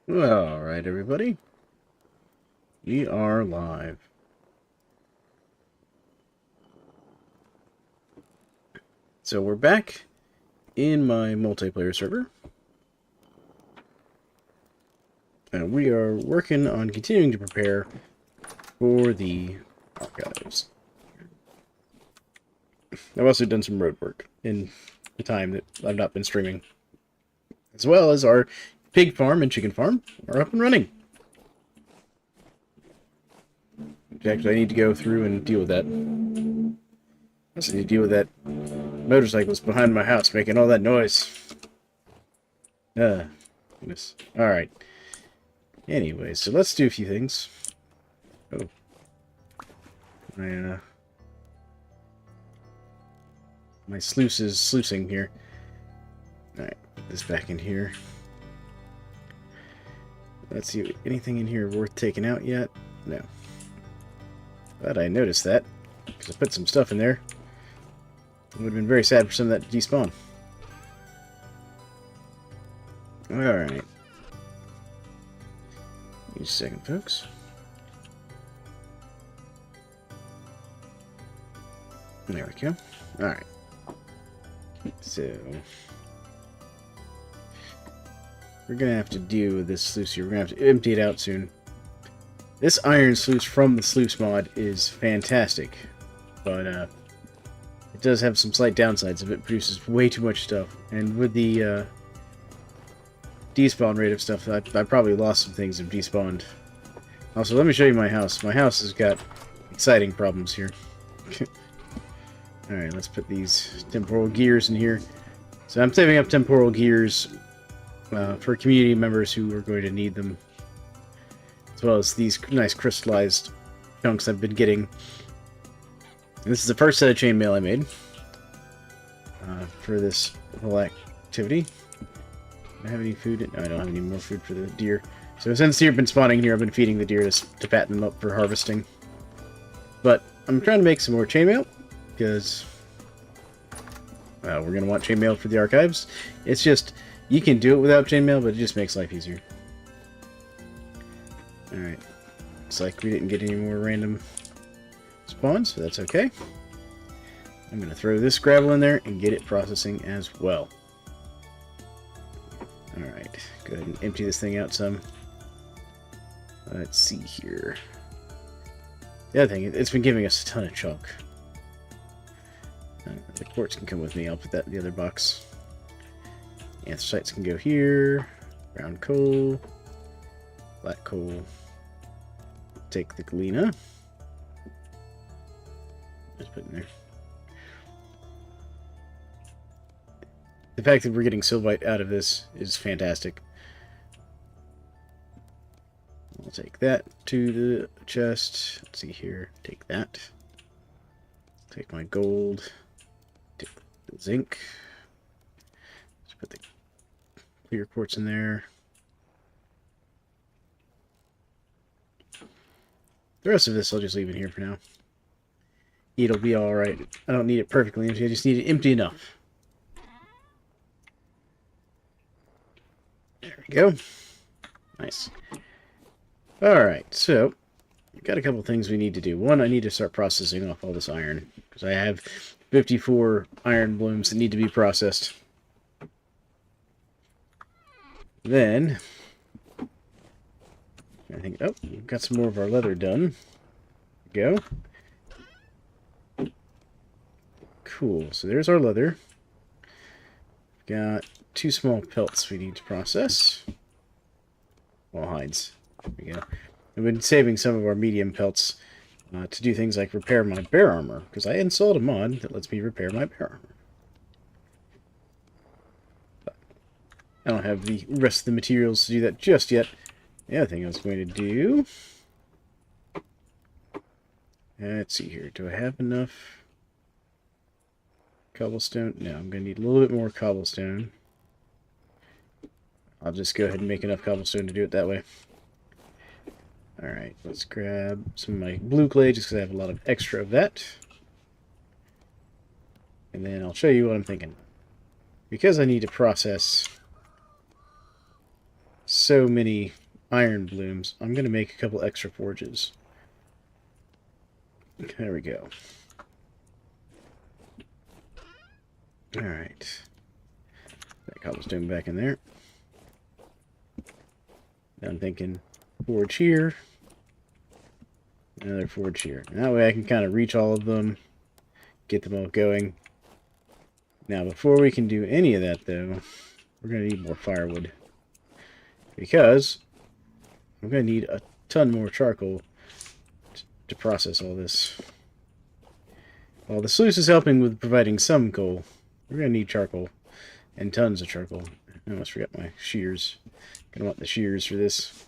Alright, everybody. We are live. So we're back in my multiplayer server. And we are working on continuing to prepare for the archives. I've also done some road work in the time that I've not been streaming. As well as our pig farm and chicken farm are up and running. Actually, I need to go through and deal with that. I also need to deal with that motorcyclist behind my house making all that noise. Goodness. Alright. Anyway, so let's do a few things. Oh. My sluice is sluicing here. Alright, put this back in here. Let's see, anything in here worth taking out yet? No. But I noticed that, because I put some stuff in there. It would have been very sad for some of that to despawn. Alright. Give me a second, folks. There we go. Alright. So we're going to have to deal with this sluice here. We're going to have to empty it out soon. This iron sluice from the sluice mod is fantastic. But it does have some slight downsides if it produces way too much stuff. And with the despawn rate of stuff, I probably lost some things and despawned. Also, let me show you my house. My house has got exciting problems here. Alright, let's put these temporal gears in here. So I'm saving up temporal gears for community members who are going to need them. As well as these nice crystallized chunks I've been getting. And this is the first set of chainmail I made for this whole activity. Do I have any food? No, I don't have any more food for the deer. So since deer have been spawning here, I've been feeding the deer to fatten them up for harvesting. But I'm trying to make some more chainmail, because we're going to want chainmail for the archives. It's just, you can do it without chainmail, but it just makes life easier. Alright. Looks like we didn't get any more random spawns, so that's okay. I'm going to throw this gravel in there and get it processing as well. Alright, go ahead and empty this thing out some. Let's see here. The other thing, it's been giving us a ton of chalk. The quartz can come with me, I'll put that in the other box. Anthracites can go here. Brown coal. Black coal. Take the galena. Just put in there. The fact that we're getting sylvite out of this is fantastic. I'll take that to the chest. Let's see here. Take that. Take my gold. Take the zinc. Let's put the clear quartz in there. The rest of this I'll just leave in here for now. It'll be alright. I don't need it perfectly empty, I just need it empty enough. There we go. Nice. Alright, so we've got a couple things we need to do. One, I need to start processing off all this iron, because I have 54 iron blooms that need to be processed. Then I think, oh, we've got some more of our leather done. Go. Cool, so there's our leather. Got 2 small pelts we need to process. Well, hides. There we go. I've been saving some of our medium pelts to do things like repair my bear armor, because I installed a mod that lets me repair my bear armor. But I don't have the rest of the materials to do that just yet. The other thing I was going to do... Let's see here. Do I have enough cobblestone? No, I'm going to need a little bit more cobblestone. I'll just go ahead and make enough cobblestone to do it that way. Alright, let's grab some of my blue clay just because I have a lot of extra of that. And then I'll show you what I'm thinking. Because I need to process so many iron blooms. I'm going to make a couple extra forges. There we go. Alright. That cobblestone back in there. Now I'm thinking forge here. Another forge here. And that way I can kind of reach all of them. Get them all going. Now before we can do any of that though, we're going to need more firewood. Because I'm going to need a ton more charcoal to process all this. While the sluice is helping with providing some coal, we're going to need charcoal. And tons of charcoal. I almost forgot my shears. Gonna want the shears for this.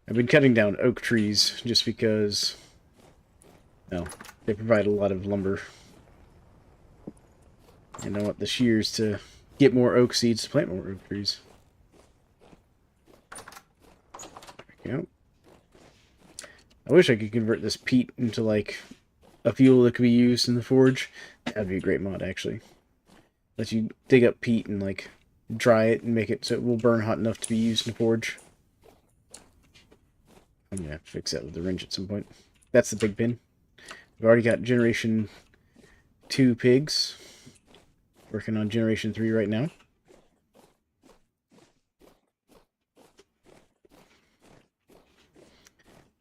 I've been cutting down oak trees just because, well, they provide a lot of lumber. And I want the shears to get more oak seeds to plant more oak trees. There we go. I wish I could convert this peat into, like, a fuel that could be used in the forge. That'd be a great mod, actually. Let you dig up peat and, like, dry it and make it so it will burn hot enough to be used in the forge. I'm gonna have to fix that with the wrench at some point. That's the pig pen. We've already got Generation 2 pigs. Working on Generation 3 right now.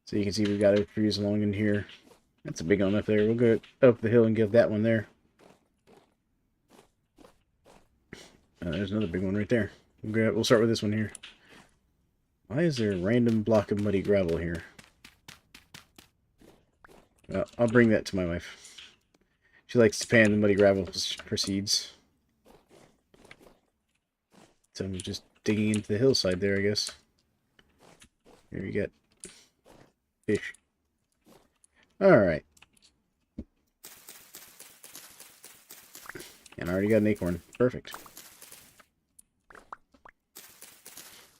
So you can see we've got oak trees along in here. That's a big one up there. We'll go up the hill and give that one there. There's another big one right there. We'll start with this one here. Why is there a random block of muddy gravel here? Well, I'll bring that to my wife. She likes to pan the muddy gravel for seeds. So I'm just digging into the hillside there, I guess. Here we get fish. Alright. And I already got an acorn. Perfect.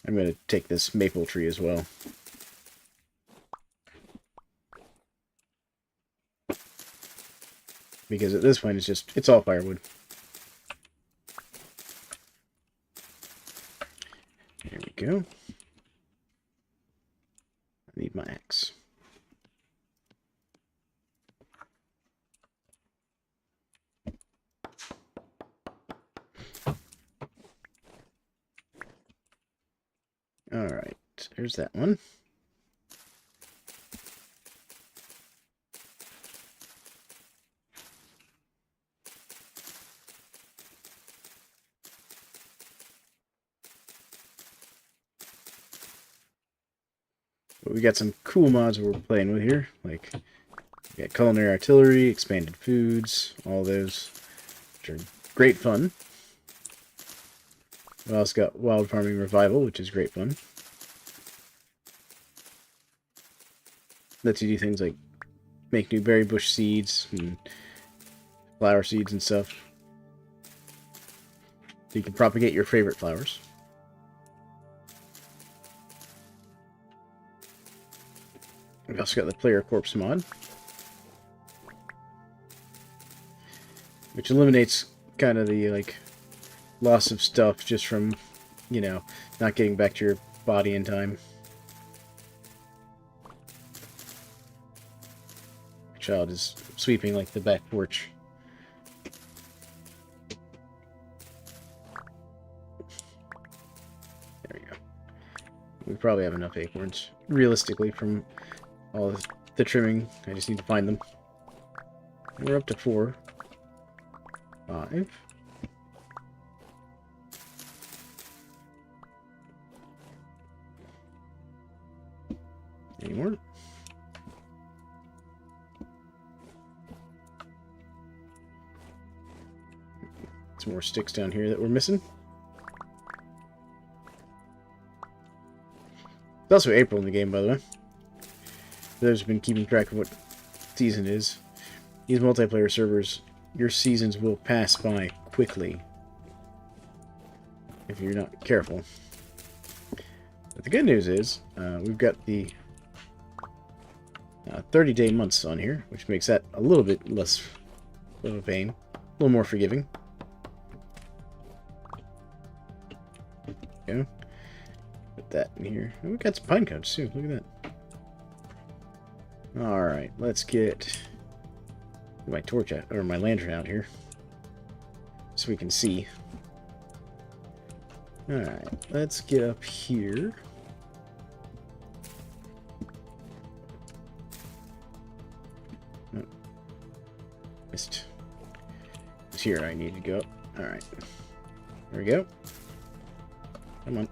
I'm going to take this maple tree as well. Because at this point it's all firewood. There we go. I need my axe. Alright, there's that one. But we got some cool mods we're playing with here, like we got culinary artillery, expanded foods, all those, which are great fun. We also got wild farming revival, which is great fun. Lets you do things like make new berry bush seeds and flower seeds and stuff. So you can propagate your favorite flowers. We've also got the player corpse mod, which eliminates kind of the, like, loss of stuff just from, you know, not getting back to your body in time. My child is sweeping, like, the back porch. There we go. We probably have enough acorns, realistically, from all the trimming. I just need to find them. We're up to 4. 5. Any more? Some more sticks down here that we're missing. There's also April in the game, by the way. For those who've been keeping track of what season is. These multiplayer servers, your seasons will pass by quickly if you're not careful. But the good news is, we've got the 30-day months on here, which makes that a little bit less of a pain. A little more forgiving. Okay. Put that in here. Oh, we got some pine cones too. Look at that. Alright, let's get my torch out, or my lantern out here, so we can see. Alright, let's get up here. Oh, missed. It's here I need to go. Alright. There we go. Come on.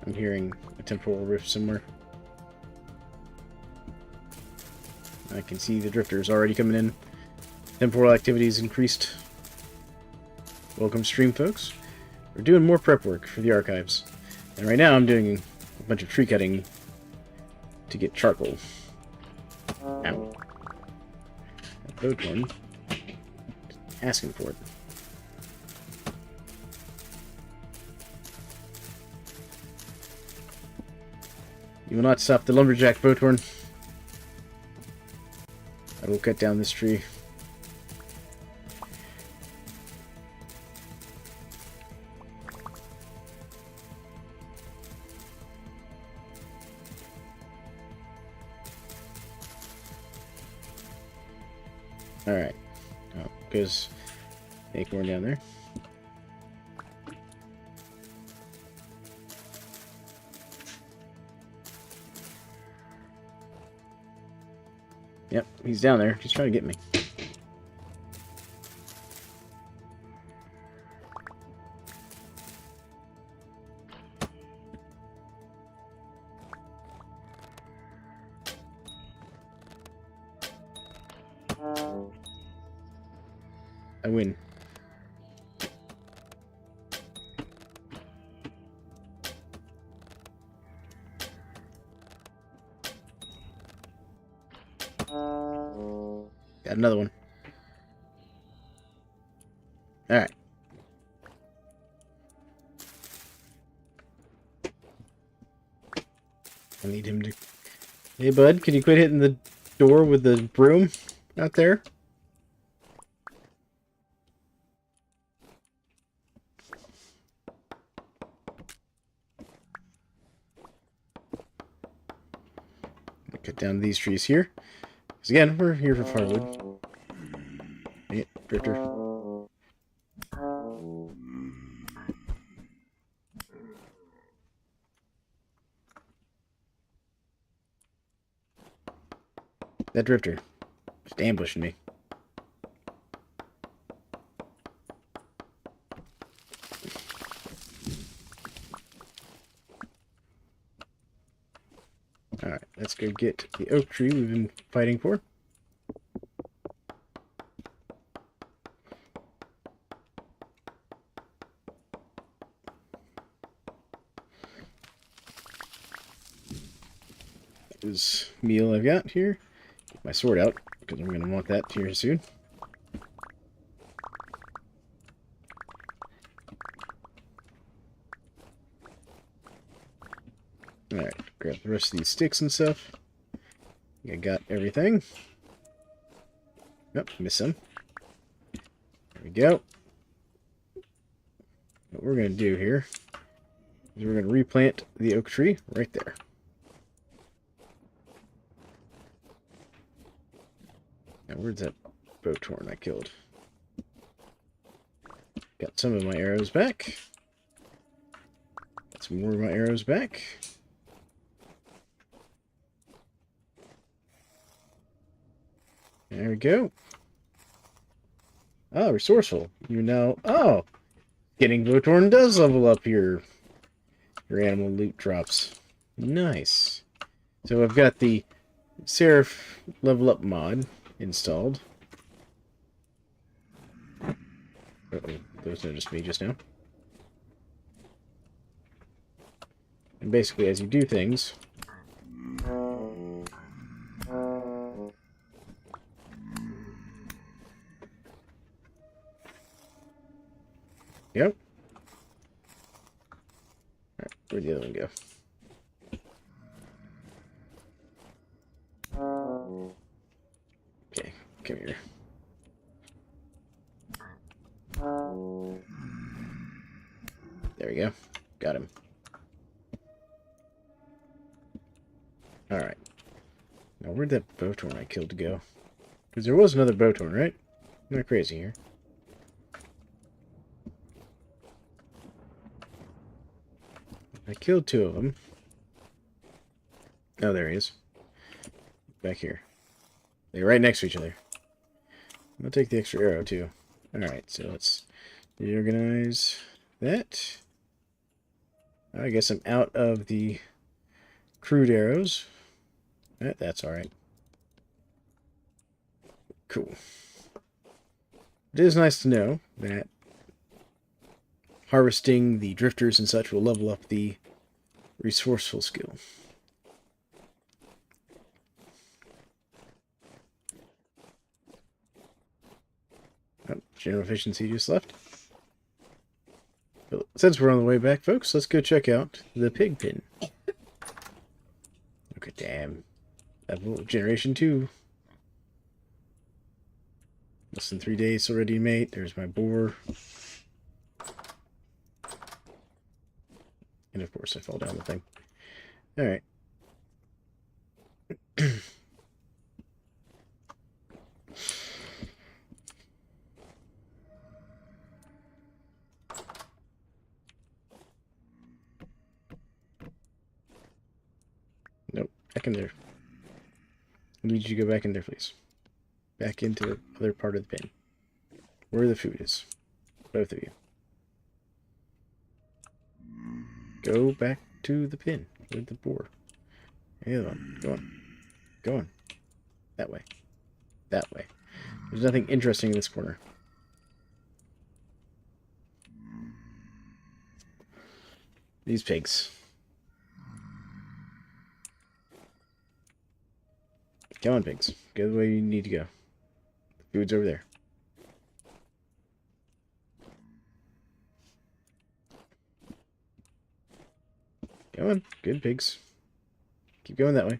I'm hearing a temporal rift somewhere. I can see the drifters already coming in. Temporal activities increased. Welcome stream, folks. We're doing more prep work for the archives. And right now I'm doing a bunch of tree cutting to get charcoal. Ow. That boat one. Asking for it. You will not stop the lumberjack, Boathorn. I will cut down this tree. Alright. Oh, goes acorn down there. Yep, he's down there. He's trying to get me. I win. Got another one. Alright. I need him to... Hey, bud, can you quit hitting the door with the broom out there? Cut down these trees here. Because again, we're here for firewood. Dang it, drifter. That drifter. Just ambushing me. Alright, let's go get the oak tree we've been fighting for. This meal I've got here. Get my sword out, because I'm going to want that here soon. Alright, grab the rest of these sticks and stuff. I got everything. Yep, miss some. There we go. What we're going to do here is we're going to replant the oak tree right there. Now, where's that Boathorn I killed? Got some of my arrows back. Got some more of my arrows back. There we go. Oh, resourceful. You know. Oh, getting Boathorn does level up your animal loot drops. Nice. So I've got the Seraph level up mod installed. Uh-oh, those noticed me just now. And basically, as you do things, yep. Alright, where'd the other one go? Okay, come here. There we go. Got him. Alright. Now, where'd that Bowtorn I killed go? Because there was another Bowtorn, right? I'm not crazy here. I killed 2 of them. Oh, there he is. Back here. They're right next to each other. I'll take the extra arrow, too. Alright, so let's reorganize that. I guess I'm out of the crude arrows. That's alright. Cool. It is nice to know that harvesting the drifters and such will level up the resourceful skill. Oh, general efficiency just left. But since we're on the way back, folks, let's go check out the pig pen. Okay, damn. Level generation 2. Less than 3 days already, mate. There's my boar. And of course I fall down the thing. Alright. Nope. Back in there. I need you to go back in there, please. Back into the other part of the pen. Where the food is. Both of you. Go back to the pin with the boar. The other one. Go on. Go on. That way. That way. There's nothing interesting in this corner. These pigs. Come on, pigs. Go the way you need to go. The food's over there. Come on. Good pigs. Keep going that way.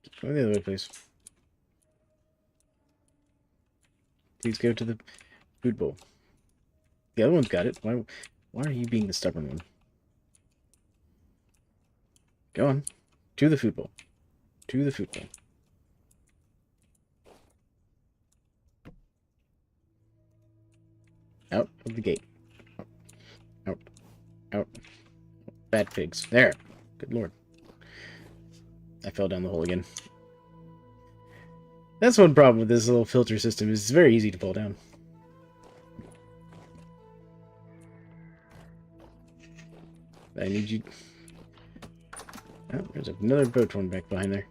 Keep going the other way, please. Please go to the food bowl. The other one's got it. Why are you being the stubborn one? Go on. To the food bowl. To the food bowl. Out of the gate. Out. Out. Bad pigs. There. Good lord. I fell down the hole again. That's one problem with this little filter system, is it's very easy to fall down. I need you... Oh, there's another Bowtorn back behind there.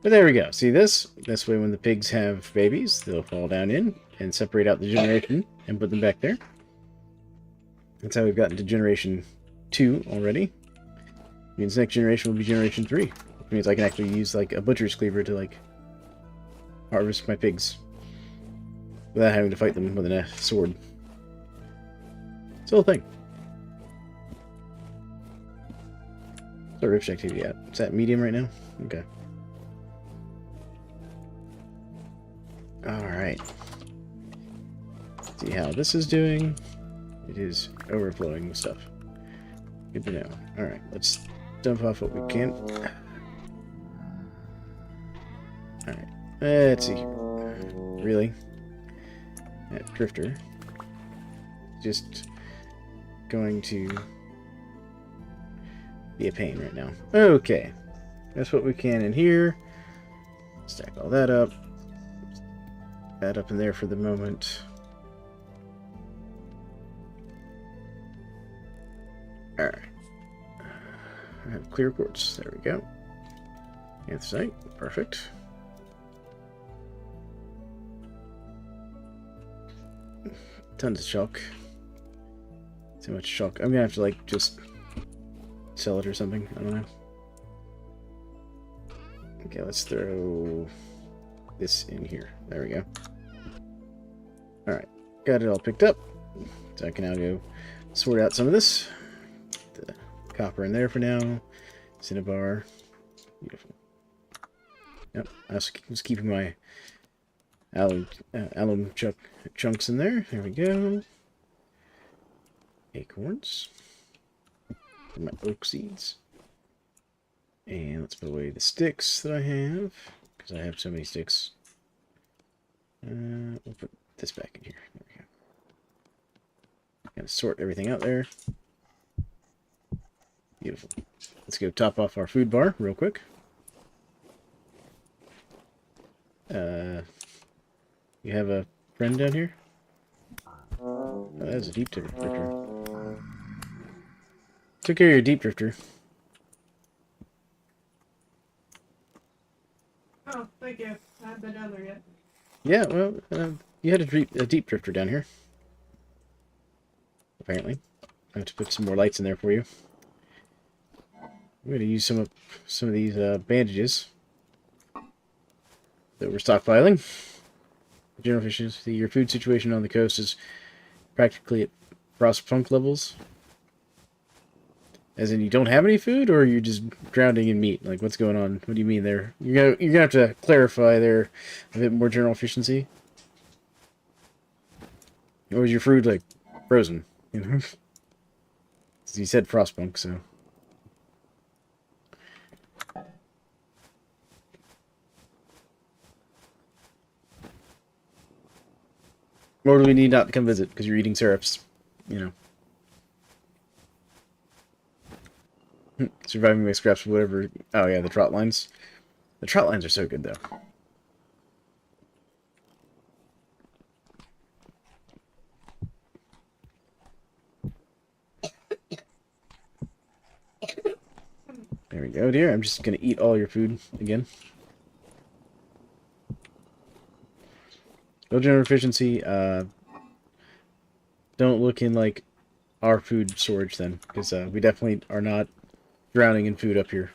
But there we go. See this? This way when the pigs have babies, they'll fall down in and separate out the generation and put them back there. That's how we've gotten to generation 2 already. Means next generation will be generation 3. Which means I can actually use like a butcher's cleaver to like harvest my pigs without having to fight them with a sword. It's a whole thing. What's our rift activity at? Is that medium right now? Okay. Alright. See how this is doing. It is overflowing with stuff. Good to know. Alright, let's dump off what we can. Alright, let's see. Really? That drifter. Just going to be a pain right now. Okay. That's what we can in here. Stack all that up. That up in there for the moment. Alright. I have clear quartz. There we go. Anthracite. Perfect. Tons of chalk. Too much chalk. I'm gonna have to like just sell it or something. I don't know. Okay, let's throw this in here. There we go. Alright. Got it all picked up. So I can now go sort out some of this. The copper in there for now. Cinnabar. Beautiful. Yep. I was keeping my alum chunks in there. There we go. Acorns. And my oak seeds. And let's put away the sticks that I have, because I have so many sticks. We'll put this back in here. There we go. Gotta sort everything out there. Beautiful. Let's go top off our food bar real quick. You have a friend down here? Oh, that's a deep drifter. Took care of your deep drifter. Oh, thank you. I haven't been down there yet. Yeah, well, you had a deep drifter down here. Apparently. I have to put some more lights in there for you. I'm going to use some of these bandages that we're stockpiling. General efficiency, your food situation on the coast is practically at frostpunk levels. As in, you don't have any food, or you're just drowning in meat? Like, what's going on? What do you mean there? You're gonna have to clarify there a bit more. General efficiency, or is your food like frozen? You know, you said frostpunk, so. Or do we need not to come visit because you're eating syrups? You know. Surviving my scraps, whatever. Oh yeah, the trot lines. The trot lines are so good though. There we go, dear. I'm just gonna eat all your food again. No general efficiency. Don't look in like our food storage then, because we definitely are not drowning in food up here.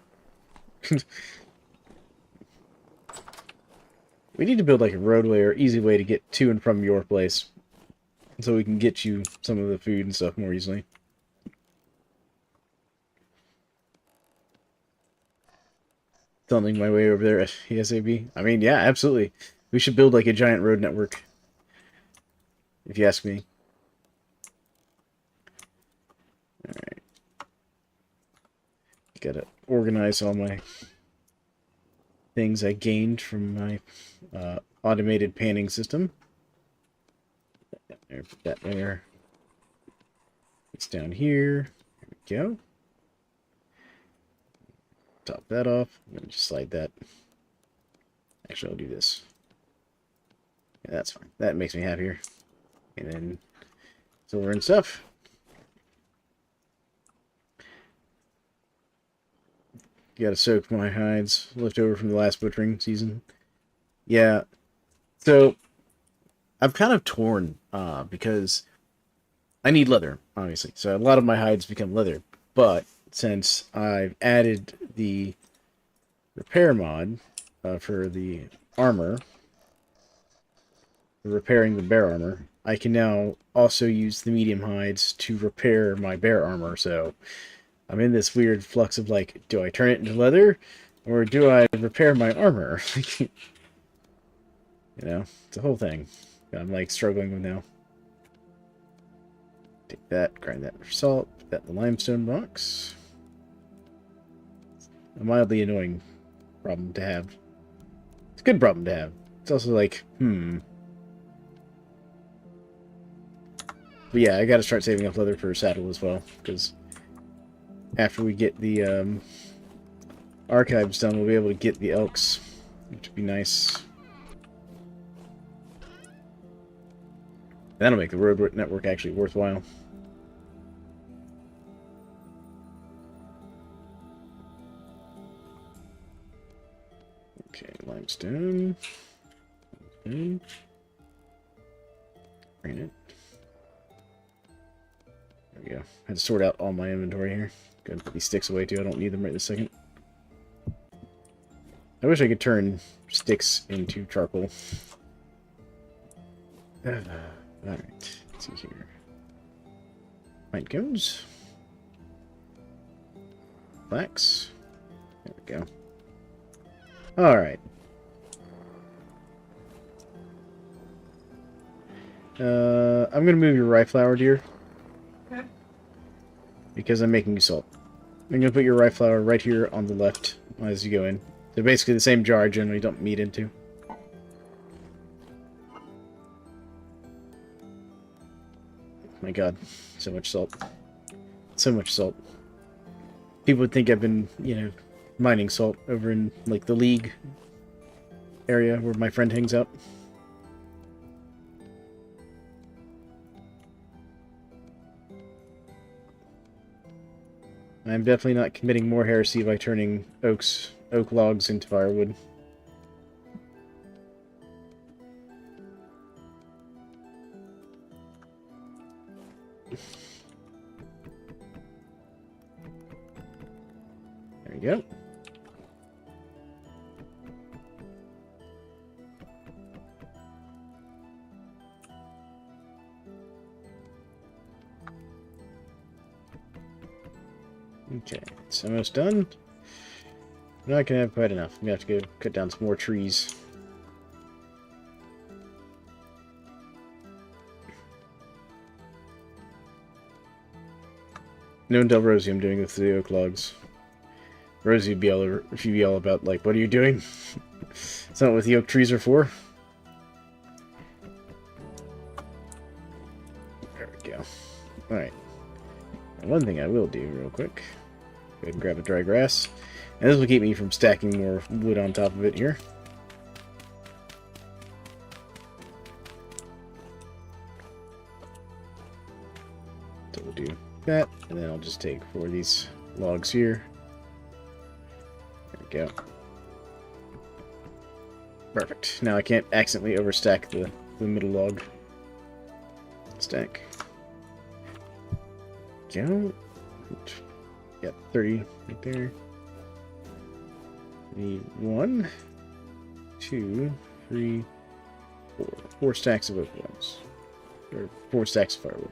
We need to build like a roadway or easy way to get to and from your place, so we can get you some of the food and stuff more easily. Tunneling my way over there at ESAB. I mean, yeah, absolutely. We should build like a giant road network, if you ask me. Alright. Gotta organize all my things I gained from my automated panning system. There, put that there. It's down here. There we go. Top that off. I'm gonna just slide that. Actually, I'll do this. Yeah, that's fine. That makes me happier. And then silver and stuff. Gotta soak my hides left over from the last butchering season. Yeah. So I've kind of torn because I need leather, obviously. So a lot of my hides become leather. But since I've added the repair mod for the armor, repairing the bear armor, I can now also use the medium hides to repair my bear armor. So I'm in this weird flux of like, do I turn it into leather or do I repair my armor? You know, it's a whole thing I'm like struggling with now. Take that, grind that for salt, put that in the limestone box. A mildly annoying problem to have. It's a good problem to have. It's also like, But yeah, I gotta start saving up leather for a saddle as well, because after we get the archives done, we'll be able to get the elks, which would be nice. That'll make the road network actually worthwhile. Okay, limestone. Granite. There we go. I had to sort out all my inventory here. Go ahead and put these sticks away too. I don't need them right this second. I wish I could turn sticks into charcoal. Alright, let's see here. Pine cones. Flax. There we go. Alright. I'm gonna move your rye flour, dear, Okay. because I'm making you salt. I'm gonna put your rye flour right here on the left as you go in. They're basically the same jar I generally dump meat into. My god, so much salt. So much salt. People would think I've been, you know, mining salt over in, like, the League area where my friend hangs out. I'm definitely not committing more heresy by turning oak logs into firewood. There we go. Okay, it's almost done. I'm not gonna have quite enough. I'm gonna have to go cut down some more trees. No one tell Rosie I'm doing with the oak logs. Rosie would be all over, she'd be all about, like, what are you doing? It's not what the oak trees are for. There we go. Alright. One thing I will do real quick. Go ahead and grab a dry grass. And this will keep me from stacking more wood on top of it here. So we'll do that, and then I'll just take 4 of these logs here. There we go. Perfect. Now I can't accidentally overstack the middle log stack. Go. Yep, 30 right there. Need 1, 2, 3, 4. 4 stacks of oak logs. Or 4 stacks of firewood.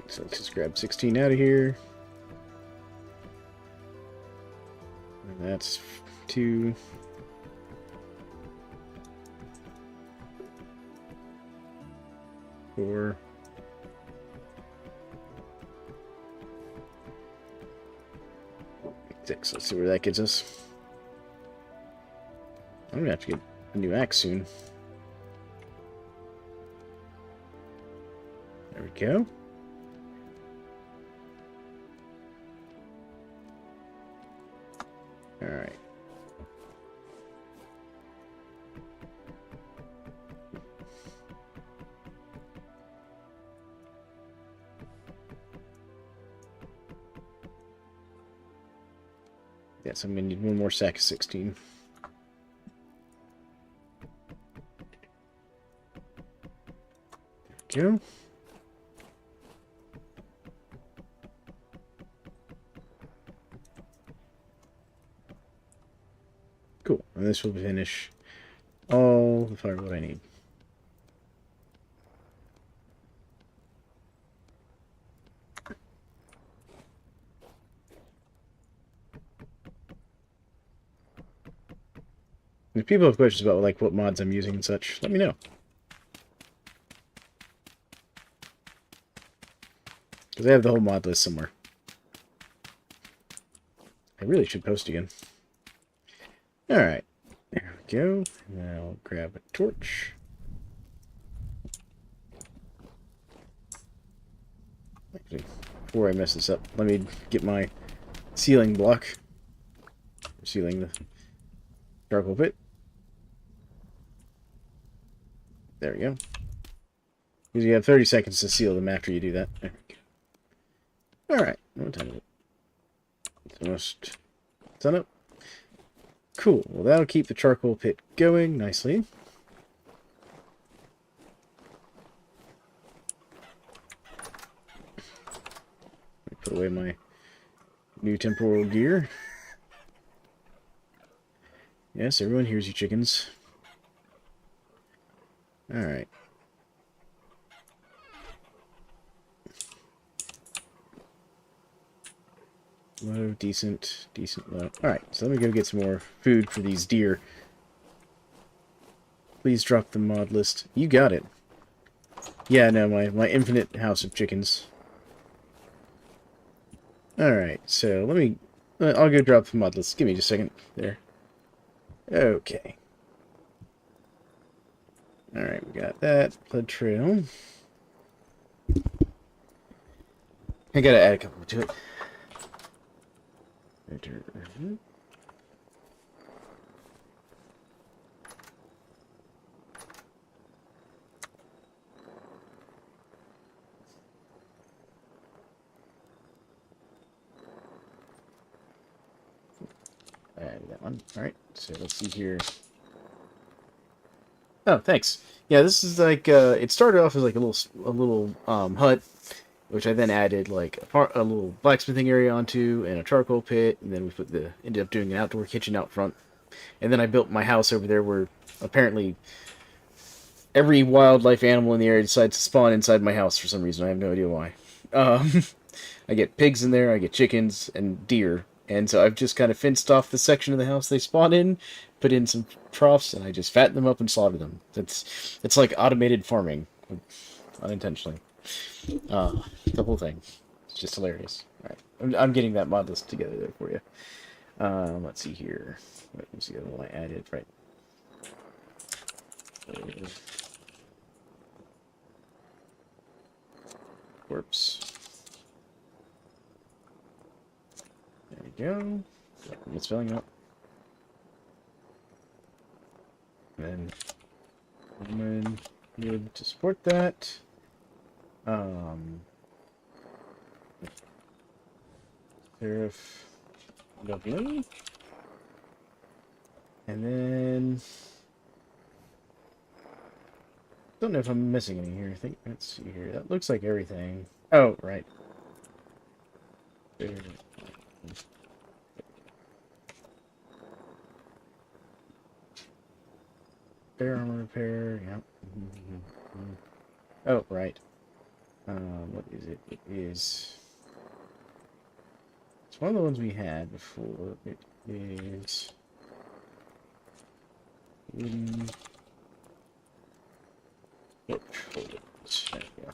So let's just grab 16 out of here. And that's 2. 4. 6. Let's see where that gets us. I'm gonna have to get a new axe soon. There we go. Alright. Yes, I'm gonna need 1 more sack of 16. There we go. Cool, and this will finish all the firewood I need. If people have questions about, like, what mods I'm using and such, let me know. Because I have the whole mod list somewhere. I really should post again. Alright. There we go. And I'll grab a torch. Actually, before I mess this up, let me get my sealing block. Sealing the charcoal pit. There we go. Because you have 30 seconds to seal them after you do that. There we go. Alright, what time is it? It's almost done up. Cool. Well, that'll keep the charcoal pit going nicely. Put away my new temporal gear. Yes, everyone hears you, chickens. Alright. Low, decent, low. Alright, so let me go get some more food for these deer. Please drop the mod list. You got it. Yeah, no, my infinite house of chickens. Alright, so let me... I'll go drop the mod list. Give me just a second. There. Okay. Alright, we got that. Blood trail. I gotta add a couple to it. That one. Alright, so let's see here. Oh, thanks. Yeah, this is like, it started off as like a little hut, which I then added like a little blacksmithing area onto and a charcoal pit, and then we ended up doing an outdoor kitchen out front. And then I built my house over there where apparently every wildlife animal in the area decides to spawn inside my house for some reason. I have no idea why. I get pigs in there, I get chickens, and deer. And so I've just kind of fenced off the section of the house they spawn in, put in some troughs, and I just fatten them up and slaughter them. It's like automated farming, unintentionally. The whole thing. It's just hilarious. All right, I'm getting that mod list together there for you. Let's see here. What was the other one I added? Right. Corpse. There we go. It's filling up. And then be able to support that. Serif. Lovely. And then don't know if I'm missing any here. I think let's see here. That looks like everything. Oh, right. There. Bear armor repair, yep. Oh, right. What is it? It is... It's one of the ones we had before. It is... There we go.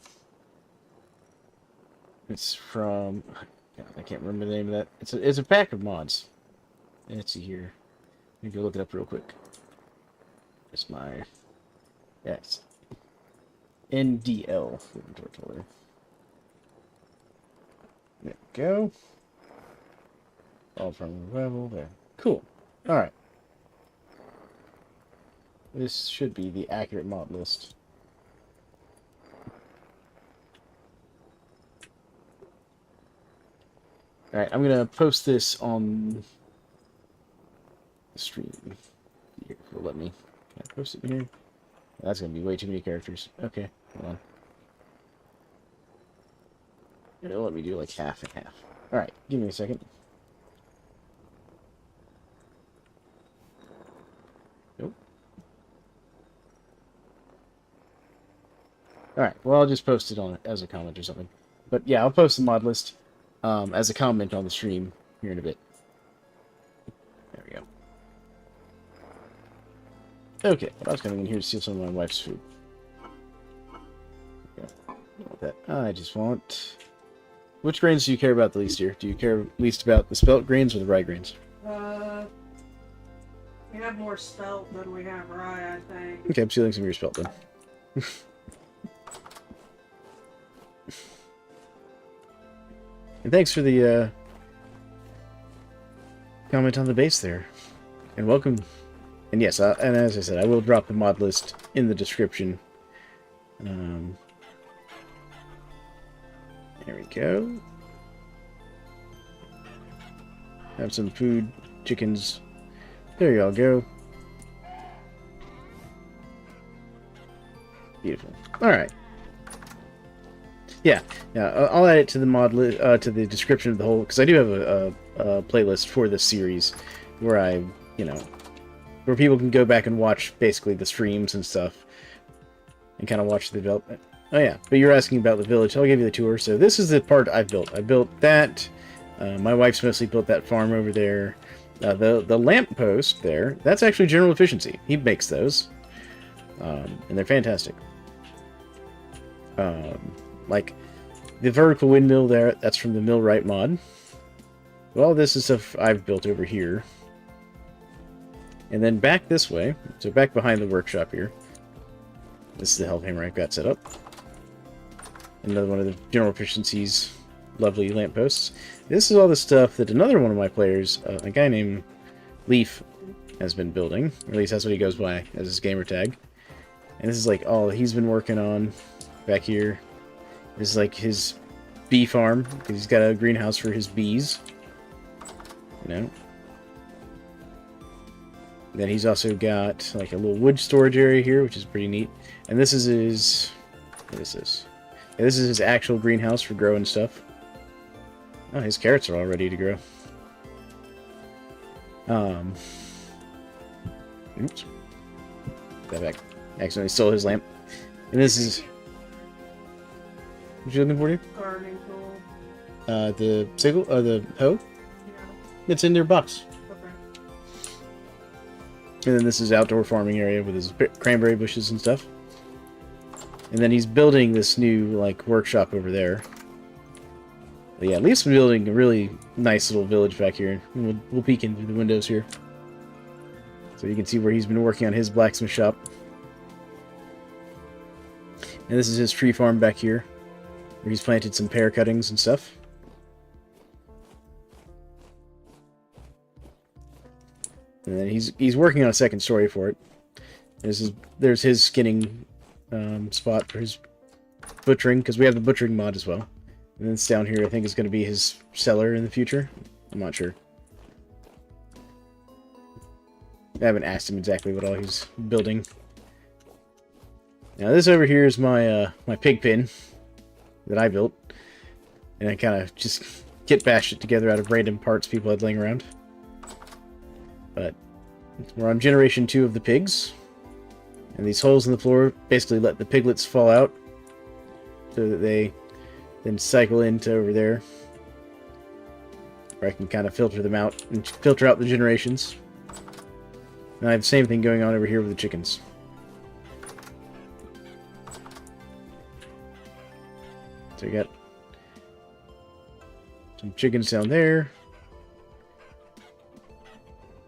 It's from... God, I can't remember the name of that. It's a pack of mods. Let's see here. Let me go look it up real quick. It's my... Yes. NDL. There we go. All from the level there. Cool. Alright. This should be the accurate mod list. Alright, I'm gonna post this on the stream. Here, if it'll let me. Can I post it in here? That's gonna be way too many characters. Okay, hold on. It'll let me do like half and half. Alright, give me a second. Nope. Alright, well I'll just post it on as a comment or something. But yeah, I'll post the mod list as a comment on the stream here in a bit. There we go. Okay, I was coming in here to steal some of my wife's food. Okay, I want that. I just want... Which grains do you care about the least here? Do you care least about the spelt grains or the rye grains? We have more spelt than we have rye, I think. Okay, I'm stealing some of your spelt then. And thanks for the comment on the base there. And welcome. And yes, and as I said, I will drop the mod list in the description. There we go. Have some food, chickens. There y'all go. Beautiful. All right. Yeah, I'll add it to the mod to the description of the whole, because I do have a playlist for this series where I, where people can go back and watch basically the streams and stuff, and kind of watch the development. Oh yeah, but you're asking about the village. I'll give you the tour. So this is the part I've built. I built that. My wife's mostly built that farm over there. The lamp post there, that's actually general efficiency. He makes those. and they're fantastic. Like the vertical windmill there, that's from the Millwright mod. But all this is stuff I've built over here. And then back this way, so back behind the workshop here, this is the Hellhammer I've got set up. Another one of the general efficiencies, lovely lampposts. This is all the stuff that another one of my players, a guy named Leaf, has been building. Or at least that's what he goes by as his gamer tag. And this is like all he's been working on back here. This is like his bee farm, because he's got a greenhouse for his bees. You know? Then he's also got like a little wood storage area here, which is pretty neat. And this is his... What is this? Yeah, this is his actual greenhouse for growing stuff. Oh, his carrots are all ready to grow. Oops. That back. Accidentally stole his lamp. And this is... What you looking for, dude? Gardening tool. The sickle? The hoe? Yeah. It's in their box. Okay. And then this is outdoor farming area with his cranberry bushes and stuff. And then he's building this new, like, workshop over there. But yeah, Leaf's building a really nice little village back here. We'll peek in through the windows here. So you can see where he's been working on his blacksmith shop. And this is his tree farm back here, where he's planted some pear cuttings and stuff. And then he's working on a second story for it. There's his skinning spot for his butchering, because we have the butchering mod as well. And then this down here I think is going to be his cellar in the future. I'm not sure. I haven't asked him exactly what all he's building. Now this over here is my my pig pen that I built, and I kind of just kit bashed it together out of random parts people had laying around. But we're on generation 2 of the pigs, and these holes in the floor basically let the piglets fall out so that they then cycle into over there, where I can kind of filter them out and filter out the generations. And I have the same thing going on over here with the chickens. So we got some chickens down there.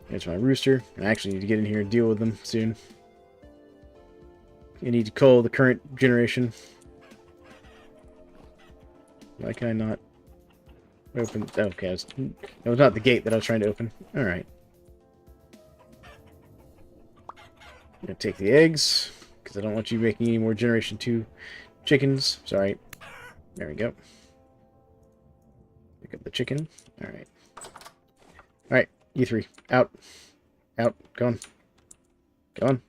There's my rooster. I actually need to get in here and deal with them soon. I need to cull the current generation. Why can I not open? Okay, that was not the gate that I was trying to open. Alright. I'm going to take the eggs, because I don't want you making any more Generation 2 chickens. Sorry. There we go. Pick up the chicken. Alright. Alright, you three. Out. Out. Go on. Go on.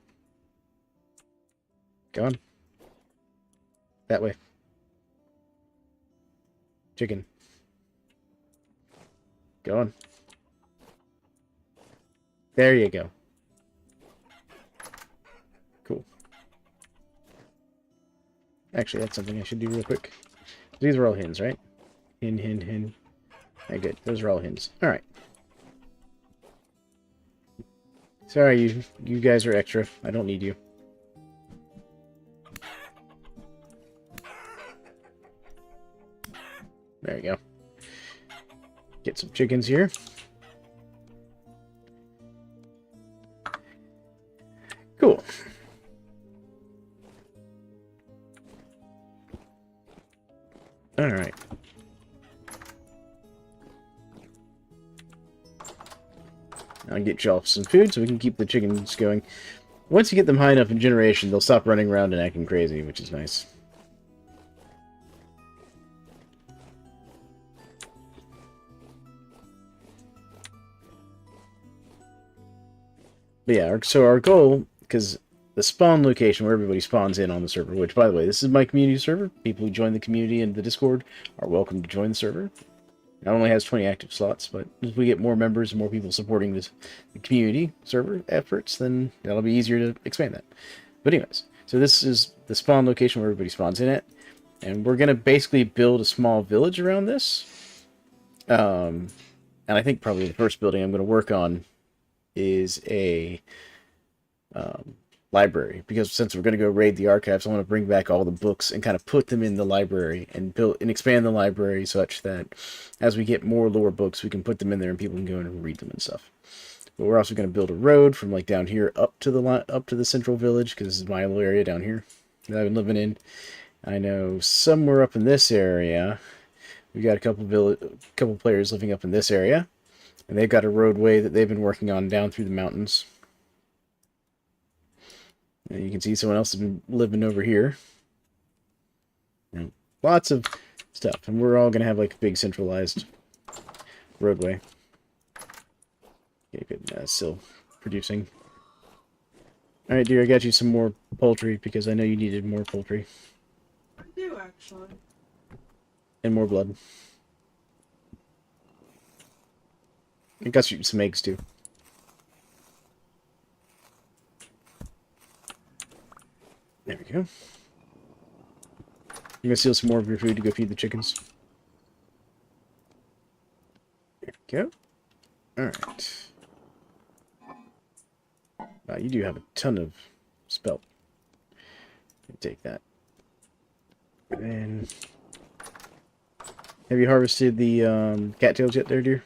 Go on. That way. Chicken. Go on. There you go. Cool. Actually, that's something I should do real quick. These are all hens, right? Hen, hen, hen. Alright, good. Those are all hens. Alright. Sorry, you guys are extra. I don't need you. There you go. Get some chickens here. Cool. Alright. I'll get you all some food so we can keep the chickens going. Once you get them high enough in generation, they'll stop running around and acting crazy, which is nice. But yeah, so our goal, because the spawn location where everybody spawns in on the server, which, by the way, this is my community server. People who join the community and the Discord are welcome to join the server. It only has 20 active slots, but if we get more members and more people supporting the community server efforts, then that'll be easier to expand that. But anyways, so this is the spawn location where everybody spawns in at, and we're going to basically build a small village around this. And I think probably the first building I'm going to work on is a library, because since we're going to go raid the archives, I want to bring back all the books and kind of put them in the library and build and expand the library such that as we get more lore books, we can put them in there and people can go in and read them and stuff. But we're also going to build a road from like down here up to the central village, because this is my little area down here that I've been living in. I know somewhere up in this area, we got a couple players living up in this area, and they've got a roadway that they've been working on down through the mountains. And you can see someone else has been living over here. And lots of stuff, and we're all going to have like a big centralized roadway. Okay, good. Still producing. Alright, dear, I got you some more poultry because I know you needed more poultry. I do, actually. And more blood. I got you some eggs, too. There we go. I'm gonna steal some more of your food to go feed the chickens. There we go. Alright. Wow, you do have a ton of spelt. Take that. And have you harvested the cattails yet there, dear?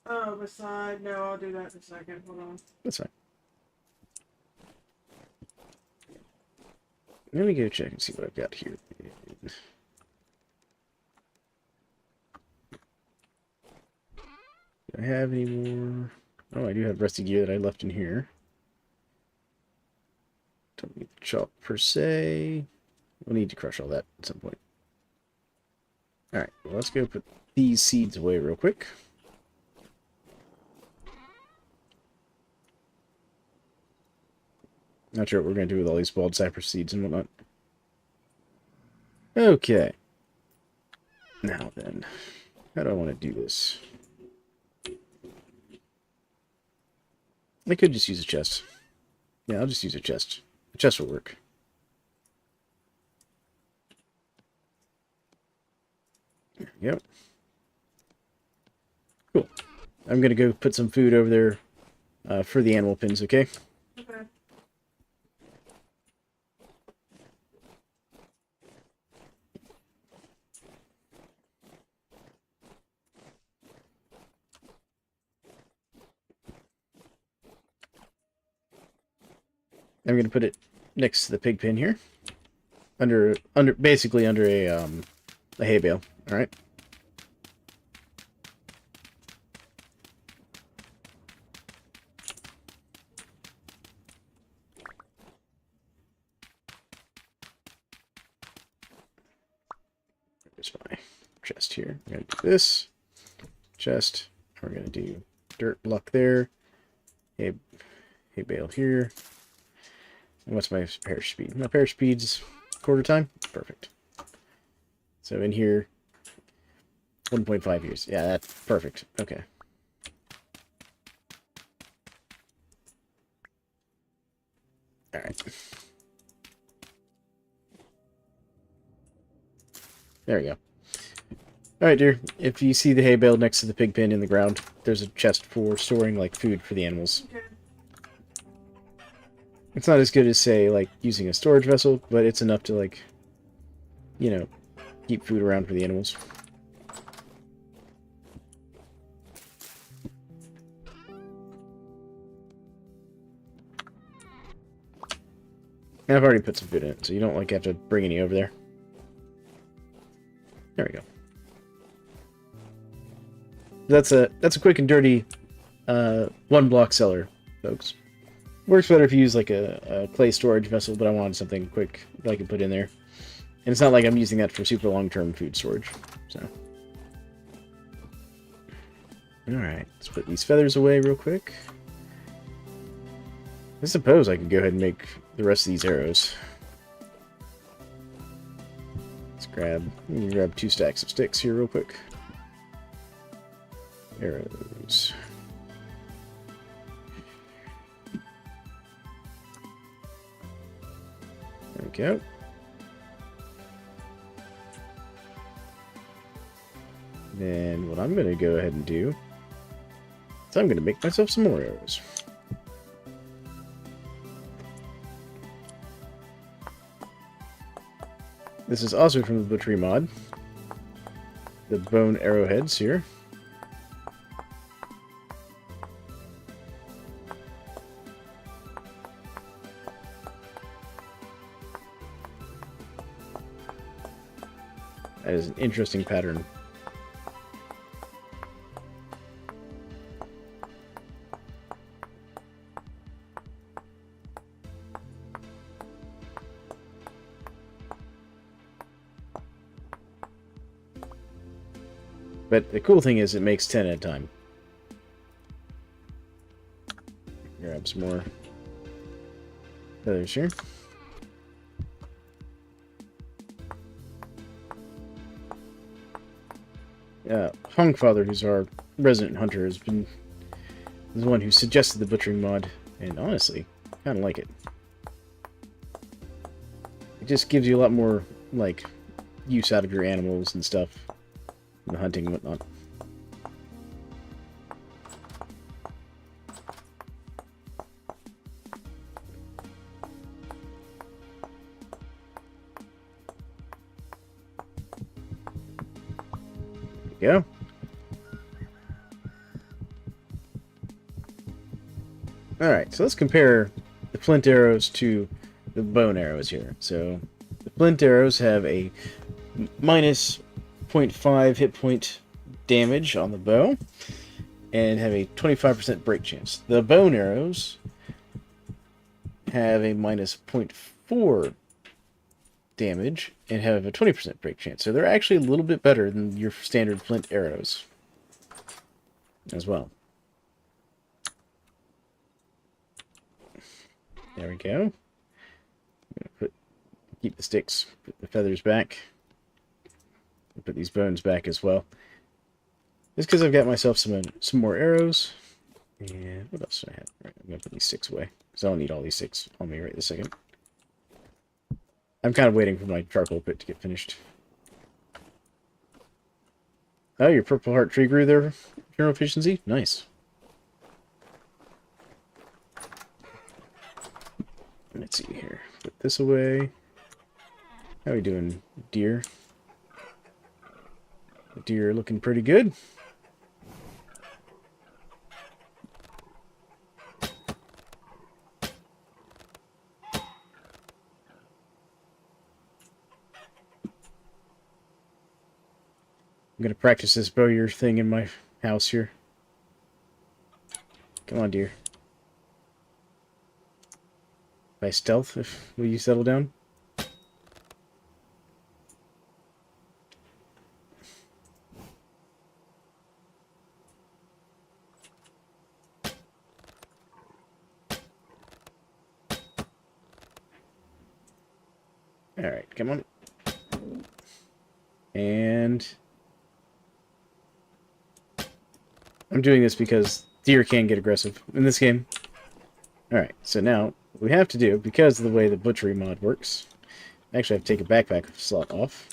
Oh, beside, no, I'll do that in a second. Hold on. That's fine. Let me go check and see what I've got here. Do I have any more? Oh, I do have rusty gear that I left in here. Don't need the chalk per se. We'll need to crush all that at some point. Alright, well, let's go put these seeds away real quick. Not sure what we're going to do with all these bald cypress seeds and whatnot. Okay. Now then, how do I want to do this? I could just use a chest. Yeah, I'll just use a chest. A chest will work. There we go. Cool. I'm going to go put some food over there for the animal pins, okay? Okay. I'm going to put it next to the pig pen here. Basically under a hay bale. All right. There's my chest here. I'm going to do this chest. We're going to do dirt block there. Hay bale here. And what's my parish speed? My parish speed's quarter time? Perfect. So in here, 1.5 years. Yeah, that's perfect. Okay. Alright. There we go. Alright, dear. If you see the hay bale next to the pig pen in the ground, there's a chest for storing, like, food for the animals. Okay. It's not as good as, say, like, using a storage vessel, but it's enough to, like, you know, keep food around for the animals. And I've already put some food in it, so you don't, like, have to bring any over there. There we go. That's a quick and dirty one block seller, folks. Works better if you use like a clay storage vessel, but I wanted something quick that I can put in there. And it's not like I'm using that for super long-term food storage. So, alright, let's put these feathers away real quick. I suppose I could go ahead and make the rest of these arrows. Let's grab 2 stacks of sticks here real quick. Arrows. There we go. Then what I'm going to go ahead and do is I'm going to make myself some more arrows. This is also from the butchery mod. The bone arrowheads here. That is an interesting pattern. But the cool thing is it makes 10 at a time. Grab some more feathers here. Hongfather, who's our resident hunter, is the one who suggested the butchering mod, and honestly, kind of like it. It just gives you a lot more, like, use out of your animals and stuff, and the hunting and whatnot. There we go. Alright, so let's compare the flint arrows to the bone arrows here. So, the flint arrows have a minus 0.5 hit point damage on the bow, and have a 25% break chance. The bone arrows have a minus 0.4 damage, and have a 20% break chance. So they're actually a little bit better than your standard flint arrows as well. There we go. I'm gonna keep the sticks, put the feathers back, put these bones back as well. Just because I've got myself some more arrows. And what else do I have? Right, I'm gonna put these sticks away because I don't need all these sticks on me right this second. I'm kind of waiting for my charcoal pit to get finished. Oh, your purple heart tree grew there, general efficiency? Nice. Let's see here. Put this away. How are we doing, deer? The deer are looking pretty good. I'm gonna practice this bowyer thing in my house here. Come on, deer. By stealth, will you settle down? Alright, come on. And I'm doing this because deer can get aggressive in this game. Alright, so now what we have to do, because of the way the butchery mod works, actually I have to take a backpack slot off.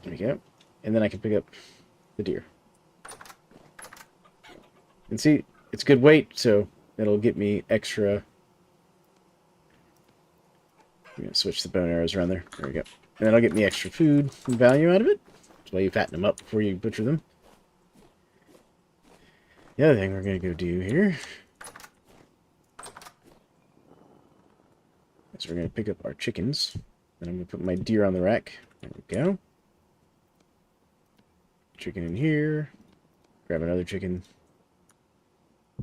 There we go. And then I can pick up the deer. And see, it's good weight, so it'll get me extra. I'm going to switch the bone arrows around there. There we go. And that'll get me extra food and value out of it. That's why you fatten them up before you butcher them. The other thing we're going to go do here is we're going to pick up our chickens. Then I'm going to put my deer on the rack. There we go. Chicken in here. Grab another chicken.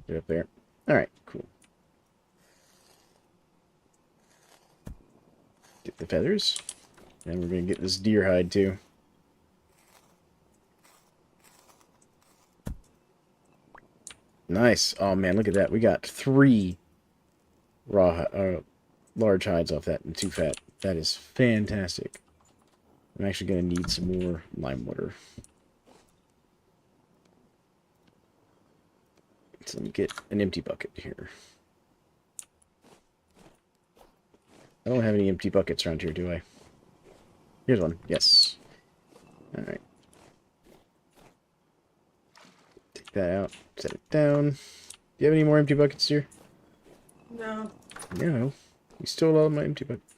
Get up there. Alright, cool. Get the feathers. And we're going to get this deer hide too. Nice. Oh man, look at that. We got 3 raw, large hides off that and 2 fat. That is fantastic. I'm actually going to need some more lime water. So let me get an empty bucket here. I don't have any empty buckets around here, do I? Here's one. Yes. Alright. Take that out. Set it down. Do you have any more empty buckets here? No. No. You stole all my empty buckets.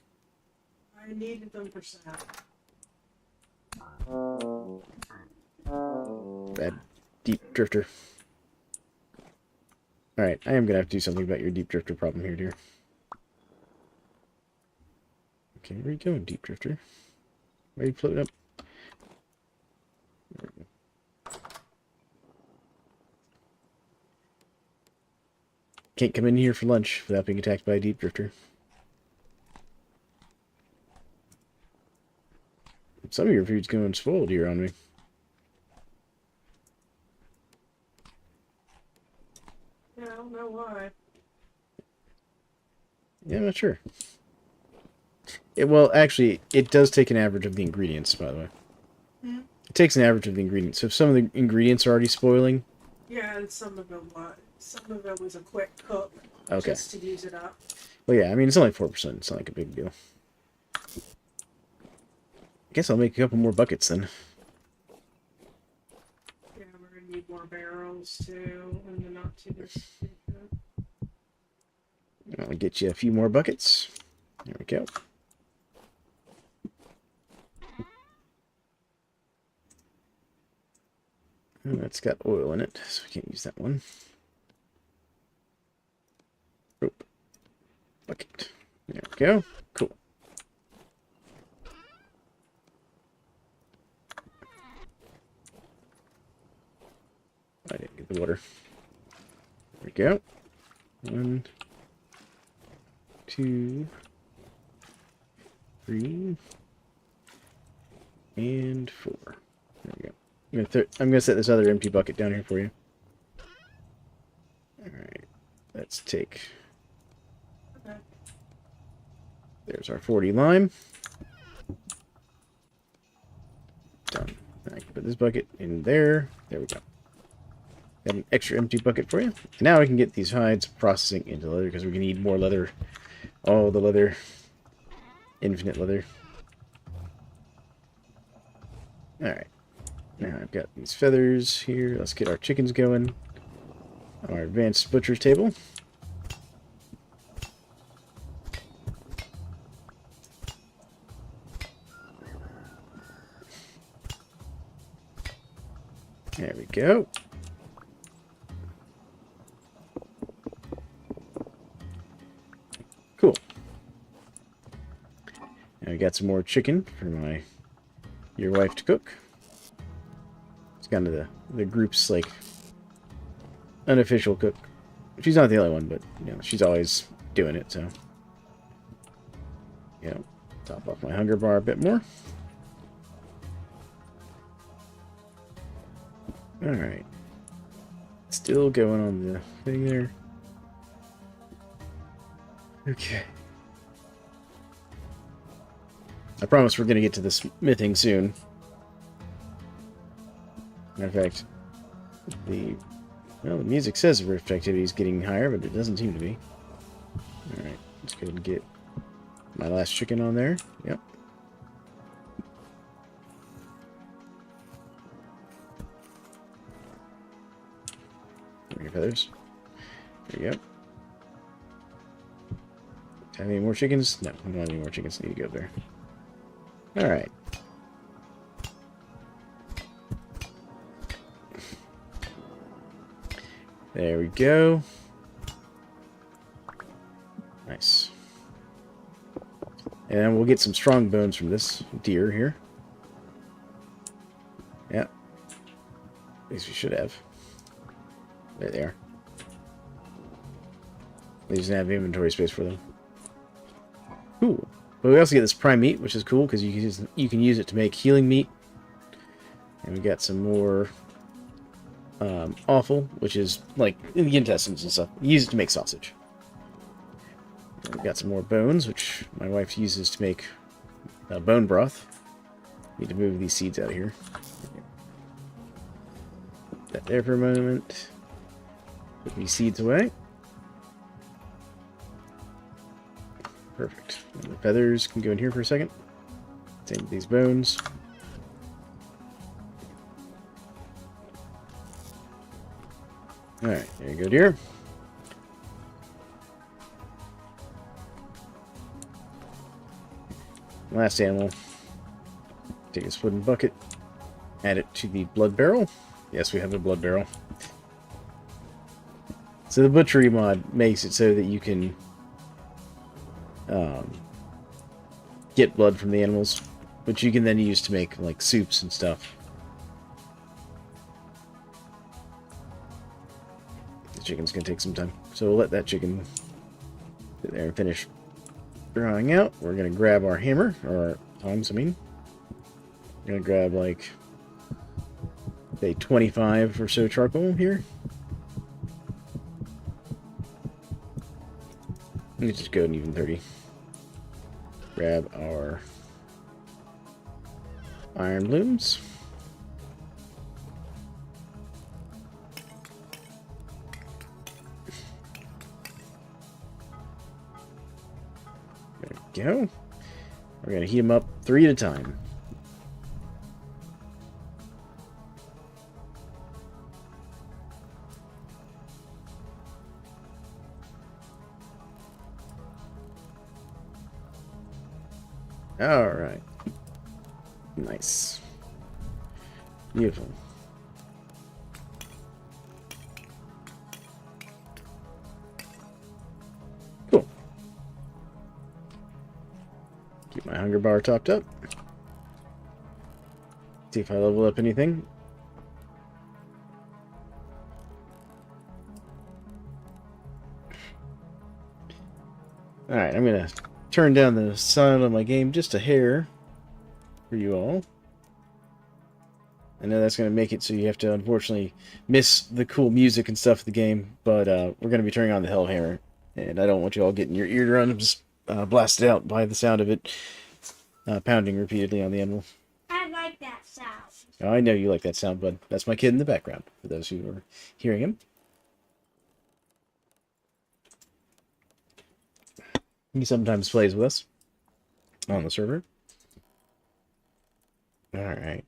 I needed them for sap. Bad deep drifter. Alright, I am gonna have to do something about your deep drifter problem here, dear. Okay, where are you going, deep drifter? Why are you floating up? Can't come in here for lunch without being attacked by a deep drifter. Some of your food's going spoiled here on me. Yeah, I don't know why. Yeah, I'm not sure. Well, actually, it does take an average of the ingredients, by the way. Hmm? It takes an average of the ingredients. So if some of the ingredients are already spoiling... Yeah, and some of it was a quick cook. Okay. Just to use it up. Well, yeah, I mean, it's only 4%. It's not like a big deal. I guess I'll make a couple more buckets then. Yeah, we're gonna need more barrels too, in the not too distant future. I'll get you a few more buckets. There we go. Oh, that's got oil in it, so we can't use that one. Rope. Bucket. There we go. Cool. I didn't get the water. There we go. 1, 2, 3, and 4. There we go. I'm gonna set this other empty bucket down here for you. Alright. Let's take... Okay. There's our 40 lime. Done. I can put this bucket in there. There we go. Got an extra empty bucket for you. And now I can get these hides processing into leather because we're going to need more leather. All the leather. Infinite leather. Alright. Now I've got these feathers here. Let's get our chickens going. Our advanced butcher's table. There we go. Cool. Now we got some more chicken for your wife to cook. It's kind of the group's like unofficial cook. She's not the only one, but you know, she's always doing it, so you know, top off my hunger bar a bit more. Alright. Still going on the thing there. Okay. I promise we're going to get to the smithing soon. Matter of fact, the music says the rift activity is getting higher, but it doesn't seem to be. Alright, let's go and get my last chicken on there. Yep. Your feathers. There you go. Have any more chickens? No, we don't have any more chickens. Need to go there. Alright. There we go. Nice. And we'll get some strong bones from this deer here. Yeah. At least we should have. There they are. They just have inventory space for them. Cool. But we also get this prime meat, which is cool because you can use it to make healing meat. And we got some more offal, which is like in the intestines and stuff. You use it to make sausage. And we got some more bones, which my wife uses to make bone broth. Need to move these seeds out of here. Put that there for a moment. Put these seeds away. Perfect. And the feathers can go in here for a second. Same with these bones. Alright, there you go, dear. Last animal. Take this wooden bucket. Add it to the blood barrel. Yes, we have a blood barrel. So the butchery mod makes it so that you can get blood from the animals, which you can then use to make like soups and stuff. The chicken's gonna take some time, so we'll let that chicken sit there and finish drying out. We're gonna grab our hammer, or our tongs, I mean. We're gonna grab like, say, 25 or so charcoal here. Let me just go and even 30. Grab our iron looms. There we go. We're going to heat them up 3 at a time. Alright. Nice. Beautiful. Cool. Keep my hunger bar topped up. See if I level up anything. Alright, I'm gonna turn down the sound of my game just a hair for you all. I know that's going to make it so you have to, unfortunately, miss the cool music and stuff of the game, but we're going to be turning on the Hellhammer, and I don't want you all getting your eardrums blasted out by the sound of it pounding repeatedly on the animal. I like that sound. Oh, I know you like that sound, bud. That's my kid in the background, for those who are hearing him. He sometimes plays with us on the server. Alright.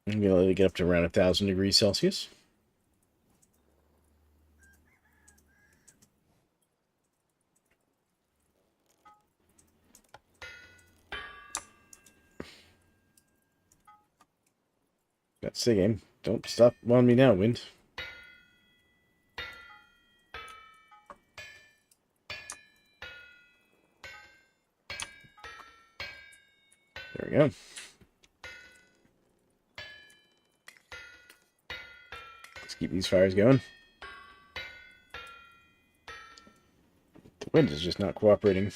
I'm going to let it get up to around 1,000 degrees Celsius. That's the game. Don't stop on me now, wind. There we go. Let's keep these fires going. The wind is just not cooperating.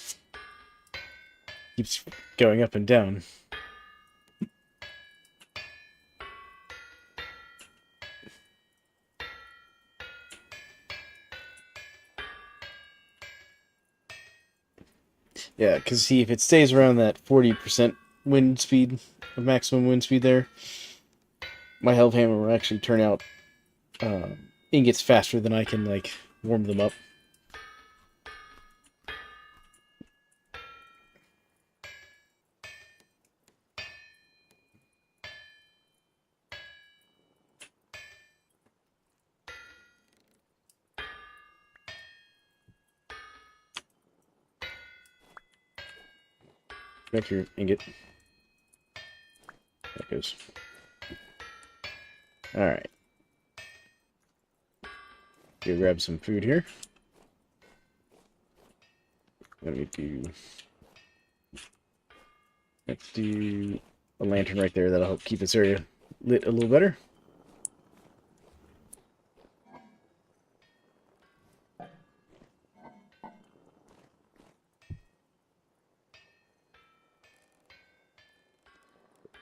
Keeps going up and down. Yeah, because see, if it stays around that 40% wind speed, maximum wind speed there, my Hellhammer will actually turn out ingots faster than I can, like, warm them up. Back your ingot. There it goes. Alright. Go grab some food here. Let me do... Let's do a lantern right there. That'll help keep this area lit a little better.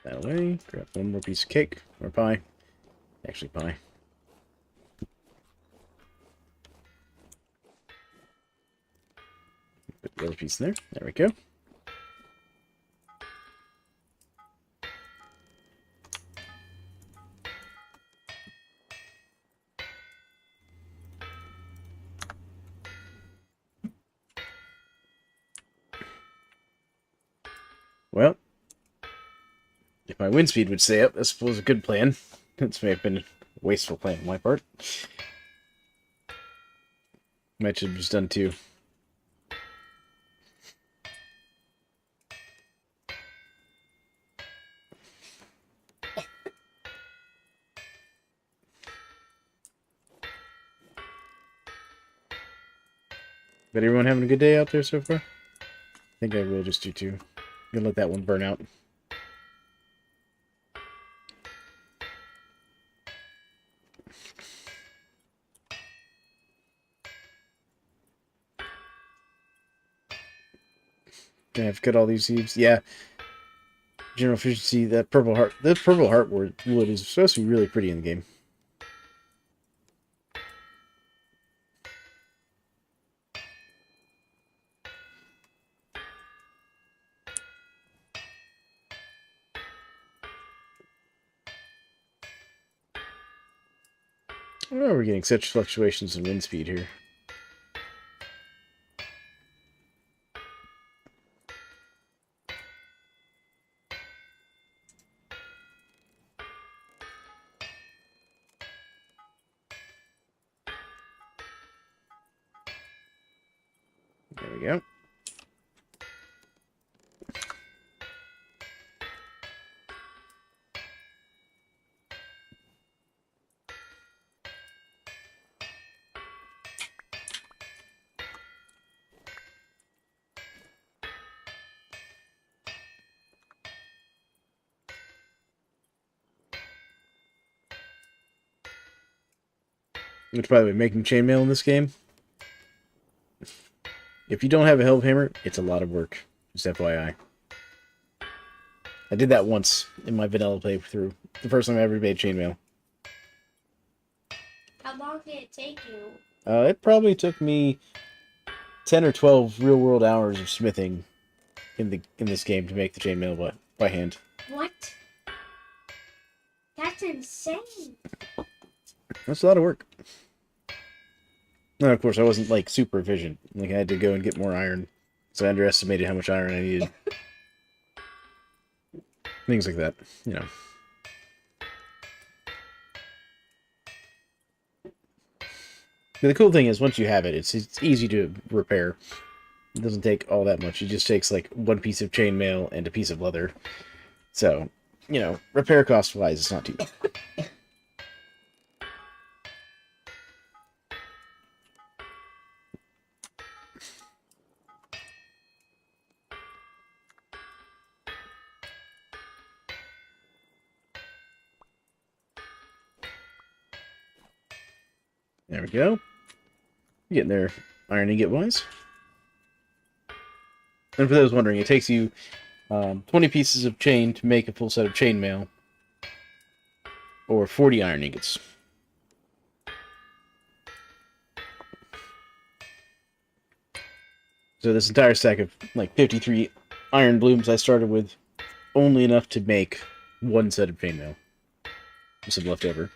That away. Grab one more piece of cake or pie. Actually, pie. Put the other piece in there. There we go. Well, if my wind speed would stay up, I suppose a good plan. This may have been a wasteful plan on my part. Might have just done 2. But everyone having a good day out there so far? I think I will just do two. I'm gonna let that one burn out. Okay, I've cut all these seeds. Yeah. General efficiency, that purple heart, wood is supposed to be really pretty in the game. Oh, we're getting such fluctuations in wind speed here. There we go. Which, by the way, making chainmail in this game, if you don't have a help hammer, it's a lot of work. Just FYI. I did that once in my vanilla playthrough. The first time I ever made chainmail. How long did it take you? It probably took me 10 or 12 real-world hours of smithing in this game to make the chainmail by hand. What? That's insane. That's a lot of work. And of course, I wasn't, like, super efficient. Like, I had to go and get more iron. So I underestimated how much iron I needed. Things like that, you know. But the cool thing is, once you have it, it's easy to repair. It doesn't take all that much. It just takes, like, one piece of chainmail and a piece of leather. So, you know, repair cost-wise, it's not too bad. There we go. Getting there iron ingot-wise. And for those wondering, it takes you 20 pieces of chain to make a full set of chainmail. Or 40 iron ingots. So this entire stack of, like, 53 iron blooms I started with, only enough to make one set of chainmail. With some left over.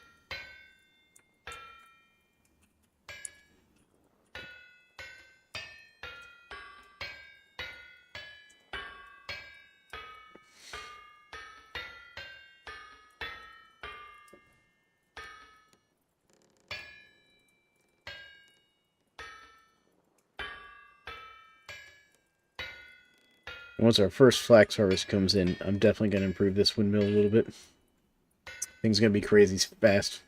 Once our first flax harvest comes in, I'm definitely going to improve this windmill a little bit. Things are going to be crazy fast.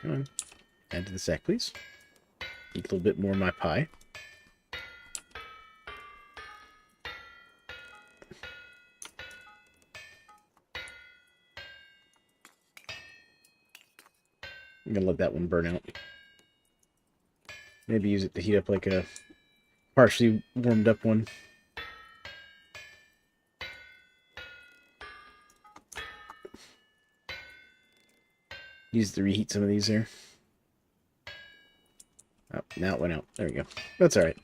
Come on. Add to the sack, please. Eat a little bit more of my pie. I'm going to let that one burn out. Maybe use it to heat up like a partially warmed up one. Use it to reheat some of these there. Oh, now it went out. There we go. That's alright.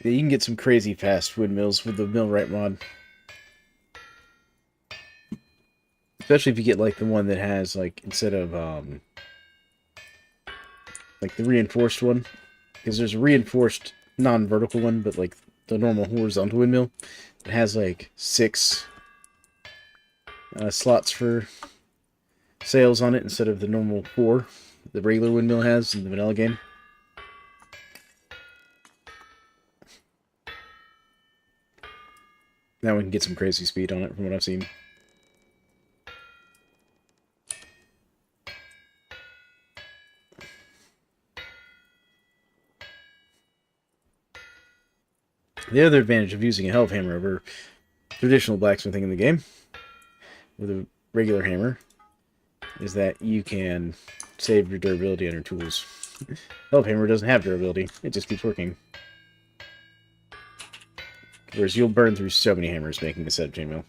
Yeah, you can get some crazy fast windmills with the millwright mod. Especially if you get, like, the one that has, like, instead of, like, the reinforced one. Because there's a reinforced non-vertical one, but, like, the normal horizontal windmill. It has, like, 6 slots for sails on it instead of the normal 4 the regular windmill has in the vanilla game. Now we can get some crazy speed on it from what I've seen. The other advantage of using a helve hammer over traditional blacksmithing in the game with a regular hammer is that you can save your durability on your tools. Helve hammer doesn't have durability, it just keeps working. Whereas you'll burn through so many hammers making a set of chainmail.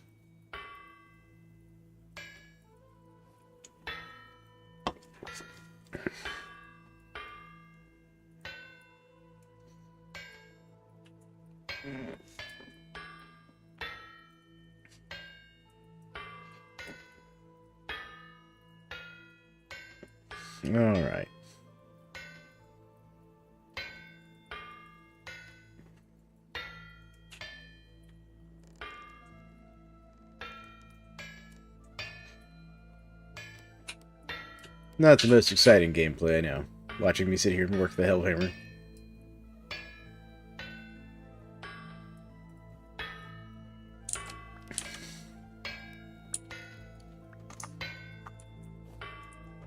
Alright. Not the most exciting gameplay, I know. Watching me sit here and work the Hellhammer.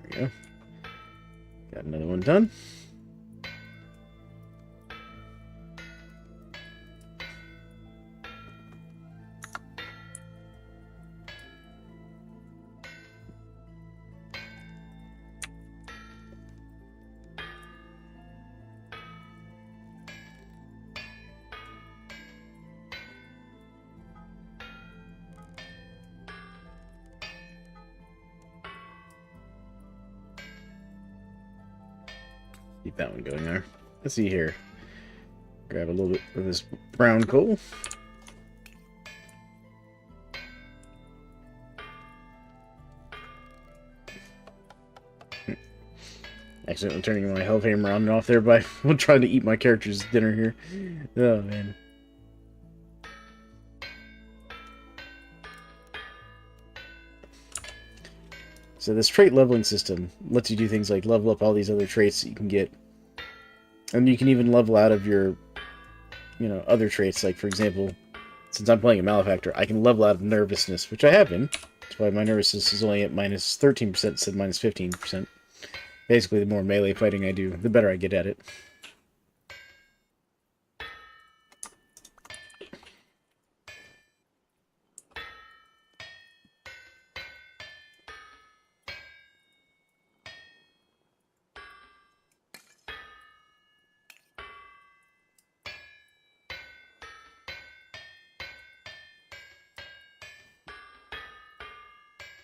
There we go. Got another one done. Keep that one going there. Let's see here. Grab a little bit of this brown coal. Accidentally turning my health hammer on and off there by trying to eat my character's dinner here. Oh, man. So this trait leveling system lets you do things like level up all these other traits that you can get. And you can even level out of your, other traits. Like, for example, since I'm playing a Malefactor, I can level out of nervousness, which I have been. That's why my nervousness is only at minus 13% instead of minus 15%. Basically, the more melee fighting I do, the better I get at it.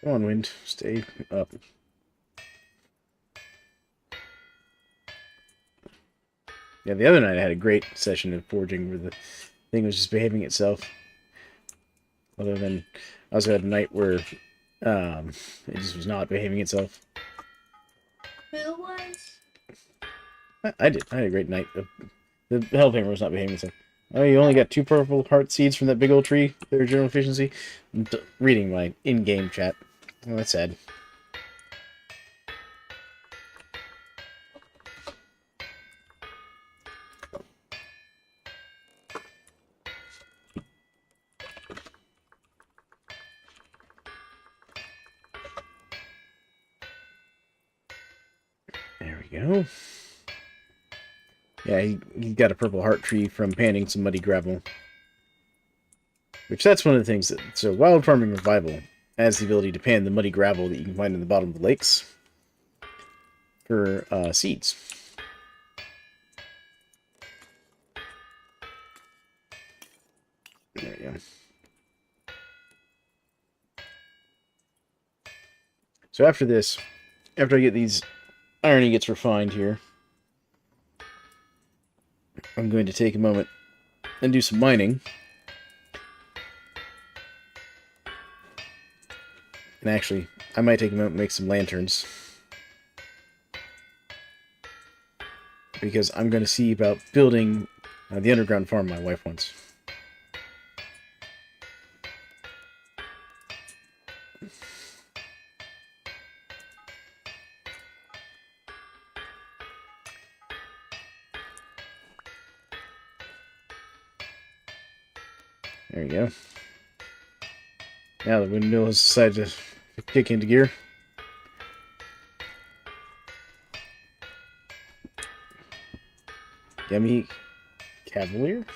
Come on, wind. Stay up. Yeah, the other night I had a great session of forging where the thing was just behaving itself. Other than, I also had a night where it just was not behaving itself. Who was? I did. I had a great night. The Hellhammer was not behaving itself. Oh, you only got 2 purple heart seeds from that big old tree. Their general efficiency. I'm reading my in-game chat. Oh, that's sad. There we go. Yeah, he got a purple heart tree from panning some muddy gravel. Which, that's one of the things that... So, Wild Farming Revival has the ability to pan the muddy gravel that you can find in the bottom of the lakes for seeds. There we go. So after this, after I get these iron ingots refined here, I'm going to take a moment and do some mining. And actually, I might take a moment and make some lanterns. Because I'm going to see about building the underground farm my wife wants. There you go. Now the windmill has decided to kick into gear. Yummy Cavalier?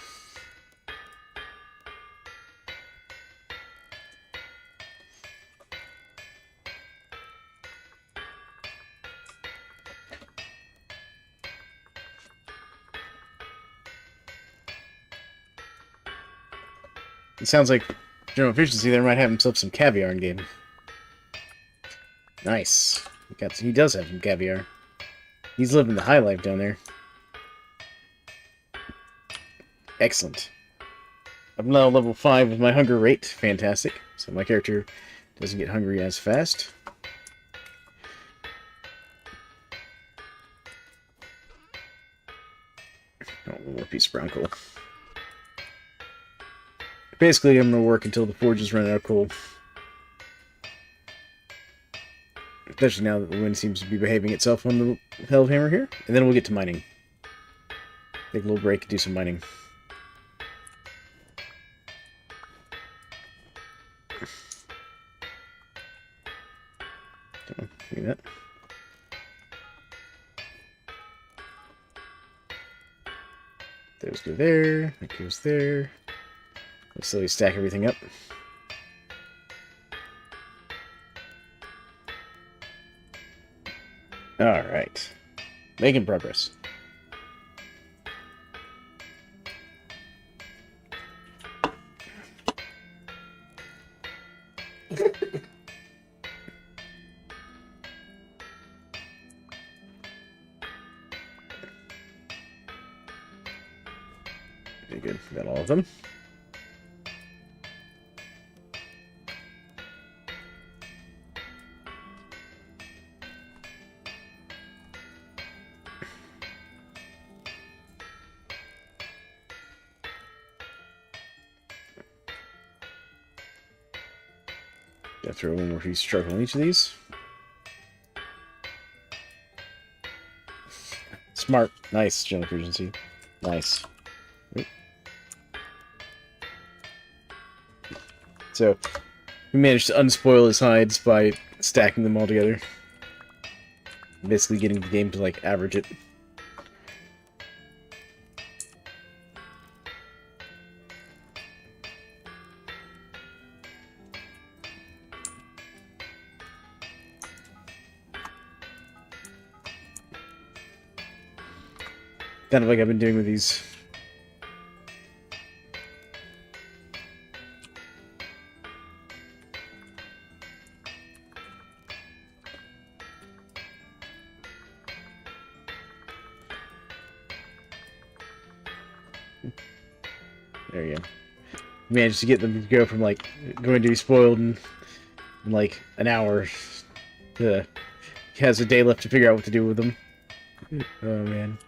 It sounds like General Efficiency there might have himself some caviar in game. Nice. He does have some caviar. He's living the high life down there. Excellent. I'm now level 5 with my hunger rate. Fantastic. So my character doesn't get hungry as fast. Oh, one more piece of brown coal. Basically, I'm going to work until the forges run out of coal. Especially now that the wind seems to be behaving itself on the Hellhammer here. And then we'll get to mining. Take a little break and do some mining. Give me that. Those go there. That goes there. Let's slowly stack everything up. Alright. Making progress. Very good. Got all of them. Gotta throw one more piece of charcoal on each of these. Smart. Nice, general efficiency. Nice. So, we managed to unspoil his hides by stacking them all together. Basically getting the game to, like, average it. Kind of like I've been doing with these. There you go. Managed to get them to go from, like, going to be spoiled in like, an hour to has a day left to figure out what to do with them. Oh, man.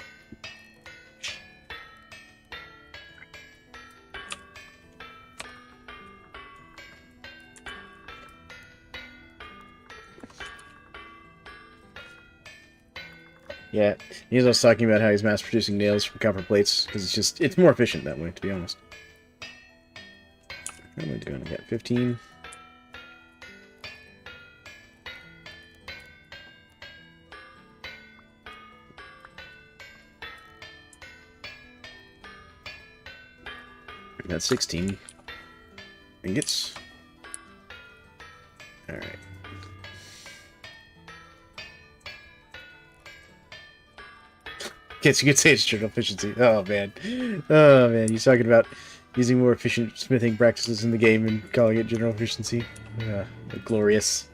Yeah, he was talking about how he's mass-producing nails from copper plates, because it's more efficient that way, to be honest. I'm going to go and get 15. That's 16 ingots. Alright. Guess you could say it's general efficiency. Oh, man. Oh, man. He's talking about using more efficient smithing practices in the game and calling it general efficiency. Glorious.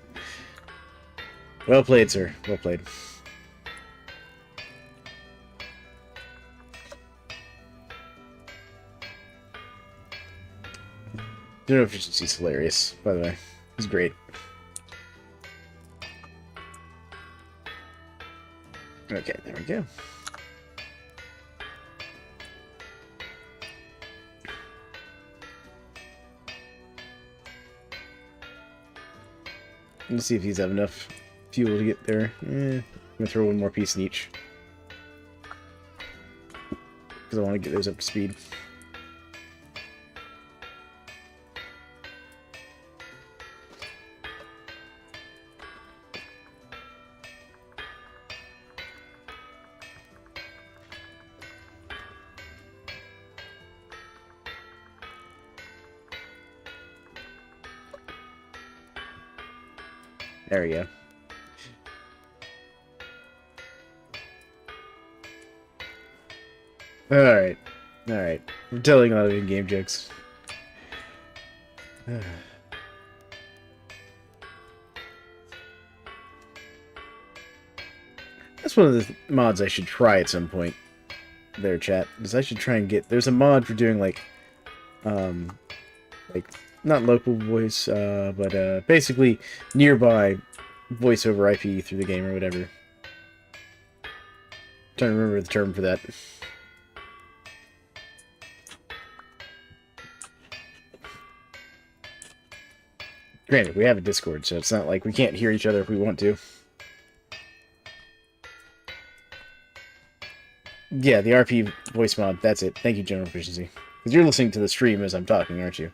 Well played, sir. Well played. General efficiency is hilarious, by the way. It's great. Okay, there we go. Let's see if these have enough fuel to get there. I'm gonna throw one more piece in each. Because I want to get those up to speed. There we go. Alright. Alright. We're telling a lot of in-game jokes. That's one of the mods I should try at some point. There, chat. Is I should try and get... There's a mod for doing, like, not local voice, but basically nearby voice over IP through the game or whatever. Trying to remember the term for that. Granted, we have a Discord, so it's not like we can't hear each other if we want to. Yeah, the RP voice mod, that's it. Thank you, General Efficiency. Because you're listening to the stream as I'm talking, aren't you?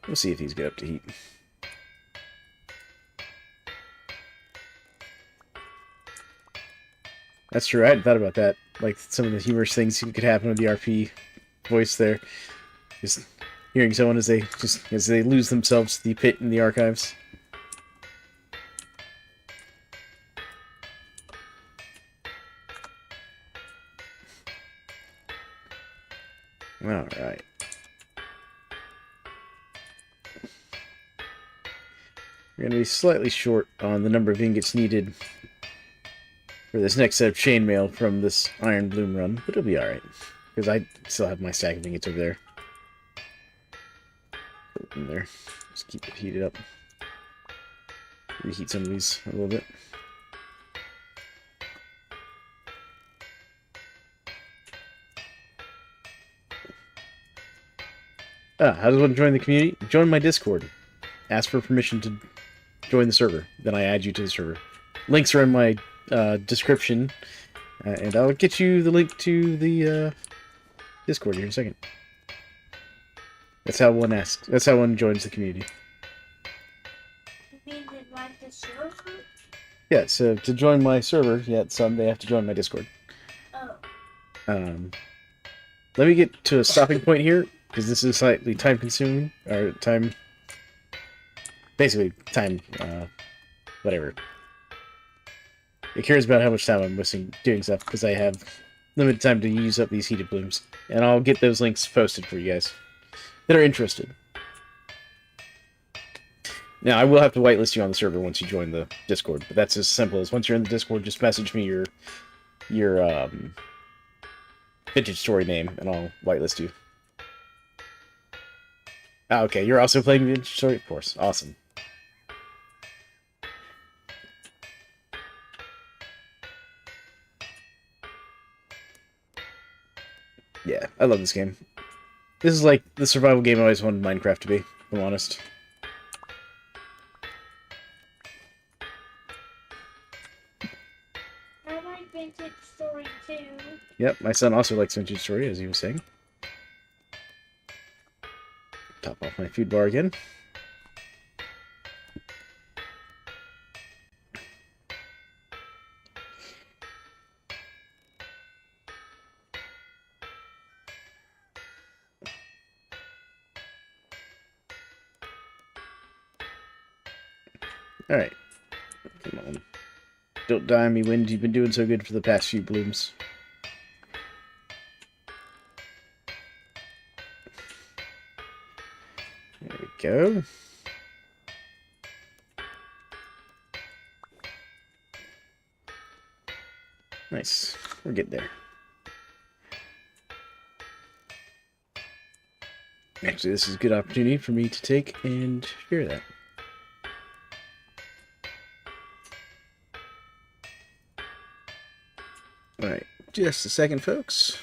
We'll see if these get up to heat. That's true, I hadn't thought about that. Like, some of the humorous things that could happen with the RP voice there. Just hearing someone as they lose themselves to the pit in the archives. Alright. We're going to be slightly short on the number of ingots needed for this next set of chainmail from this Iron Bloom run, but it'll be alright. Because I still have my stack of ingots over there. Put it in there. Just keep it heated up. Reheat some of these a little bit. How does one join the community? Join my Discord. Ask for permission to join the server. Then I add you to the server. Links are in my description. And I'll get you the link to the Discord here in a second. That's how one asks. That's how one joins the community. You mean to like the server? Yeah, so to join my server, they have to join my Discord. Oh. Let me get to a stopping point here, because this is slightly time-consuming, or basically, whatever. It cares about how much time I'm wasting doing stuff, because I have limited time to use up these heated blooms. And I'll get those links posted for you guys that are interested. Now, I will have to whitelist you on the server once you join the Discord, but that's as simple as once you're in the Discord, just message me your Vintage Story name, and I'll whitelist you. Ah, okay, you're also playing Vintage Story? Of course. Awesome. Yeah, I love this game. This is like the survival game I always wanted Minecraft to be, if I'm honest. I like Vintage Story too. Yep, my son also likes Vintage Story, as he was saying. Top off my food bar again. Alright. Come on. Don't die on me, Wind. You've been doing so good for the past few blooms. There we go. Nice. We're getting there. Actually, this is a good opportunity for me to take and share that. Alright, just a second, folks.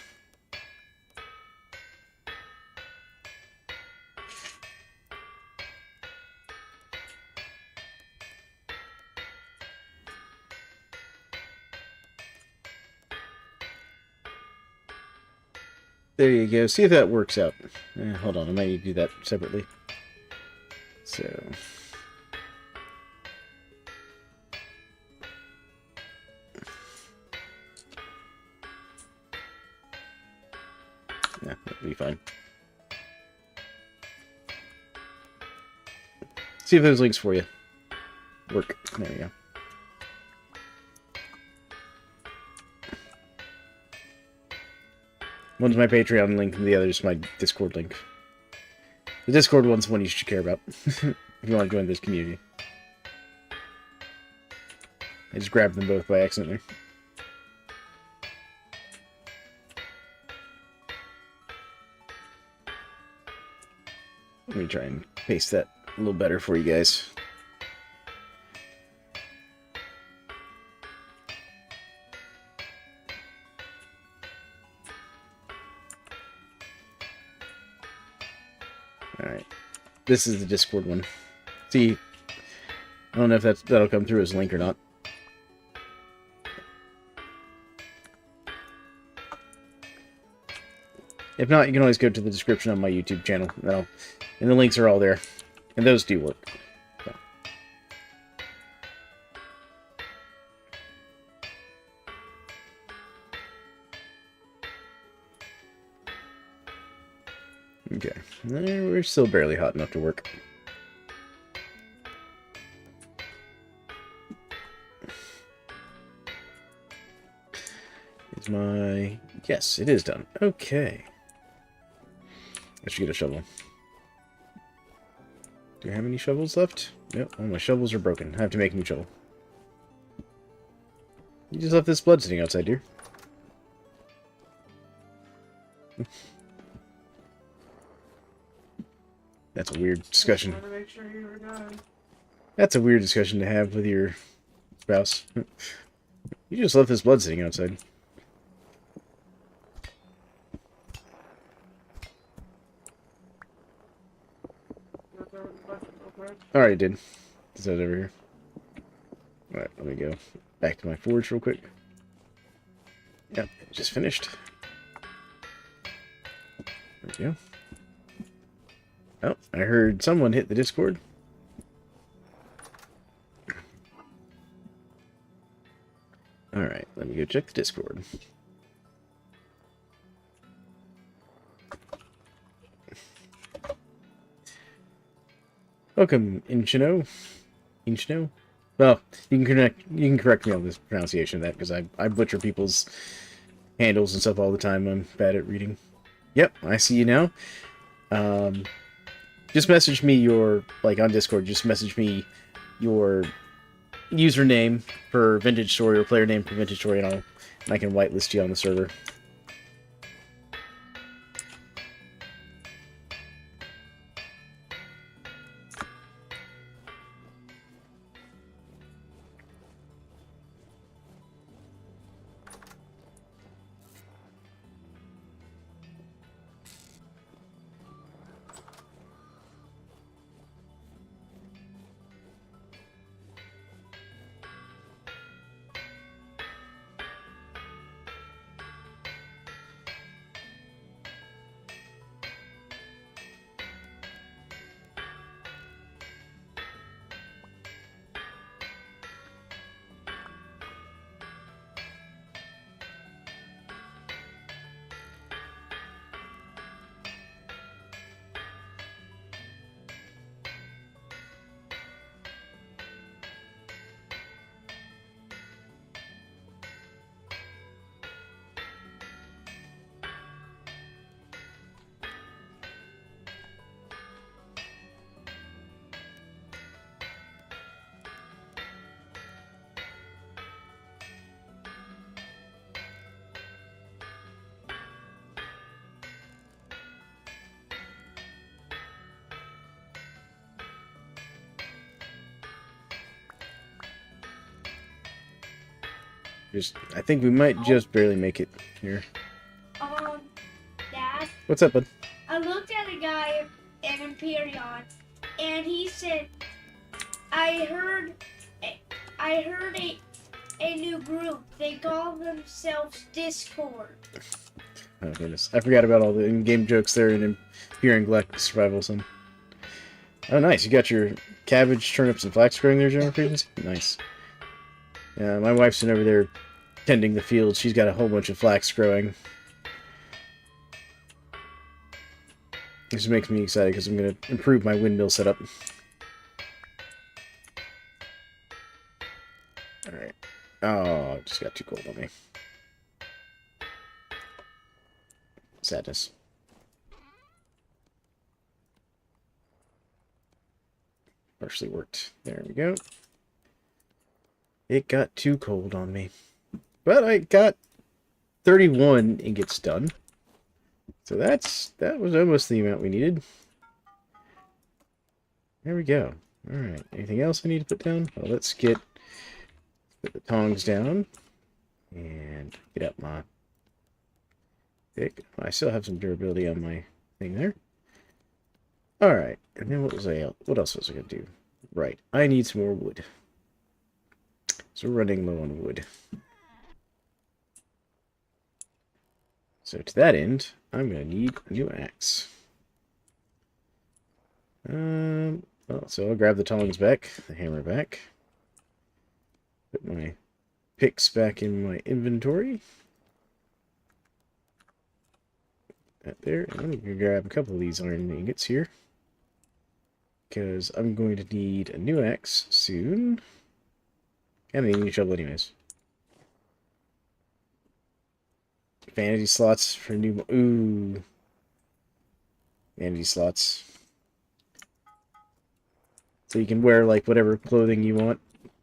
There you go. See if that works out. Hold on, I might need to do that separately. So... Yeah, that'll be fine. See if those links for you work. There we go. One's my Patreon link, and the other's my Discord link. The Discord one's the one you should care about if you want to join this community. I just grabbed them both by accident. Let me try and paste that a little better for you guys. Alright. This is the Discord one. See, I don't know if that'll come through as a link or not. If not, you can always go to the description on my YouTube channel. And the links are all there. And those do work. So. Okay. We're still barely hot enough to work. Is my... Yes, it is done. Okay. I should get a shovel. Do I have any shovels left? Nope, all my shovels are broken. I have to make a new shovel. You just left this blood sitting outside, dear. That's a weird discussion. Just wanted to make sure you were done. That's a weird discussion to have with your spouse. You just left this blood sitting outside. Alright, did. Is that over here? Alright, let me go back to my forge real quick. Yep, just finished. There we go. Oh, I heard someone hit the Discord. Alright, let me go check the Discord. Welcome, Inchino. Inchino? Well, you can correct me on this pronunciation of that, because I butcher people's handles and stuff all the time. I'm bad at reading. Yep, I see you now. Just message me your, like, on Discord, just message me your username for Vintage Story, or player name for Vintage Story, and I can whitelist you on the server. I think we might just barely make it here. Dad, What's up, bud? I looked at a guy at Empyrean, and he said, I heard a new group. They call themselves Discord. Oh, goodness. I forgot about all the in-game jokes there in Empyrean Galactic Survival, son. Oh, nice. You got your cabbage, turnips, and flax growing there, General Frequency? Nice. Yeah, my wife's been over there tending the field. She's got a whole bunch of flax growing. This makes me excited because I'm going to improve my windmill setup. Alright. Oh, just got too cold on me. Sadness. Partially worked. There we go. It got too cold on me. But I got 31 ingots done. So that was almost the amount we needed. There we go. Alright. Anything else I need to put down? Well, let's put the tongs down. And get up my pick. I still have some durability on my thing there. Alright. And then what else was I going to do? Right. I need some more wood. So we're running low on wood. So to that end, I'm going to need a new axe. Well, so I'll grab the tongs back, the hammer back. Put my picks back in my inventory. That there. And I'm going to grab a couple of these iron ingots here. Because I'm going to need a new axe soon. And I need a new shovel anyways. Vanity slots for new... Ooh. Vanity slots. So you can wear, like, whatever clothing you want.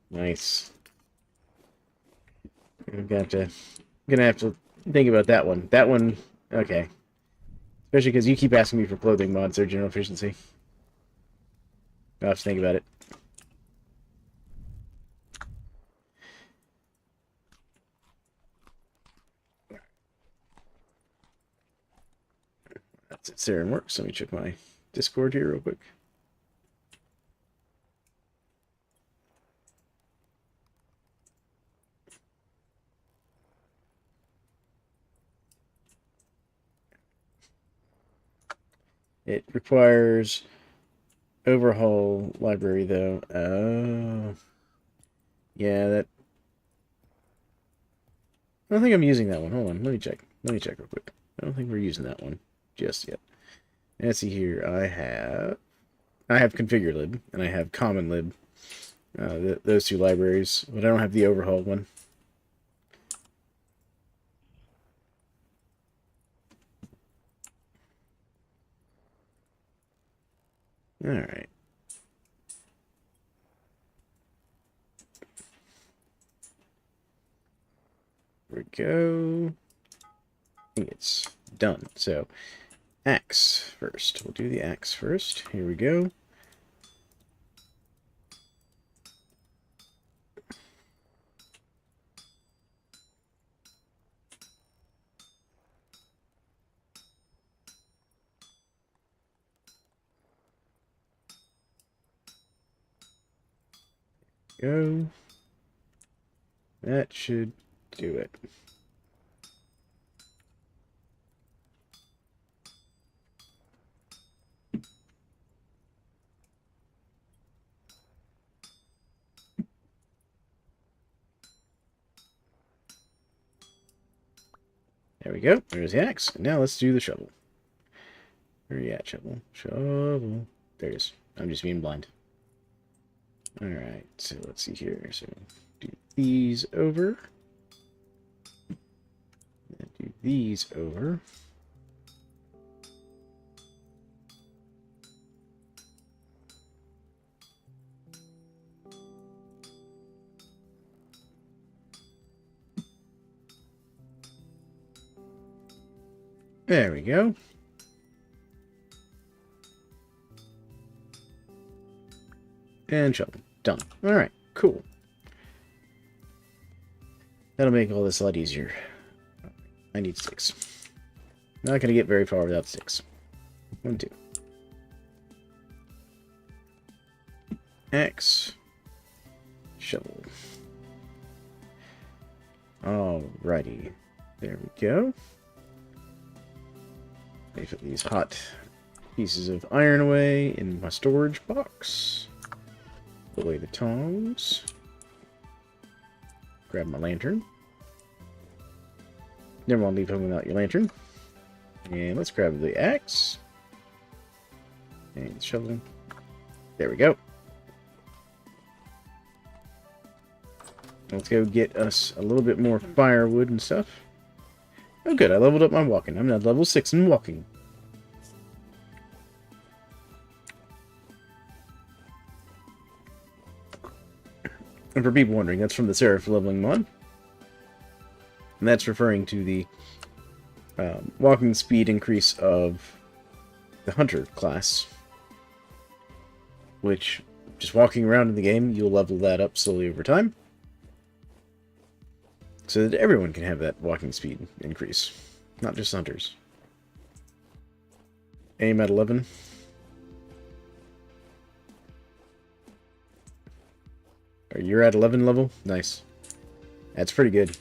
Nice. I'm gonna have to think about that one. That one... Okay. Especially because you keep asking me for clothing mods or general efficiency. I'll have to think about it. That's it there and works. Let me check my Discord here real quick. It requires overhaul library, though. Oh. Yeah, that... I don't think I'm using that one. Hold on, let me check. Let me check real quick. I don't think we're using that one just yet. Let's see here. I have configure lib, and I have common lib. Those two libraries, but I don't have the overhaul one. Alright. There we go. I think it's done. So, axe first. We'll do the axe first. Here we go. Go. That should do it. There we go. There's the axe. And now let's do the shovel. Where are you at, shovel? Shovel. There it is. I'm just being blind. Alright, so let's see here. So do these over. And do these over. There we go. And shovel. Done. Alright, cool. That'll make all this a lot easier. I need sticks. Not gonna get very far without sticks. 1, 2. Axe. Shovel. Alrighty. There we go. Let me put these hot pieces of iron away in my storage box. Put away the tongs. Grab my lantern. Never want to leave home without your lantern. And let's grab the axe. And shoveling. There we go. Let's go get us a little bit more firewood and stuff. Oh good, I leveled up my walking. I'm now level 6 in walking. And for people wondering, that's from the Seraph leveling mod. And that's referring to the walking speed increase of the Hunter class. Which, just walking around in the game, you'll level that up slowly over time. So that everyone can have that walking speed increase. Not just Hunters. Aim at 11. You're at 11 level? Nice. That's pretty good.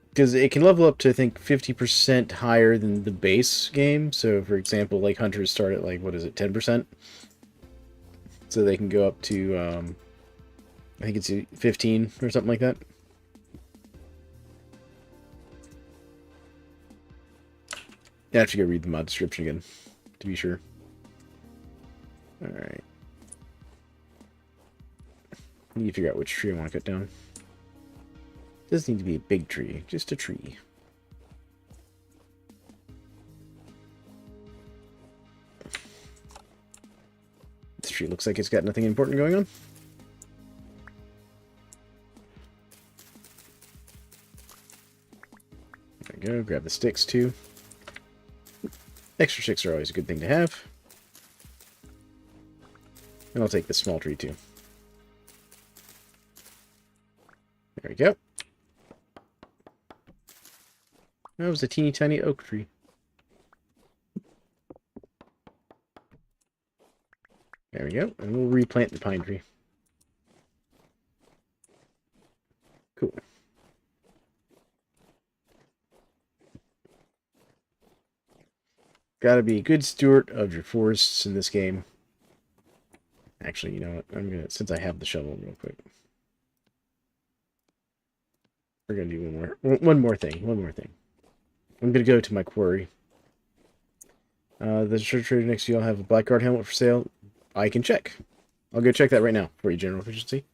Because it can level up to, I think, 50% higher than the base game. So, for example, like Hunters start at, like, what is it, 10%? So they can go up to, I think it's 15 or something like that. I have to go read the mod description again, to be sure. Alright. I need to figure out which tree I want to cut down. It doesn't need to be a big tree, just a tree. This tree looks like it's got nothing important going on. There we go, grab the sticks too. Extra sticks are always a good thing to have. And I'll take this small tree too. There we go. That was a teeny tiny oak tree. There we go. And we'll replant the pine tree. Cool. Gotta be a good steward of your forests in this game. Actually, you know what? I'm gonna, since I have the shovel real quick. We're gonna do one more thing. I'm gonna go to my quarry. The church trader next to you, I'll have a blackguard helmet for sale. I can check. I'll go check that right now for you, general efficiency.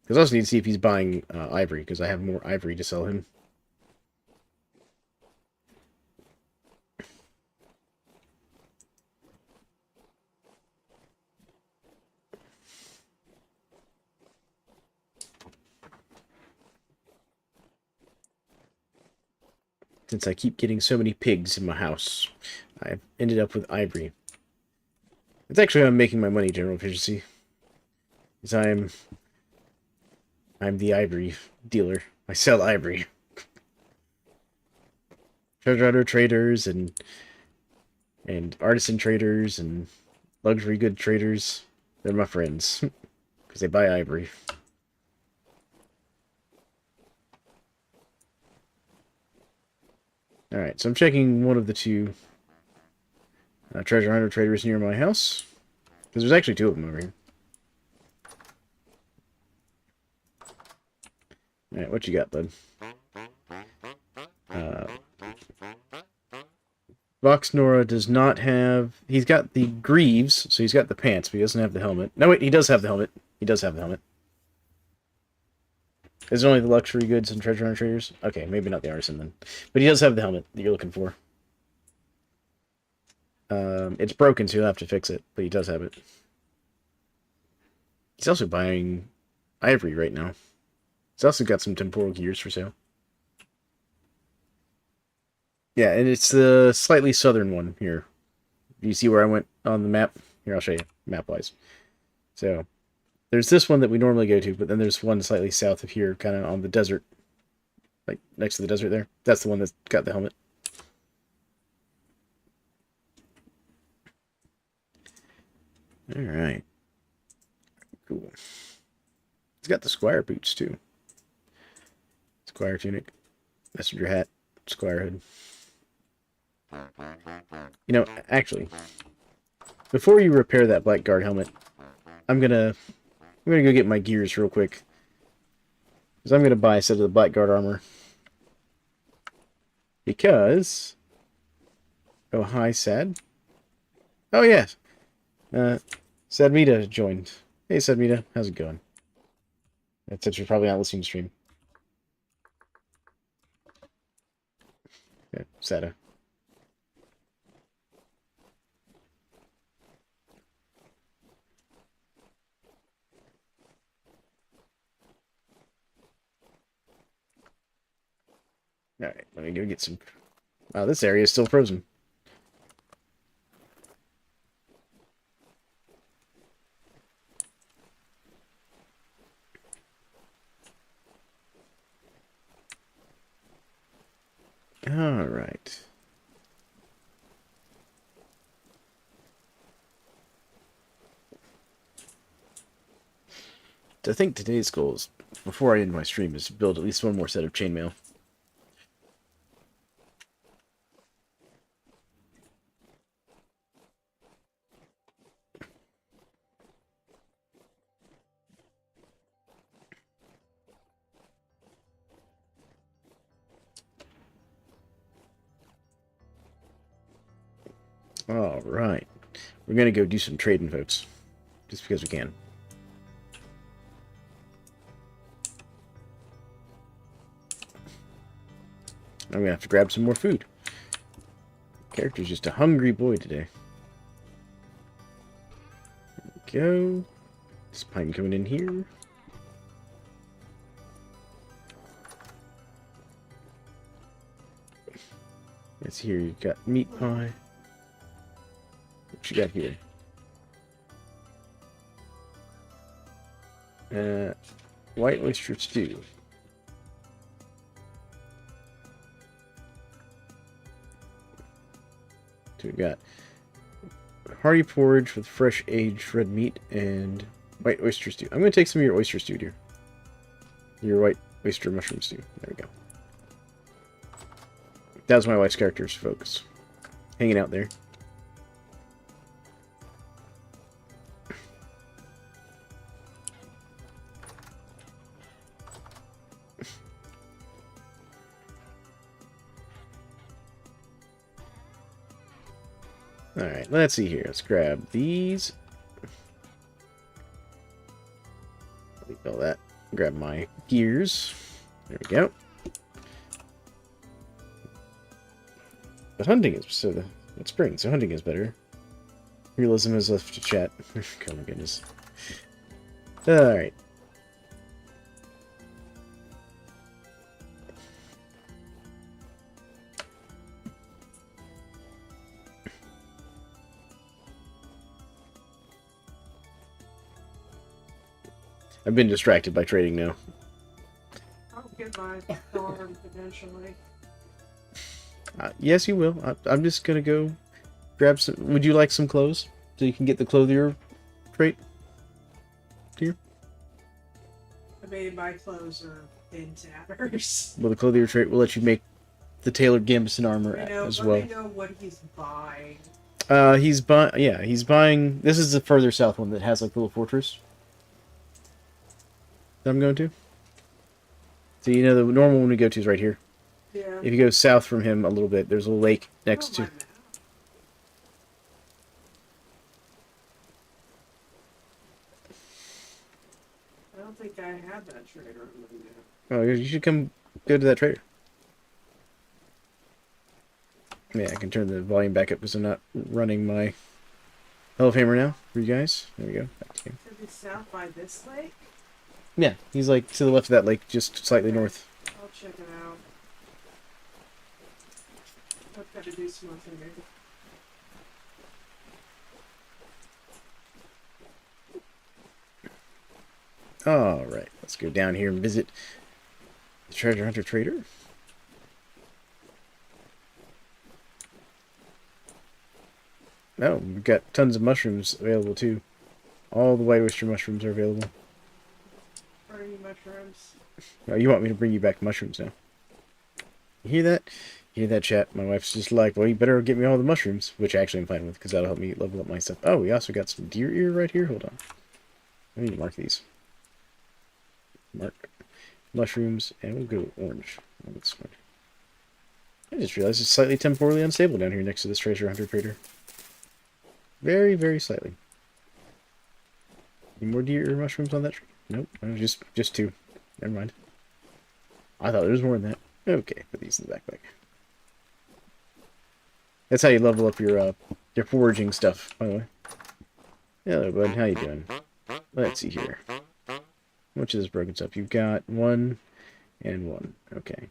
Because I also need to see if he's buying ivory, because I have more ivory to sell him. Since I keep getting so many pigs in my house, I've ended up with ivory. It's actually how I'm making my money, general efficiency. Because I'm the ivory dealer. I sell ivory. Treasure hunter traders and artisan traders and luxury good traders, they're my friends. Because they buy ivory. Alright, so I'm checking one of the two treasure hunter traders near my house. Because there's actually two of them over here. Alright, what you got, bud? Vox Nora does not have... He's got the greaves, so he's got the pants, but he doesn't have the helmet. No, wait, he does have the helmet. He does have the helmet. Is it only the luxury goods and treasure hunter traders? Okay, maybe not the artisan then. But he does have the helmet that you're looking for. It's broken, so you'll have to fix it, but he does have it. He's also buying ivory right now. He's also got some temporal gears for sale. Yeah, and it's the slightly southern one here. Do you see where I went on the map? Here, I'll show you, map-wise. So, there's this one that we normally go to, but then there's one slightly south of here, kind of on the desert. Like, next to the desert there. That's the one that's got the helmet. Alright. Cool. He's got the squire boots, too. Squire tunic. Messenger hat. Squire hood. You know, actually, before you repair that blackguard helmet, I'm gonna go get my gears real quick. Because I'm gonna buy a set of the blackguard armor. Because Oh, hi, Sad. Oh, yes. Sadmita joined. Hey, Sadmita. How's it going? That's since you're probably not listening to stream. Yeah, Sada. Alright, let me go get some... Wow, this area is still frozen. Alright. I think today's goals, before I end my stream, is to build at least one more set of chainmail. Alright. We're gonna go do some trading, folks. Just because we can. I'm gonna have to grab some more food. Character's just a hungry boy today. There we go. This pine coming in here. It's here. You've got meat pie. What you got here? White oyster stew. So we got hearty porridge with fresh aged red meat and white oyster stew. I'm going to take some of your oyster stew, dear. Your white oyster mushroom stew. There we go. That was my wife's character's focus. Hanging out there. Alright, let's see here. Let's grab these. Refill that. Grab my gears. There we go. But hunting is so it's spring, so hunting is better. Realism is left to chat. Oh my goodness. Alright. I've been distracted by trading now. I'll get my farm eventually. Yes, you will. I'm just gonna go grab some. Would you like some clothes so you can get the clothier trait? Here. I mean, my clothes are in tatters. Well, the clothier trait will let you make the tailored gambits and armor as well. Let me know what he's buying. He's buying. Yeah, he's buying. This is the further south one that has like the little fortress that I'm going to. So you know the normal one we go to is right here. Yeah. If you go south from him a little bit, there's a lake next to. I don't think I have that trader on my map. Oh, you should come go to that trader. Yeah, I can turn the volume back up because I'm not running my Hell of Hammer now for you guys. There we go. Back to you. Could be south by this lake? Yeah, he's like to the left of that lake, just slightly north. I'll check it out. I've got to do some more thinking. Alright, let's go down here and visit the Treasure Hunter Trader. Oh, we've got tons of mushrooms available too. All the white oyster mushrooms are available. Pretty mushrooms. Oh, you want me to bring you back mushrooms now? You hear that? You hear that, chat? My wife's just like, well, you better get me all the mushrooms, which actually I'm fine with, because that'll help me level up my stuff. Oh, we also got some deer ear right here. Hold on. I need to mark these. Mark mushrooms, and we'll go orange. Oh, that's fine. I just realized it's slightly temporally unstable down here next to this treasure hunter trader. Very, very slightly. Any more deer mushrooms on that tree? Nope, no, just 2. Never mind. I thought there was more than that. Okay, put these in the backpack. That's how you level up your foraging stuff, by the way. Hello, bud. How you doing? Let's see here. How much of this broken stuff? You've got 1 and 1. Okay.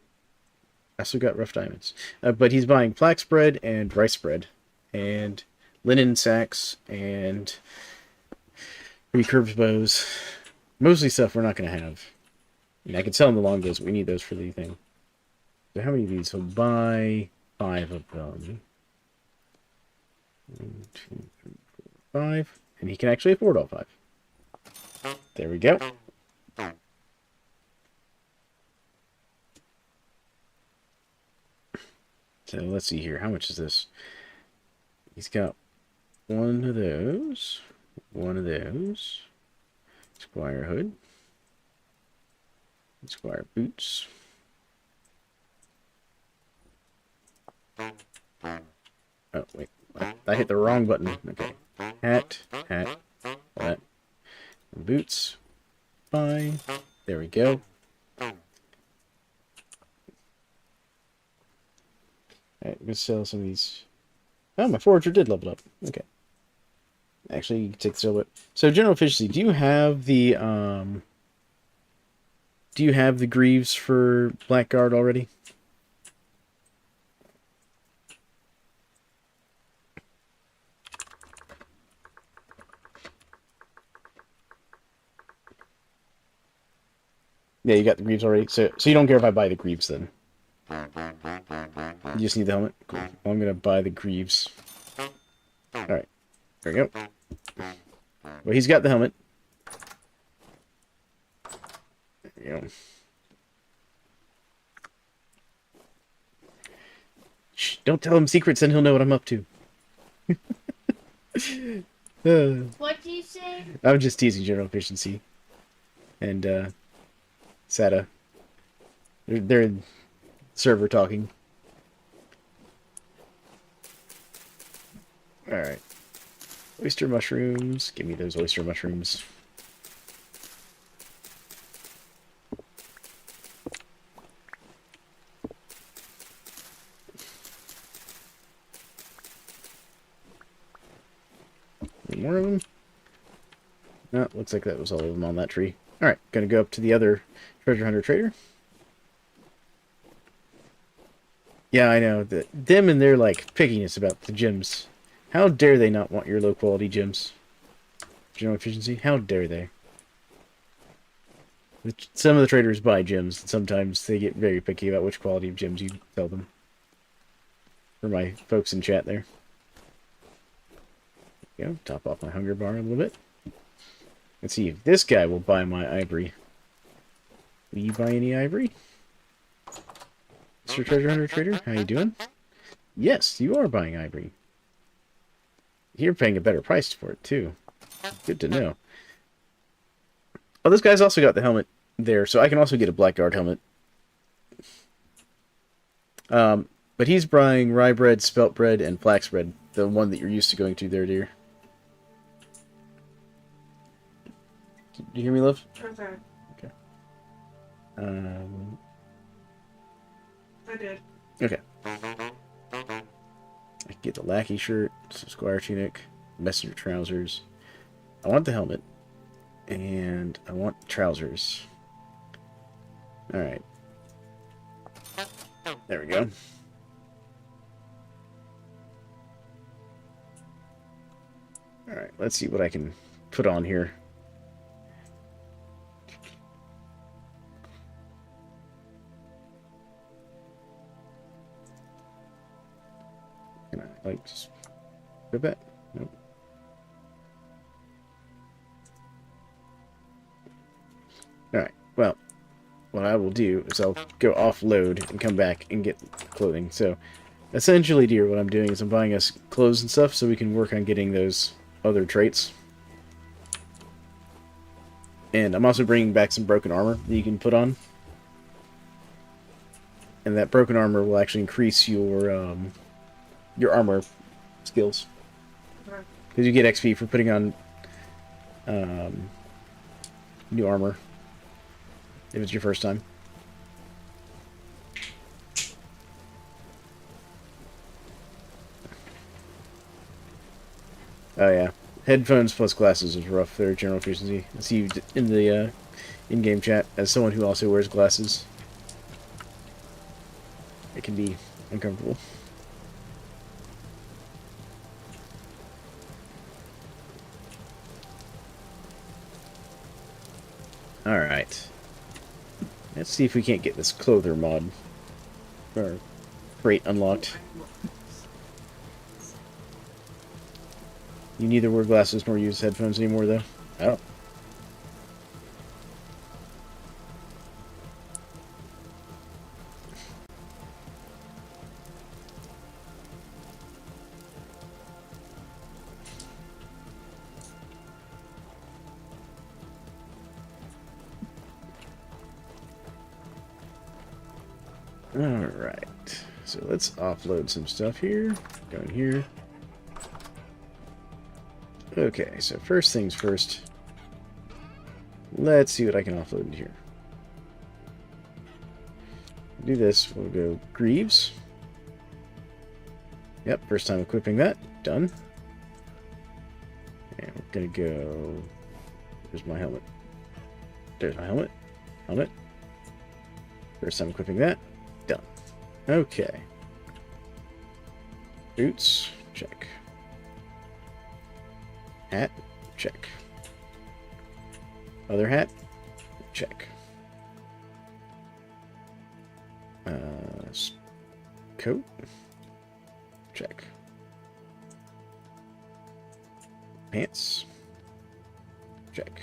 I also got rough diamonds. But he's buying flax bread and rice bread. And linen sacks and recurved bows. Mostly stuff we're not going to have. I can sell him the longbows, but we need those for the thing. So how many of these? He'll buy 5 of them. 1, 2, 3, 4, 5. And he can actually afford all 5. There we go. So let's see here. How much is this? He's got 1 of those. 1 of those. Squire hood. Squire boots. Oh, wait. I hit the wrong button. Okay. Hat. That. Boots. Buy. There we go. Alright, I'm gonna sell some of these. Oh, my forager did level up. Okay. Actually, you can take the silver. So, general efficiency. Do you have the greaves for Blackguard already? Yeah, you got the greaves already. So you don't care if I buy the greaves then? You just need the helmet? Cool. Well, I'm gonna buy the greaves. Alright. There we go. Well, he's got the helmet. There we go. Shh, don't tell him secrets, then he'll know what I'm up to. What do you say? I'm just teasing general efficiency. And, SATA. They're in server talking. Alright. Oyster mushrooms. Give me those oyster mushrooms. Any more of them? No, looks like that was all of them on that tree. Alright, gonna go up to the other treasure hunter trader. Yeah, I know. Them and their, like, pickiness about the gems. How dare they not want your low-quality gems? General efficiency? How dare they? Some of the traders buy gems, and sometimes they get very picky about which quality of gems you sell them. For my folks in chat there. There we go. Top off my hunger bar a little bit. Let's see if this guy will buy my ivory. Will you buy any ivory? Mr. Treasure Hunter Trader, how you doing? Yes, you are buying ivory. You're paying a better price for it, too. Good to know. Oh, this guy's also got the helmet there, so I can also get a Blackguard helmet. But he's buying rye bread, spelt bread, and flax bread. The one that you're used to going to there, dear. Do you hear me, love? Okay. Okay. I did. Okay. I can get the lackey shirt, some squire tunic, messenger trousers. I want the helmet. And I want trousers. Alright. There we go. Alright, let's see what I can put on here. Can I, like, just go back? Nope. Alright, well, what I will do is I'll go offload and come back and get clothing. So, essentially, dear, what I'm doing is I'm buying us clothes and stuff so we can work on getting those other traits. And I'm also bringing back some broken armor that you can put on. and that broken armor will actually increase your armor skills. Okay. Because you get XP for putting on new armor if it's your first time. Oh yeah, headphones plus glasses is rough. Their general efficiency. I see you in the in-game chat as someone who also wears glasses. It can be uncomfortable. Alright. Let's see if we can't get this clother mod. Or crate unlocked. You neither wear glasses nor use headphones anymore, though? Oh. Alright. So let's offload some stuff here. Go in here. Okay, so first things first. Let's see what I can offload in here. Do this. We'll go Greaves. Yep, first time equipping that. Done. And we're gonna go... There's my helmet. There's my helmet. Helmet. First time equipping that. Done. Okay. Boots. Check. Hat. Check. Other hat. Check. Coat. Check. Pants. Check.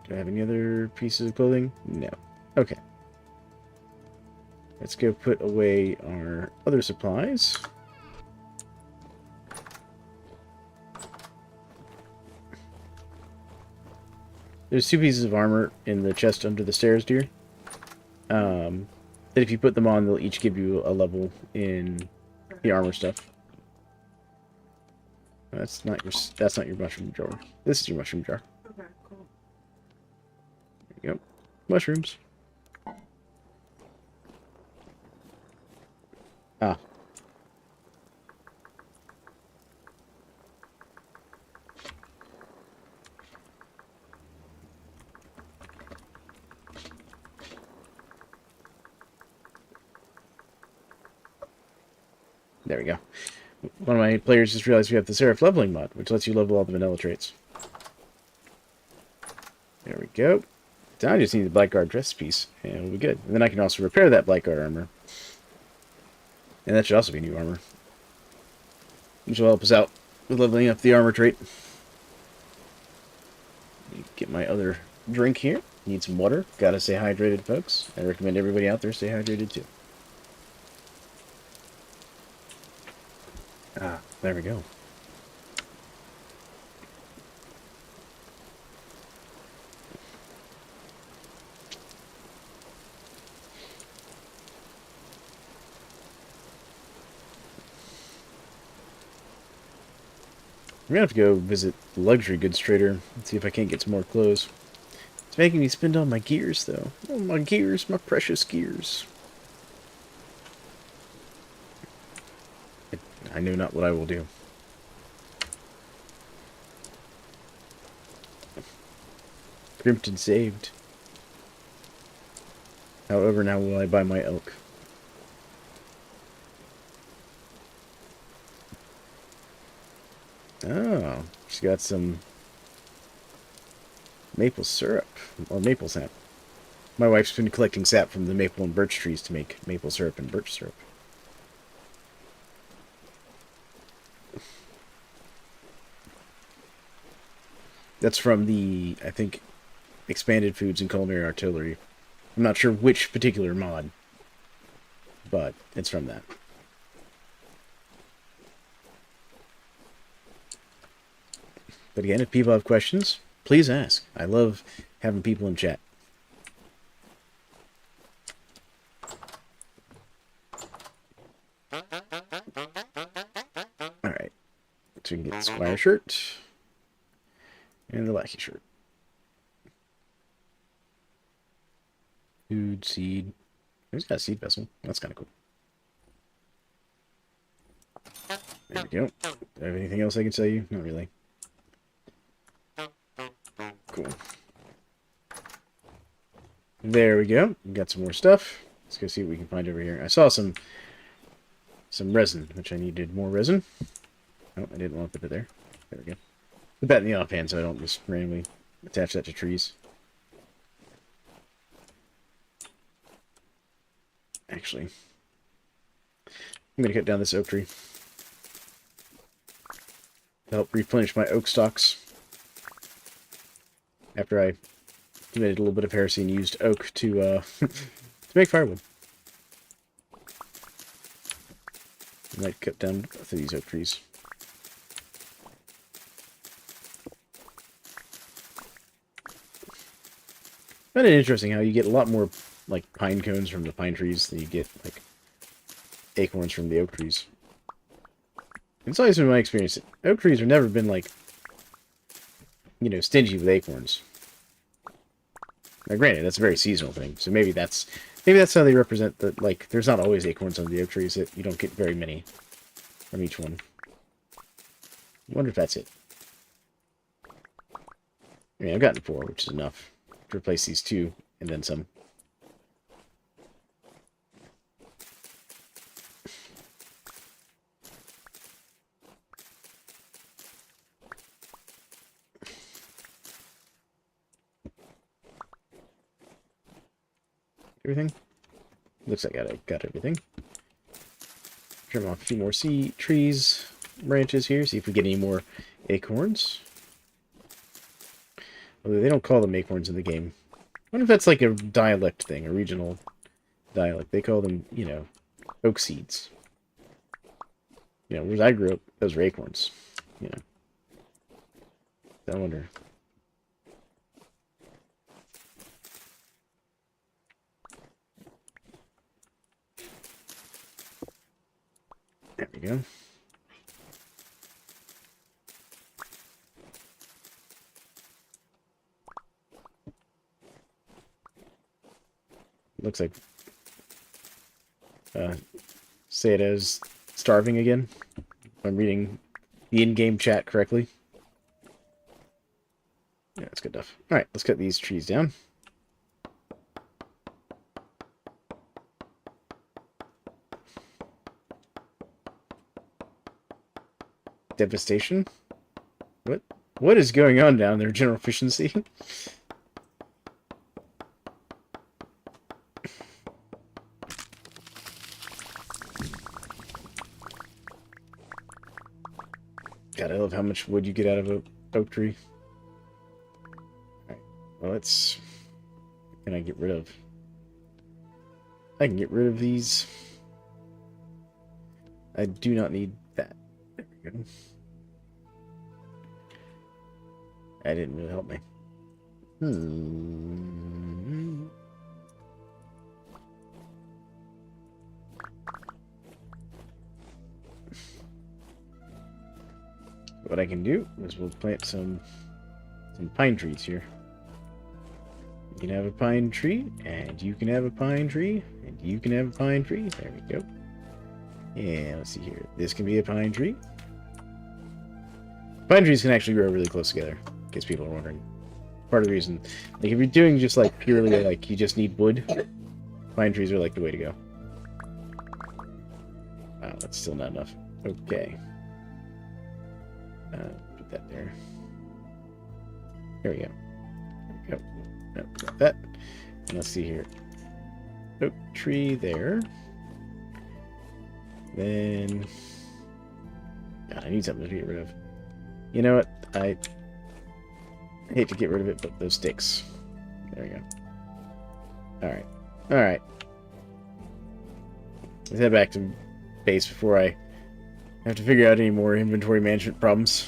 Do I have any other pieces of clothing? No. Okay. Let's go put away our other supplies. There's 2 pieces of armor in the chest under the stairs, dear. That if you put them on, they'll each give you a level in the armor stuff. That's not your mushroom jar. This is your mushroom jar. Okay, cool. There you go. Mushrooms. Ah. There we go. One of my players just realized we have the Seraph leveling mod, which lets you level all the vanilla traits. There we go. Now I just need the Blackguard dress piece, and we'll be good. And then I can also repair that Blackguard armor. And that should also be new armor. Which will help us out with leveling up the armor trait. Get my other drink here. Need some water. Gotta stay hydrated, folks. I recommend everybody out there stay hydrated, too. Ah, there we go. I'm gonna have to go visit the luxury goods trader and see if I can't get some more clothes. It's making me spend all my gears, though. Oh, my gears, my precious gears. I know not what I will do. Crimpton saved. However, now will I buy my elk. Oh, she's got some maple syrup, or maple sap. My wife's been collecting sap from the maple and birch trees to make maple syrup and birch syrup. That's from the, I think, Expanded Foods and Culinary Artillery. I'm not sure which particular mod, but it's from that. But again, if people have questions, please ask. I love having people in chat. Alright. So we can get the Squire shirt. And the Lackey shirt. Food, seed. He's got a seed vessel. That's kind of cool. There we go. Do I have anything else I can sell you? Not really. Cool. There we go. We got some more stuff. Let's go see what we can find over here. I saw some resin, which I needed more resin. Oh, I didn't want to put it there. There we go. Put that in the offhand so I don't just randomly attach that to trees. Actually, I'm going to cut down this oak tree to help replenish my oak stocks after I committed a little bit of heresy and used oak to to make firewood. I might cut down both of these oak trees. Kind of interesting how you get a lot more like pine cones from the pine trees than you get like acorns from the oak trees. It's always been my experience that oak trees have never been like, you know, stingy with acorns. Now granted, that's a very seasonal thing, so maybe that's how they represent that, like, there's not always acorns on the oak trees, that you don't get very many from each one. I wonder if that's it. I mean, I've gotten 4, which is enough to replace these 2, and then some. Everything? Looks like I got everything. Trim off a few more trees, branches here, see if we get any more acorns. Although they don't call them acorns in the game. I wonder if that's like a dialect thing, a regional dialect. They call them, you know, oak seeds. You know, where I grew up, those were acorns. You know. I wonder. There we go. Looks like Sada's starving again. If I'm reading the in-game chat correctly. Yeah, that's good enough. Alright, let's cut these trees down. Devastation? What is going on down there, General Efficiency? God, I love how much wood you get out of an oak tree. Alright, well, let's... What can I get rid of? I can get rid of these. I do not need that. There we go. That didn't really help me. What I can do is we'll plant some pine trees here. You can have a pine tree, and you can have a pine tree, and you can have a pine tree. There we go. And let's see here. This can be a pine tree. Pine trees can actually grow really close together, in case people are wondering. Part of the reason, like if you're doing just like purely like you just need wood, pine trees are like the way to go. Wow, that's still not enough. Okay. Put that there. There we go. There we go. Got that. And let's see here. Oak tree there. Then... God, I need something to get rid of. You know what? I hate to get rid of it, but those sticks. There we go. Alright. Alright. Let's head back to base before I have to figure out any more inventory management problems.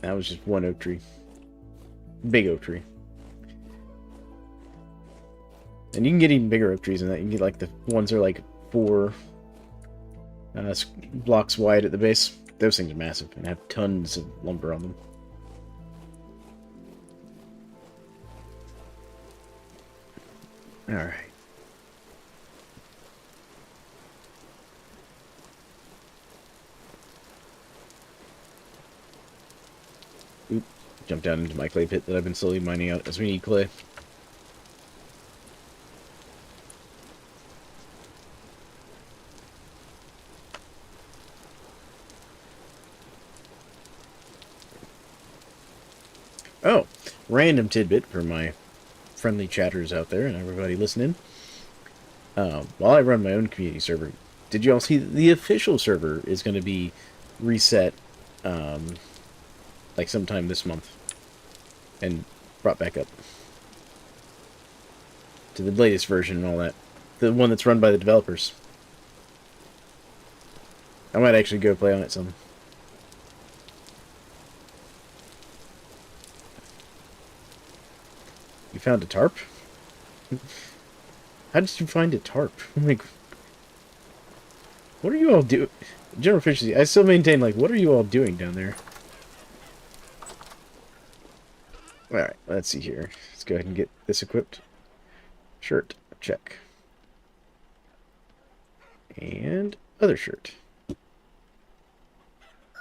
That was just one oak tree. Big oak tree. And you can get even bigger oak trees than that. You can get like the ones that are like 4 blocks wide at the base. Those things are massive and have tons of lumber on them. Alright. Oop. Jump down into my clay pit that I've been slowly mining out as we need clay. Oh, random tidbit for my friendly chatters out there and everybody listening. While I run my own community server, did you all see that the official server is going to be reset, like sometime this month, and brought back up to the latest version and all that, the one that's run by the developers. I might actually go play on it some. You found a tarp? How did you find a tarp? Like, what are you all doing? General efficiency, I still maintain, like, what are you all doing down there? Alright, let's see here. Let's go ahead and get this equipped. Shirt, check. And other shirt.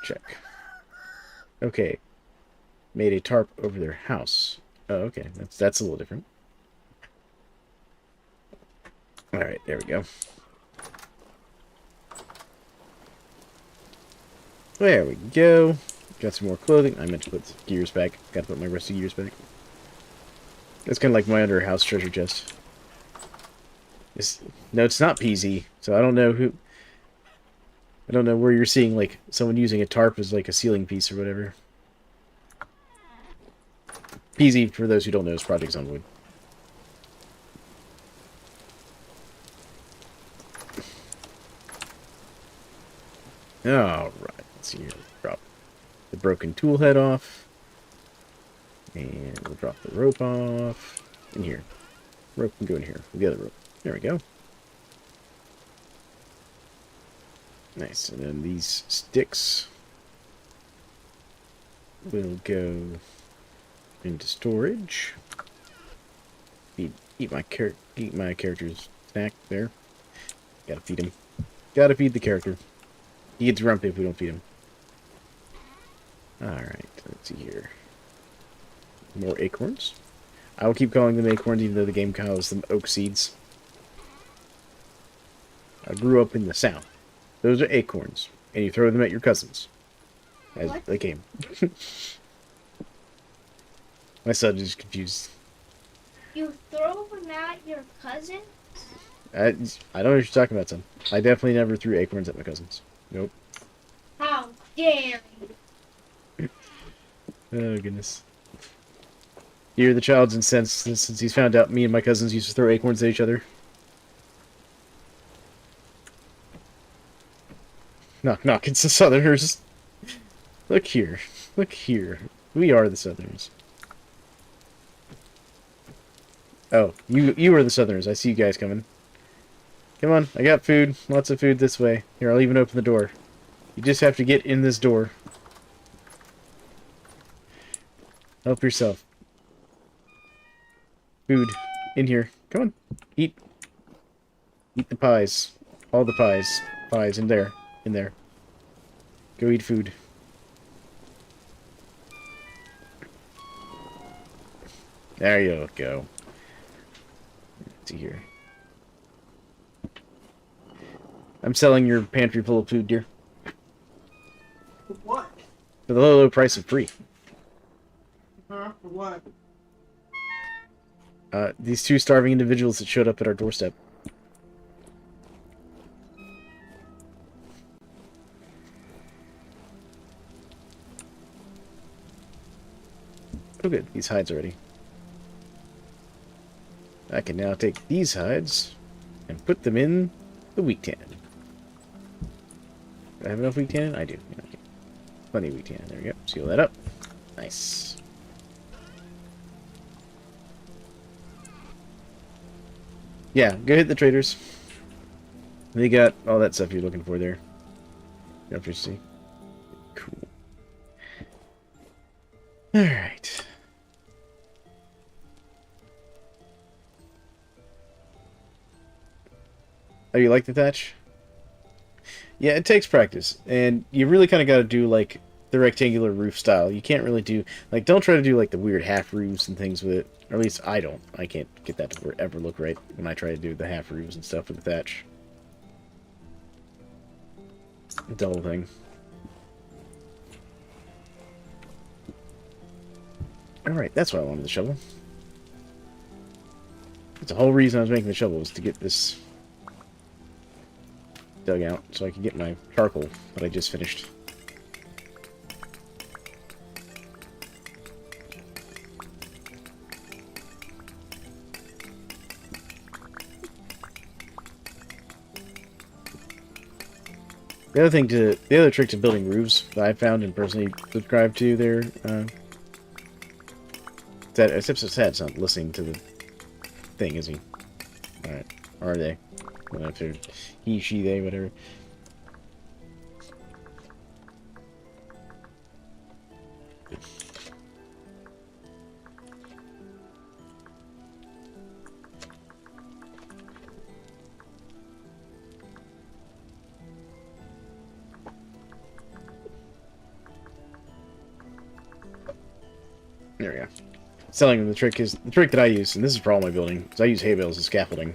Check. Okay. Made a tarp over their house. Oh, okay. That's a little different. Alright, there we go. There we go. Got some more clothing. I meant to put the gears back. Gotta put my rusty gears back. That's kind of like my under house treasure chest. No, it's not PZ, so I don't know who... I don't know where you're seeing, like, someone using a tarp as, like, a ceiling piece or whatever. PZ, for those who don't know, is Project Sunwood. Alright, let's see here. Drop the broken tool head off. And we'll drop the rope off. In here. Rope can go in here. The other rope. There we go. Nice. And then these sticks will go into storage. Eat my character's snack there. Gotta feed him. Gotta feed the character. He gets grumpy if we don't feed him. Alright, let's see here. More acorns. I will keep calling them acorns even though the game calls them oak seeds. I grew up in the South. Those are acorns. And you throw them at your cousins. As the game. My son is confused. You throw them at your cousin? I don't know what you're talking about, son. I definitely never threw acorns at my cousins. Nope. How dare you? Oh, goodness. Hear the child's incensed since he's found out me and my cousins used to throw acorns at each other. Knock, knock, it's the Southerners. Look here. Look here. We are the Southerners. Oh, you are the Southerners. I see you guys coming. Come on, I got food. Lots of food this way. Here, I'll even open the door. You just have to get in this door. Help yourself. Food. In here. Come on. Eat. Eat the pies. All the pies. Pies in there. In there. Go eat food. There you go. Let's see here. I'm selling your pantry full of food, dear. For what? For the low, low price of free. Huh? For what? These 2 starving individuals that showed up at our doorstep. Oh good, these hides already. I can now take these hides and put them in the wheat tan. Do I have enough wheat tan? I do. Okay. Plenty of wheat tan. There we go. Seal that up. Nice. Yeah, go hit the traders. They got all that stuff you're looking for there. After see. Cool. Alright. Oh, you like the thatch? Yeah, it takes practice. And you really kind of got to do, like, the rectangular roof style. You can't really do... Like, don't try to do, like, the weird half roofs and things with it. Or at least I don't. I can't get that to ever look right when I try to do the half roofs and stuff with the thatch. The whole thing. Alright, that's why I wanted the shovel. That's the whole reason I was making the shovel, was to get this dug out so I could get my charcoal that I just finished. The other trick to building roofs that I found and personally subscribed to there, that except Sad's not listening to the thing, is he? Alright. Are they? I don't know if they're he, she, they, whatever. There we go. Selling them the trick that I use, and this is for all my building, because I use hay bales as scaffolding.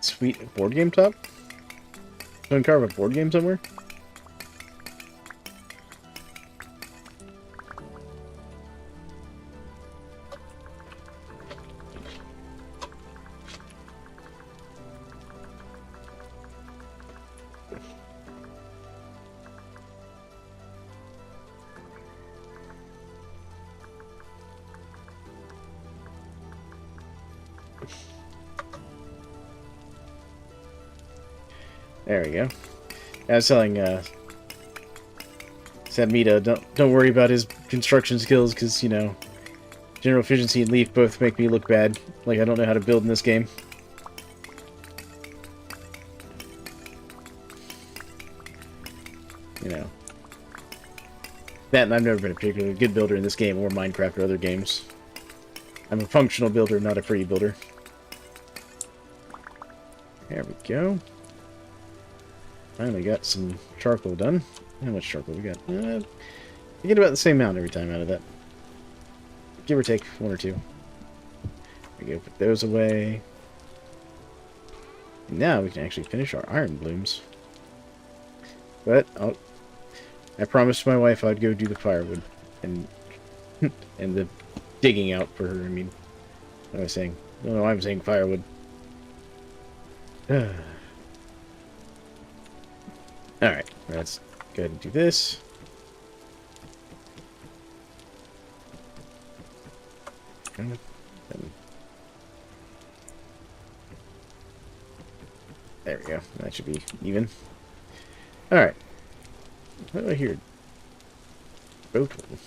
Sweet board game top? Someone carve a board game somewhere? There we go. I was telling Sadmita, don't worry about his construction skills, because, you know, general efficiency and leaf both make me look bad. Like I don't know how to build in this game. You know. That, and I've never been a particularly good builder in this game, or Minecraft or other games. I'm a functional builder, not a pretty builder. There we go. Finally got some charcoal done. How much charcoal we got? We get about the same amount every time out of that. Give or take one or two. There we go, put those away. Now we can actually finish our iron blooms. But I promised my wife I'd go do the firewood and and the digging out for her. I mean, what am I saying? No, I'm saying firewood. Alright, let's go ahead and do this. There we go. That should be even. Alright. What do I hear? Boat one.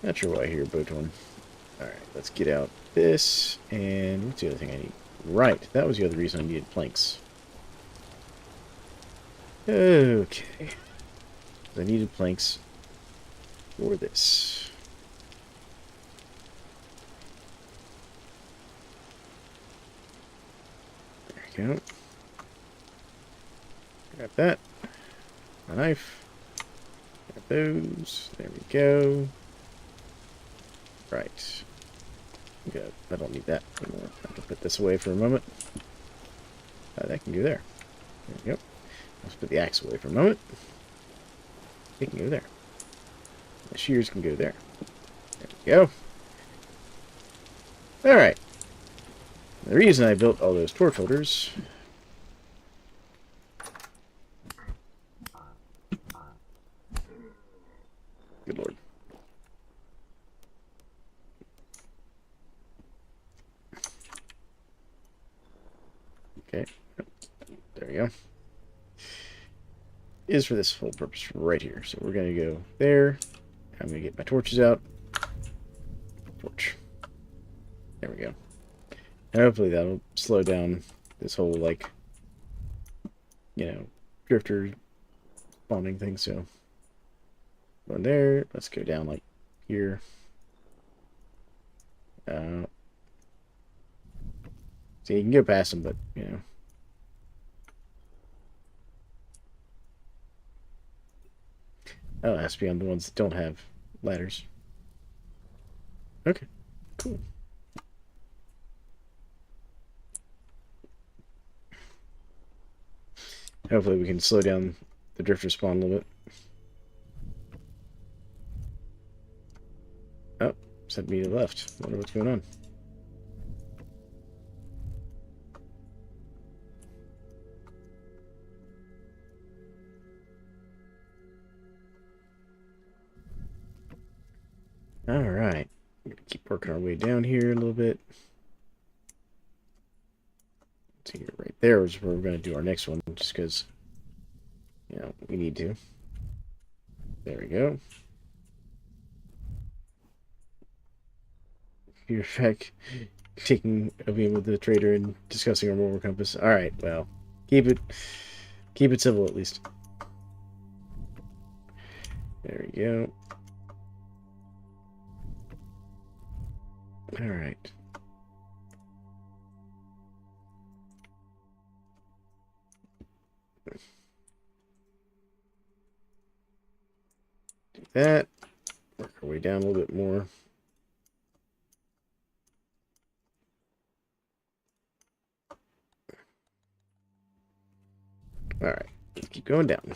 Not sure why I hear boat one. Alright, let's get out this. And what's the other thing I need? Right, that was the other reason I needed planks. Okay. I needed planks for this. There we go. Grab that. My knife. Grab those. There we go. Right. Good. I don't need that anymore. I have to put this away for a moment. That can go there. There we go. Let's put the axe away for a moment. It can go there. The shears can go there. There we go. Alright. The reason I built all those torch holders... Good lord. go. Is for this whole purpose right here. So we're going to go there. I'm going to get my torches out. Torch. There we go. And hopefully that'll slow down this whole, like, you know, drifter spawning thing. So, one there. Let's go down, like, here. So you can go past them, but, you know. Oh, it has to be on the ones that don't have ladders. Okay, cool. Hopefully we can slow down the drifter spawn a little bit. Oh, sent me to the left. Wonder what's going on. Alright. Keep working our way down here a little bit. See, right there is where we're going to do our next one, just because, you know, we need to. There we go. You're back taking a meeting with the trader and discussing our mobile compass. Alright, well, keep it civil at least. There we go. Alright. Do that. Work our way down a little bit more. Alright, let's keep going down.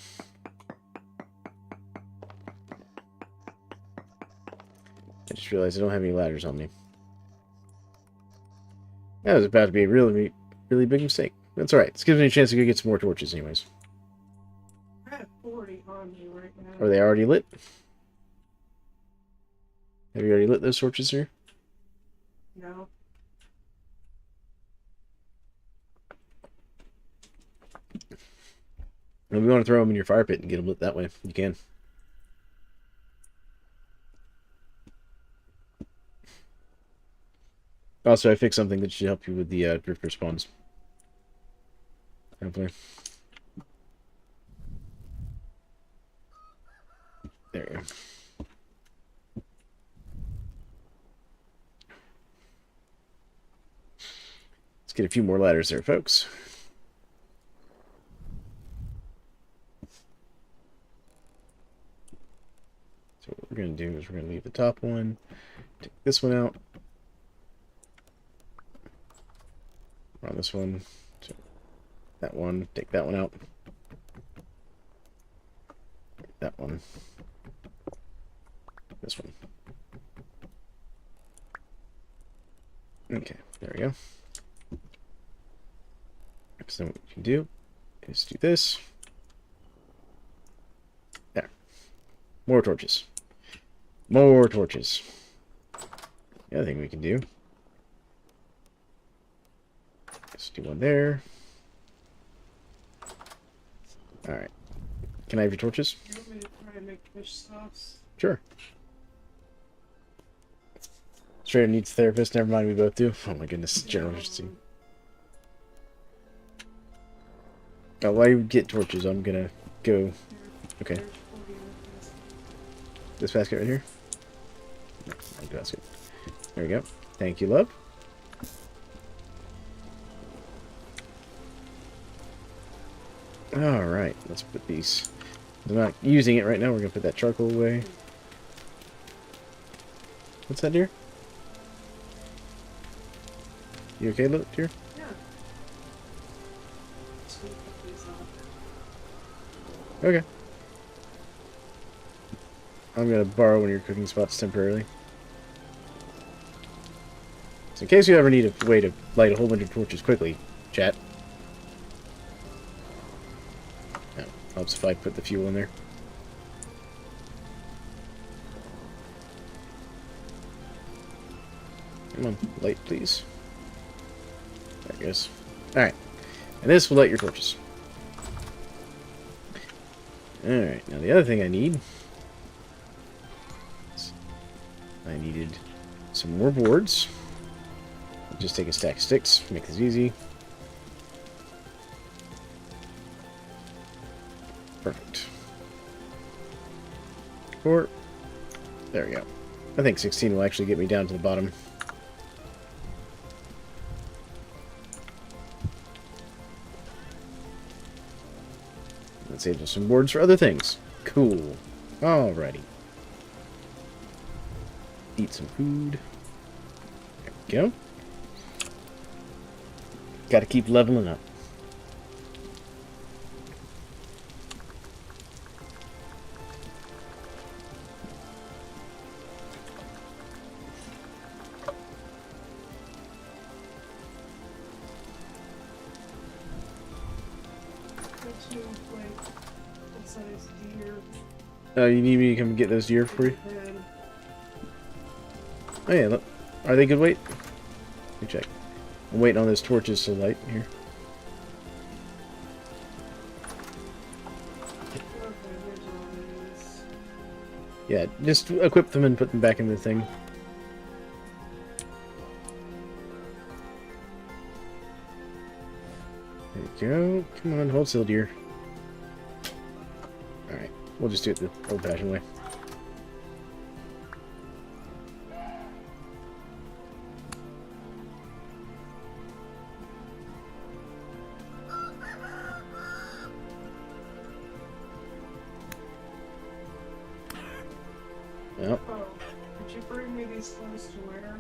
I just realized I don't have any ladders on me. That was about to be a really, really big mistake. That's alright. This gives me a chance to go get some more torches anyways. I have 40 on me right now. Are they already lit? Have you already lit those torches here? No. If you want to throw them in your fire pit and get them lit that way, you can. Also, I fixed something that should help you with the drifter spawns. Hopefully. There you go. Let's get a few more ladders there, folks. So what we're going to do is we're going to leave the top one, take this one out. On this one, so that one, take that one out. That one. This one. Okay, there we go. So what we can do is do this. There. More torches. More torches. The other thing we can do, let's do one there. Alright. Can I have your torches? You want me to try and make fish sauce? Sure. Trader needs a therapist. Never mind, we both do. Oh my goodness, generosity. Oh, while you get torches, I'm gonna go. Okay. There's 40 of this. This basket right here? No, not the basket. There we go. Thank you, love. Alright, let's put these. I'm not using it right now. We're going to put that charcoal away. What's that, dear? You okay, look, dear? Yeah. Just gonna put these on. Okay. I'm going to borrow one of your cooking spots temporarily. So in case you ever need a way to light a whole bunch of torches quickly, chat. No, helps if I put the fuel in there. Come on, light, please. There it goes. Alright. And this will light your torches. Alright, now the other thing I need... I needed some more boards. I'll just take a stack of sticks, make this easy. Perfect. 4. There we go. I think 16 will actually get me down to the bottom. That saves us some boards for other things. Cool. Alrighty. Eat some food. There we go. Gotta keep leveling up. What's your, like, what size deer? You need me to come get those deer for you? Head? Oh yeah, look. Are they good weight? Let me check. I'm waiting on those torches to light here. Okay, there's all these. Yeah, just equip them and put them back in the thing. There we go. Come on, hold still, dear. Alright, we'll just do it the old-fashioned way. Well, Oh, did you bring me these clothes to wear?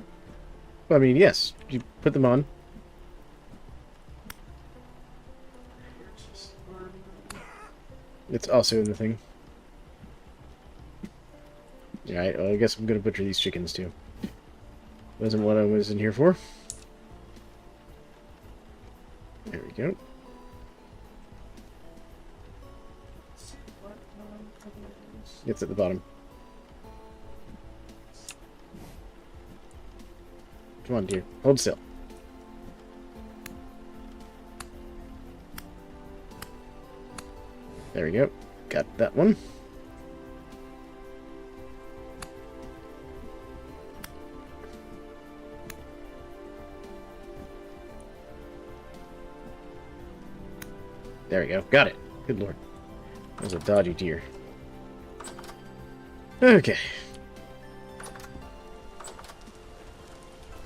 I mean, yes. You put them on. You're just learning. It's also in the thing. Alright, well, I guess I'm gonna butcher these chickens, too. Wasn't what I was in here for. There we go. What? It's at the bottom. Come on, dear. Hold still. There we go. Got that one. There we go. Got it. Good lord. That was a dodgy deer. Okay.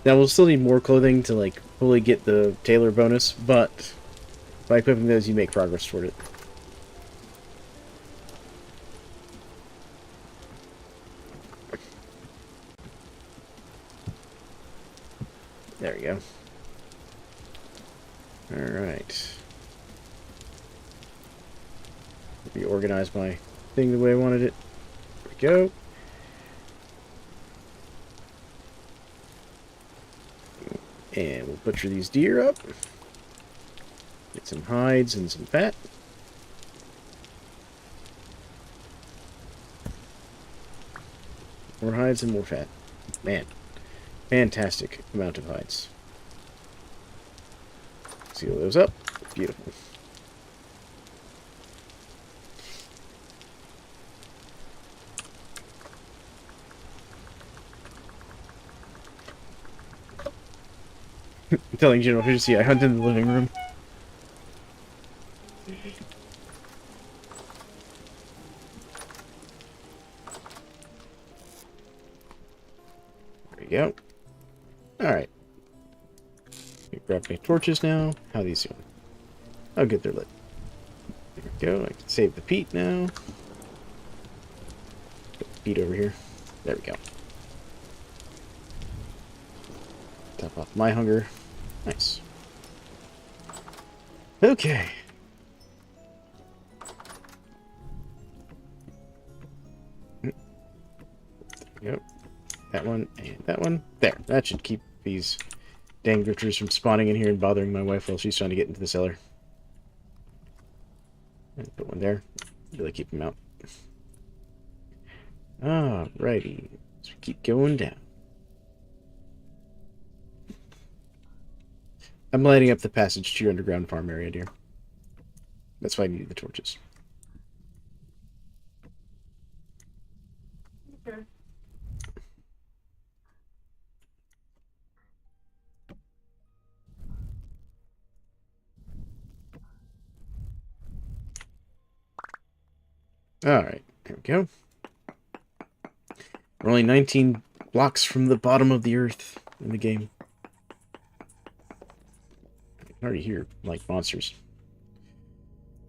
Now we'll still need more clothing to like fully get the tailor bonus, but by equipping those you make progress toward it. There we go. Alright. Reorganize my thing the way I wanted it. There we go. And we'll butcher these deer up. Get some hides and some fat. More hides and more fat. Man. Fantastic amount of hides. Seal those up. Beautiful. I'm telling General Efficiency I hunt in the living room. There we go. Alright. Grab my torches now. How are these doing? Oh, good, they're lit. There we go. I can save the peat now. Put the peat over here. There we go. Top off my hunger. Nice. Okay. Yep. That one and that one. There. That should keep these dang drifters from spawning in here and bothering my wife while she's trying to get into the cellar. And put one there. Really keep them out. Alrighty. So we keep going down. I'm lighting up the passage to your underground farm area, dear. That's why I need the torches. Alright, there we go. We're only 19 blocks from the bottom of the earth in the game. I can already hear, like, monsters.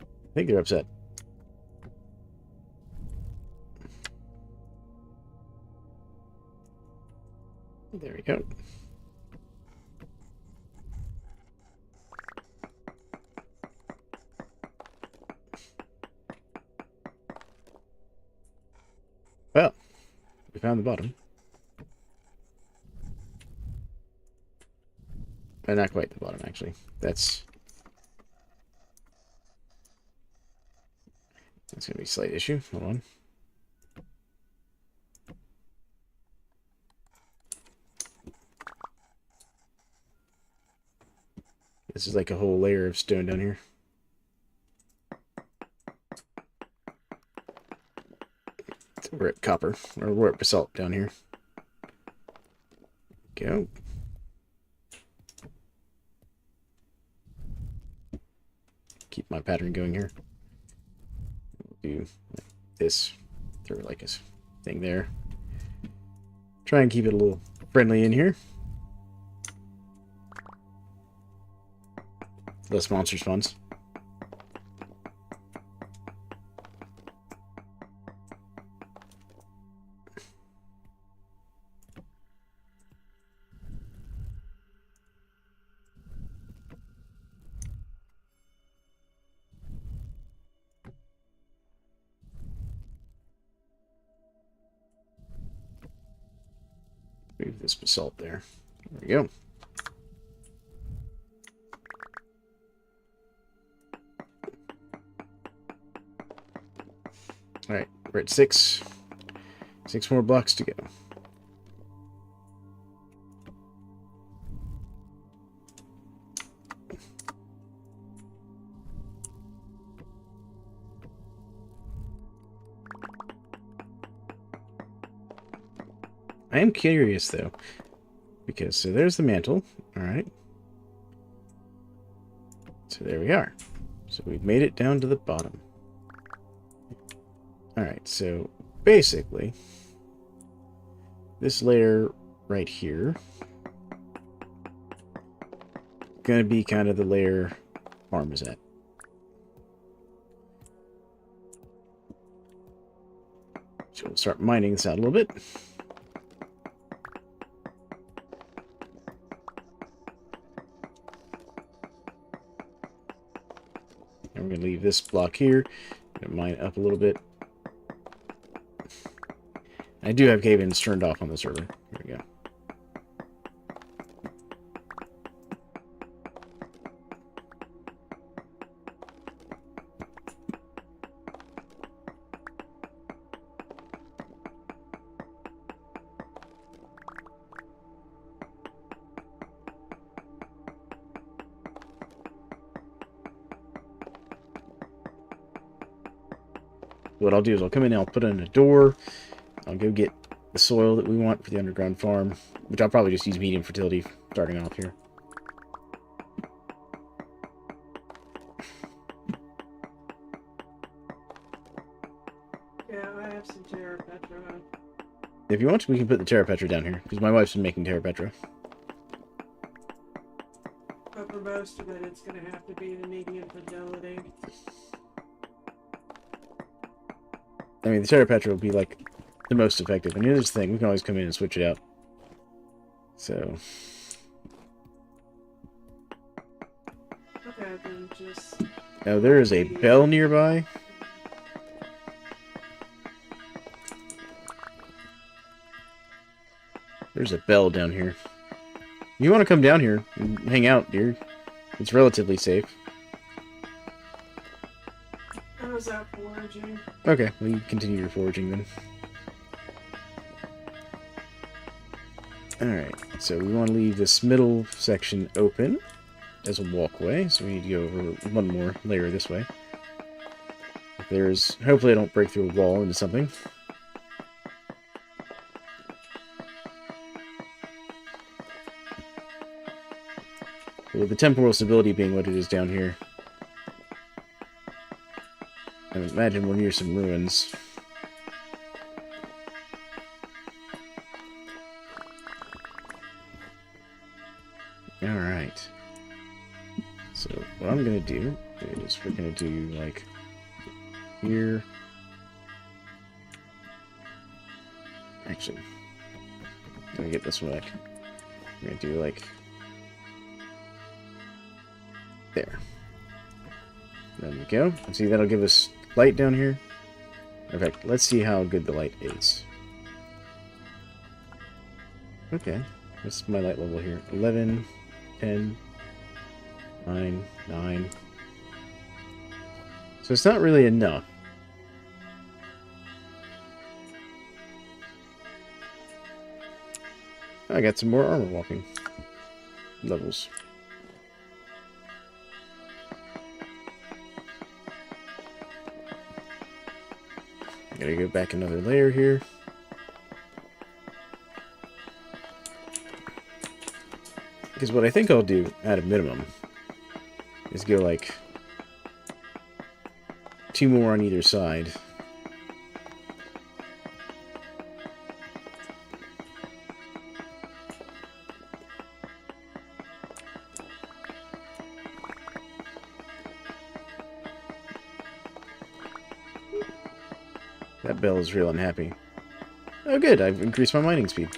I think they're upset. There we go. Well, we found the bottom. Not quite the bottom, actually. That's going to be a slight issue. Hold on. This is like a whole layer of stone down here. So we're at copper, or we're at basalt down here. Go. Keep my pattern going here. Do like this. Throw like a thing there. Try and keep it a little friendly in here. Less monster spawns. Move this basalt there. There we go. Alright, we're at 6. 6 more blocks to go. I am curious, though, because, so there's the mantle, alright. So there we are. So we've made it down to the bottom. Alright, so basically, this layer right here, going to be kind of the layer farm is at. So we'll start mining this out a little bit. And we're going to leave this block here. I'm going to mine it up a little bit. I do have cave-ins turned off on the server. Here we go. What I'll do is I'll come in and I'll put in a door. I'll go get the soil that we want for the underground farm, which I'll probably just use medium fertility starting off here. Yeah, I have some Terra Petra. If you want, we can put the Terra Petra down here, because my wife's been making Terra Petra. But for most of it, it's going to have to be the medium fidelity. I mean, the Terra Petra will be, like, the most effective. And here's the thing, we can always come in and switch it out. So... Okay, then just... Now, there is a bell nearby. There's a bell down here. You want to come down here and hang out, dear. It's relatively safe. I was out foraging. Okay, well, you continue your foraging then. Alright, so we want to leave this middle section open as a walkway, so we need to go over one more layer this way. If there's... Hopefully I don't break through a wall into something. With the temporal stability being what it is down here, I imagine we're near some ruins. Alright. So, what I'm gonna do is we're gonna do, like, here. Actually, let me get this one back. We're gonna do, like, there. There we go. And see, that'll give us light down here. In fact, let's see how good the light is. Okay. What's my light level here? 11, 10, 9, 9. So it's not really enough. I got some more armor walking levels. Gotta go back another layer here. Because what I think I'll do, at a minimum, is go like 2 more on either side. That bell is real unhappy. Oh good, I've increased my mining speed.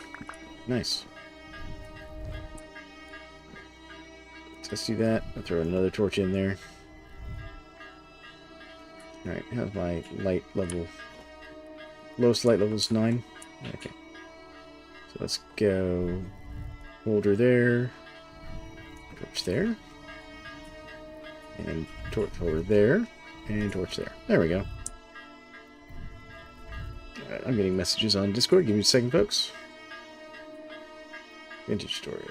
Nice. So let's do that. I'll throw another torch in there. Alright, how's my light level? Lowest light level is 9. Okay. So let's go holder there. Torch there. And torch holder there. And torch there. There we go. Alright, I'm getting messages on Discord. Give me a second, folks. Vintage story.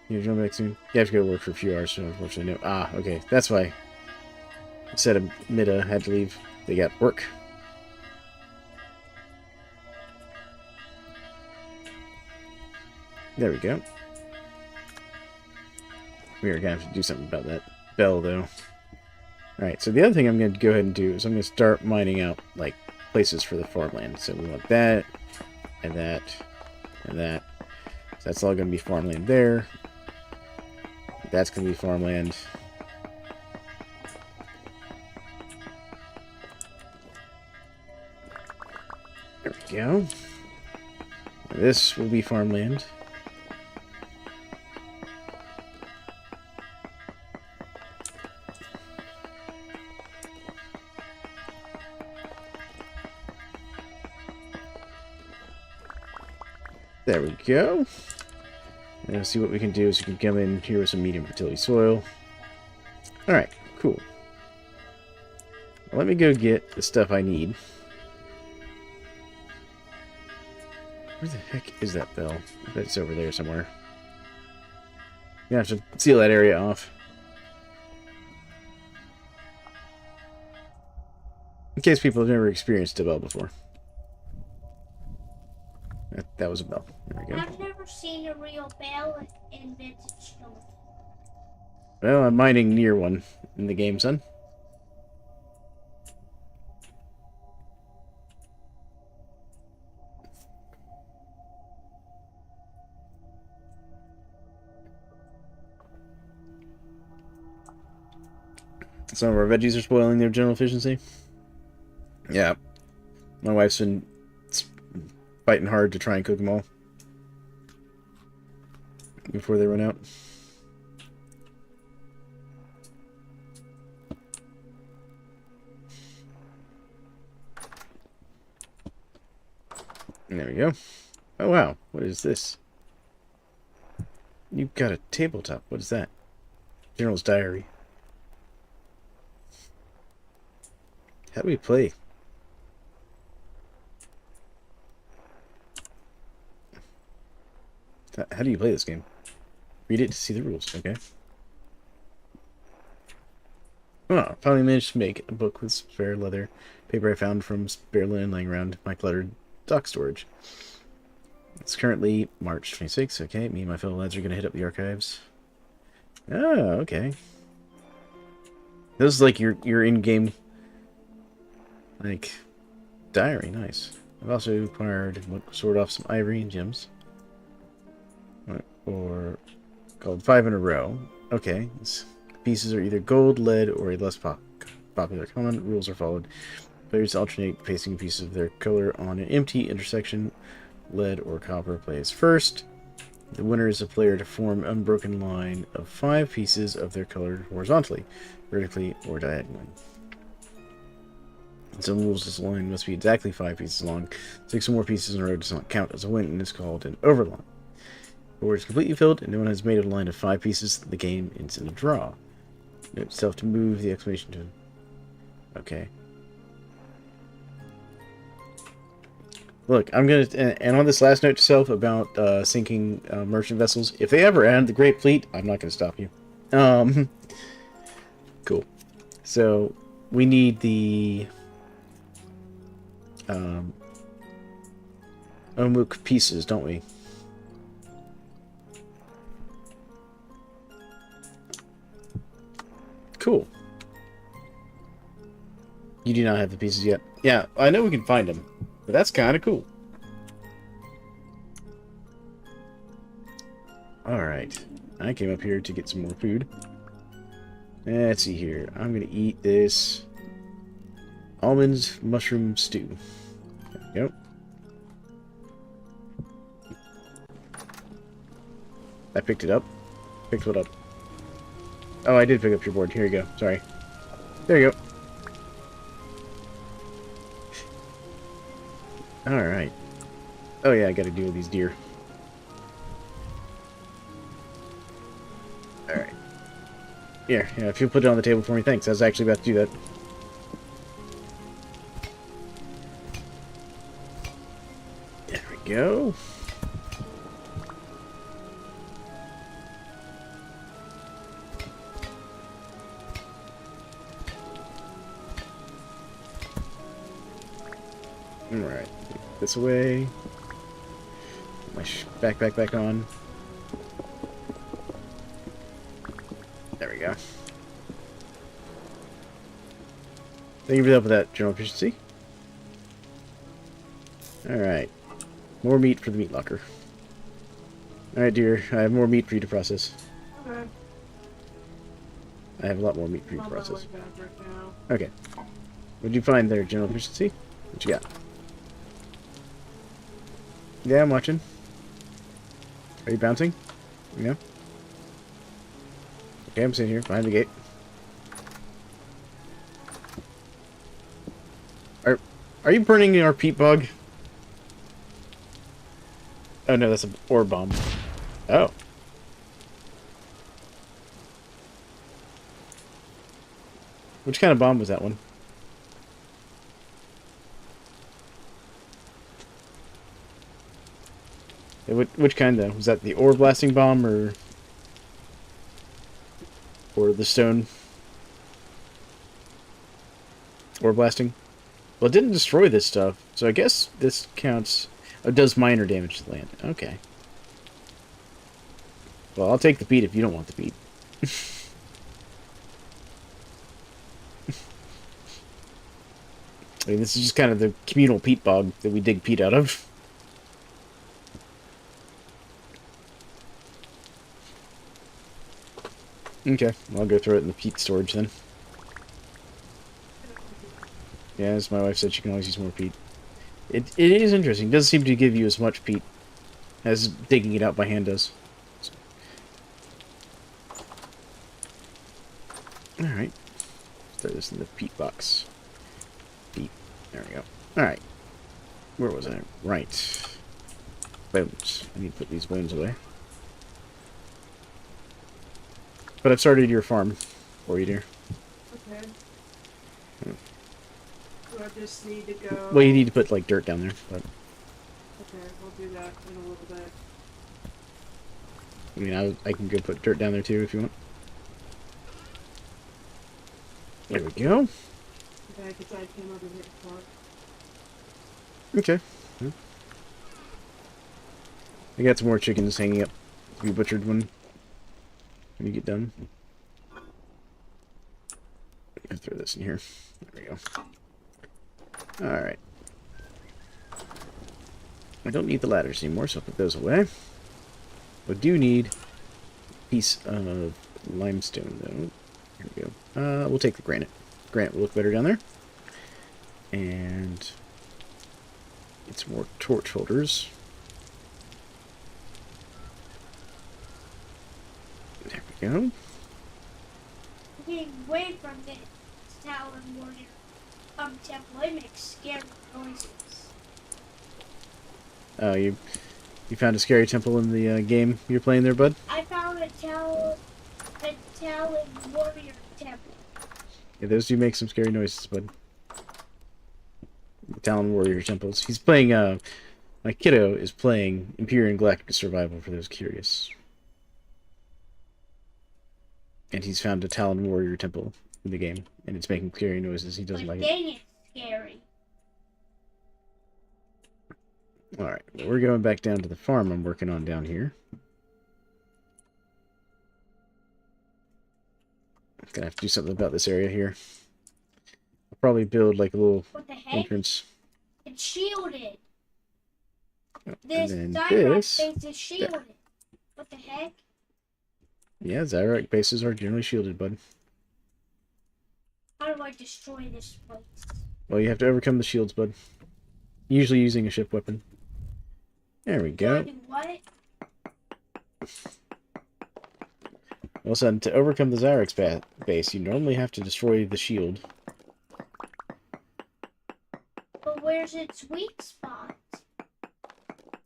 You jump back soon? You have to go to work for a few hours, so unfortunately no. Ah, okay. That's why. Instead of Mida had to leave, they got work. There we go. We are going to have to do something about that bell, though. Alright, so the other thing I'm going to go ahead and do is I'm going to start mining out, like, places for the farmland. So we want that, and that, and that. So that's all going to be farmland there. That's going to be farmland. There we go. This will be farmland. There we go. And see what we can do is we can come in here with some medium fertility soil. Alright, cool. Let me go get the stuff I need. Where the heck is that bell? I bet it's over there somewhere. You have to seal that area off. In case people have never experienced a bell before. That was a bell. There we go. I've never seen a real bell in vintage stone. Well, I'm mining near one in the game, son. Some of our veggies are spoiling their general efficiency. Yeah. My wife's been fighting hard to try and cook them all before they run out. And there we go. Oh wow, what is this? You've got a tabletop. What is that? General's diary. How do we play? How do you play this game? Read it to see the rules, okay? Oh, finally managed to make a book with spare leather paper I found from spare linen laying around my cluttered dock storage. It's currently March 26th, okay? Me and my fellow lads are going to hit up the archives. Oh, okay. This is like your in-game, like, diary. Nice. I've also acquired sort off some ivory and gems. Or called 5 in a row. Okay. These pieces are either gold, lead, or a less popular common. Rules are followed. Players alternate placing pieces of their color on an empty intersection. Lead or copper plays first. The winner is a player to form an unbroken line of 5 pieces of their color horizontally, vertically, or diagonally. In some rules, this line must be exactly 5 pieces long. 6 or more pieces in a row does not count as a win and is called an overline. The board is completely filled and no one has made a line of 5 pieces. The game ends in a draw. Note self to move the exclamation to... Okay. Look, I'm going to... And on this last note to self about sinking merchant vessels, if they ever end the Great Fleet, I'm not going to stop you. Cool. So, we need the... Omuk pieces, don't we? Cool. You do not have the pieces yet. Yeah, I know we can find them, but that's kind of cool. Alright. I came up here to get some more food. Let's see here. I'm going to eat this almonds mushroom stew. There we go. I picked it up. Picked what up? Oh, I did pick up your board. Here you go. Sorry. There you go. Alright. Oh yeah, I gotta deal with these deer. Alright. Yeah, if you'll put it on the table for me, thanks. I was actually about to do that. There we go. Alright, this away. My backpack back on. There we go. Thank you for the help with that, General Efficiency. Alright. More meat for the meat locker. Alright, dear. I have more meat for you to process. Okay. I have a lot more meat for you to I'm on my process. way back right now. Okay. What did you find there, General Efficiency? What you got? Yeah, I'm watching. Are you bouncing? Yeah. Okay, I'm sitting here behind the gate. Are you burning our peat bog? Oh no, that's an ore bomb. Oh. Which kind of bomb was that one? Which kind though? Was that the ore blasting bomb or the stone ore blasting? Well, it didn't destroy this stuff, so I guess this counts. Oh, it does minor damage to the land. Okay. Well, I'll take the peat if you don't want the peat. I mean, this is just kind of the communal peat bog that we dig peat out of. Okay, well, I'll go throw it in the peat storage then. Yeah, as my wife said, she can always use more peat. It is interesting. It doesn't seem to give you as much peat as digging it out by hand does. So. Alright. Throw this in the peat box. Peat. There we go. Alright. Where was I? Right. Bones. I need to put these bones away. But I've started your farm for you, dear. Okay. Do I just need to go? Well, you need to put, like, dirt down there. But, Okay, we'll do that in a little bit. I mean, I can go put dirt down there, too, if you want. There we go. Okay, because I came over here before. Okay. Yeah. I got some more chickens hanging up to be butchered when you get done. I'll throw this in here. There we go. Alright. I don't need the ladders anymore, so I'll put those away. I do need a piece of limestone, though. Here we go. We'll take the granite. Granite will look better down there. And get some more torch holders. There we go. Getting away from this Thalan warrior temple, it makes scary noises. Oh, you found a scary temple in the game you're playing there, bud? I found a Thalan warrior temple. Yeah, those do make some scary noises, bud. The Thalan Warrior temples. He's playing, my kiddo is playing Imperial Galactic Survival for those curious. And he's found a Thalan Warrior temple in the game, and it's making scary noises. He doesn't like it. Dang, it's scary. Alright, well, we're going back down to the farm I'm working on down here. I'm gonna have to do something about this area here. I'll probably build like a little What the heck? entrance. It's shielded. Oh, This and then direct this. base is shielded. What the heck? Yeah, Zyrite bases are generally shielded, bud. How do I destroy this place? Well, you have to overcome the shields, bud. Usually using a ship weapon. There we Do I go. do what? Well, son, to overcome the Zyrex base, you normally have to destroy the shield. But where's its weak spot?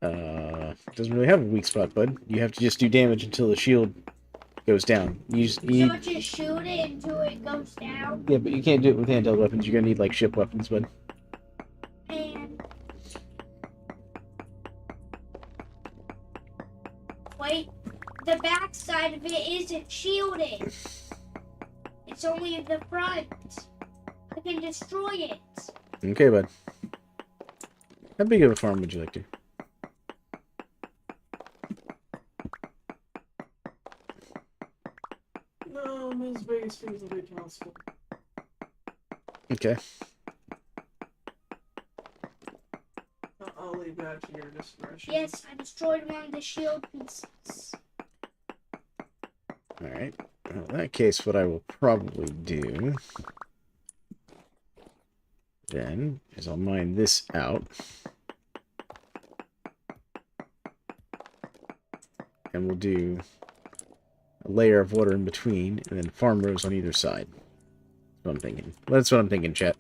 It doesn't really have a weak spot, bud. You have to just do damage until the shield goes down. You So need... just shoot it until it goes down? Yeah, but you can't do it with handheld weapons. You're gonna need, like, ship weapons, bud. And... Wait, the back side of it isn't shielded. It's only the front. I can destroy it. Okay, bud. How big of a farm would you like to? As big as feasibly possible. Okay. I'll leave that to your discretion. Yes, I destroyed one of the shield pieces. Alright. Well, in that case, what I will probably do then is I'll mine this out. And we'll do a layer of water in between, and then farm rows on either side. That's what I'm thinking. That's what I'm thinking, chat.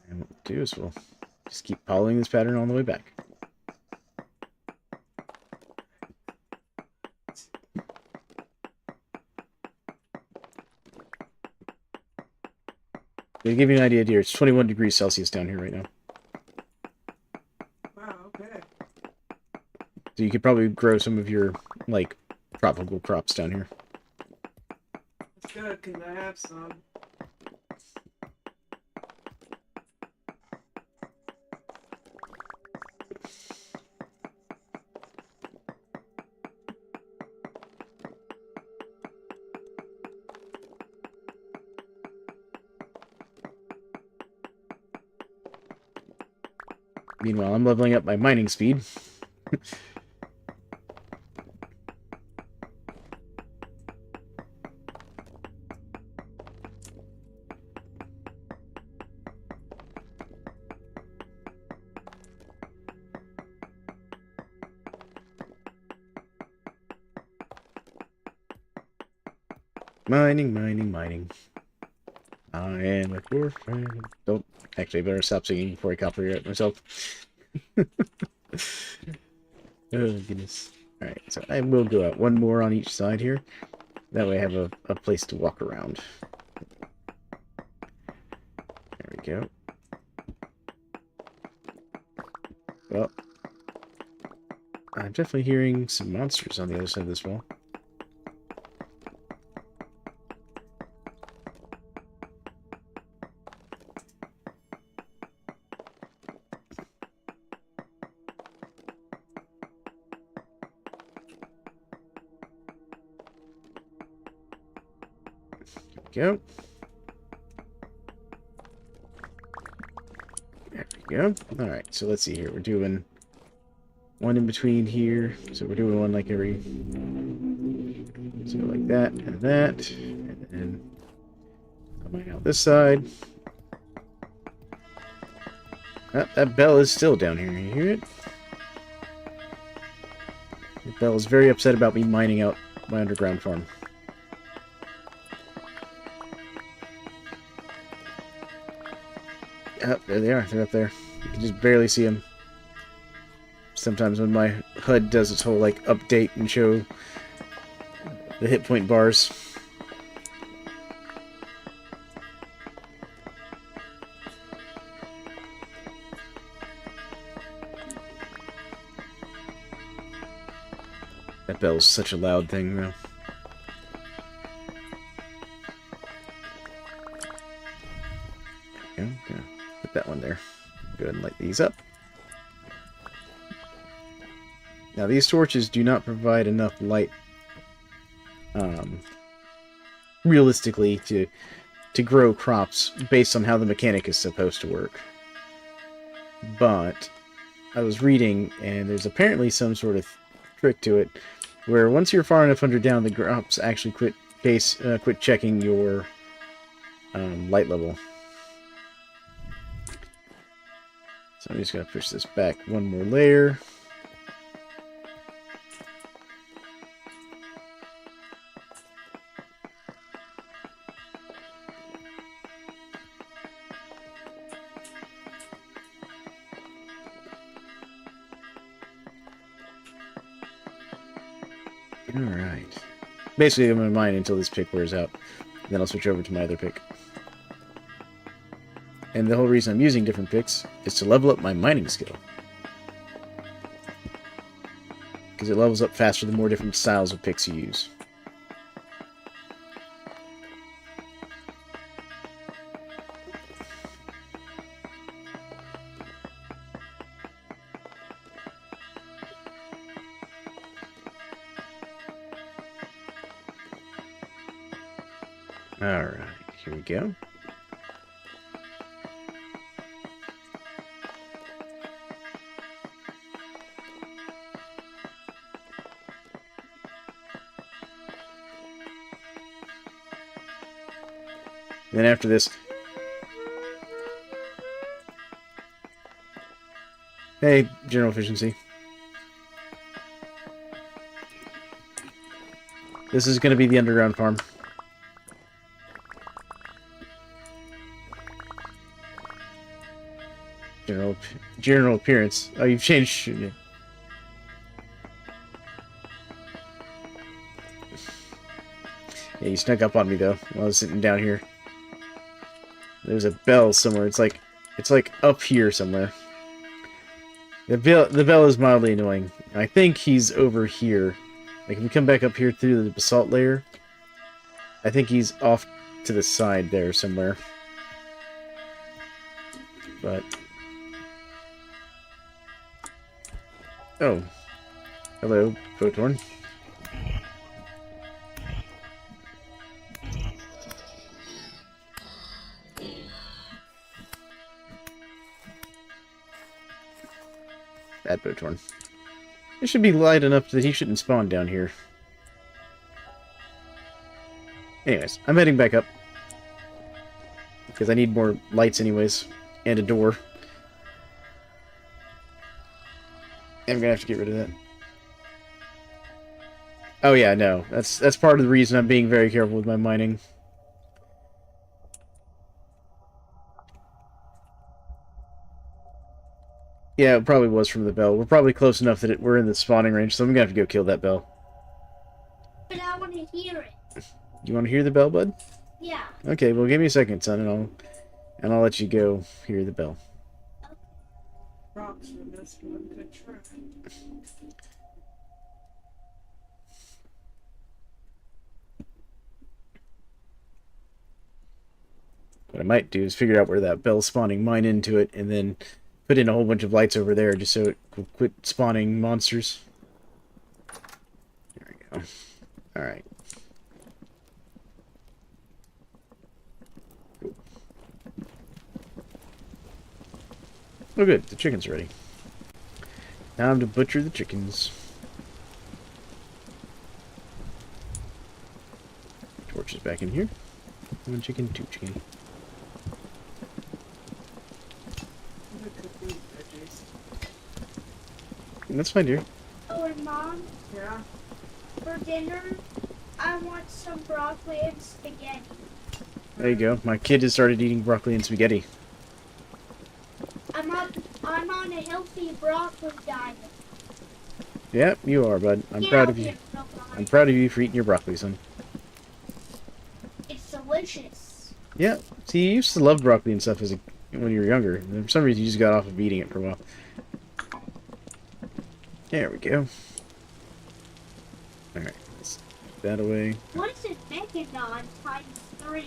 And what we'll do is we'll just keep following this pattern all the way back. To give you an idea, dear, it's 21 degrees Celsius down here right now. Wow, okay. So you could probably grow some of your, like, tropical crops down here. That's good, because I have some. Meanwhile, I'm leveling up my mining speed. Mining, mining, mining. I am a poor friend. Don't. Actually, I better stop singing before I copyright myself. Oh, goodness. Alright, so I will go out one more on each side here. That way I have a place to walk around. There we go. Well, I'm definitely hearing some monsters on the other side of this wall. Go. There we go. Alright, so let's see here. We're doing one in between here. So we're doing one like every... So like that, and that. And then coming out this side. Oh, that bell is still down here. You hear it? The bell is very upset about me mining out my underground farm. Oh, there they are. They're up there. You can just barely see them. Sometimes when my HUD does its whole, like, update and show the hit point bars. That bell's such a loud thing, though. There we go. Put that one there. Go ahead and light these up. Now, these torches do not provide enough light, realistically, to grow crops based on how the mechanic is supposed to work. But I was reading, and there's apparently some sort of trick to it, where once you're far enough down, the crops actually quit checking your light level. So I'm just going to push this back one more layer. Alright. Basically, I'm going to mine until this pick wears out. Then I'll switch over to my other pick. And the whole reason I'm using different picks is to level up my mining skill. Because it levels up faster the more different styles of picks you use. Alright, here we go. Then after this... Hey, general efficiency. This is going to be the underground farm. General appearance. Oh, you've changed... Yeah. Yeah, you snuck up on me, though, while I was sitting down here. There's a bell somewhere. It's like up here somewhere. The bell is mildly annoying. I think he's over here. Like, if we come back up here through the basalt layer, I think he's off to the side there somewhere. But... Oh. Hello, Photorn. Bad Photorn. It should be light enough that he shouldn't spawn down here. Anyways, I'm heading back up. Because I need more lights anyways. And a door. I'm gonna have to get rid of that. Oh yeah, no. That's part of the reason I'm being very careful with my mining. Yeah, it probably was from the bell. We're probably close enough that we're in the spawning range, so I'm gonna have to go kill that bell. But I want to hear it. You want to hear the bell, bud? Yeah. Okay, well, give me a second, son, and I'll let you go hear the bell. Rocks for this one. Good try. What I might do is figure out where that bell's spawning, mine into it, and then put in a whole bunch of lights over there just so it will quit spawning monsters. There we go. Alright. Oh good, the chicken's ready. Time to butcher the chickens. Torch is back in here. 1 chicken, 2 chicken. That's fine, dear. Oh, and Mom, Yeah. for dinner, I want some broccoli and spaghetti. There you go. My kid has started eating broccoli and spaghetti. I'm on a healthy broccoli diet. Yep, you are, bud. I'm proud of you. I'm proud of you for eating your broccoli, son. It's delicious. Yeah. See, you used to love broccoli and stuff when you were younger. And for some reason, you just got off of eating it for a while. There we go. Alright, let's put that away. What is it Mechanon times 3?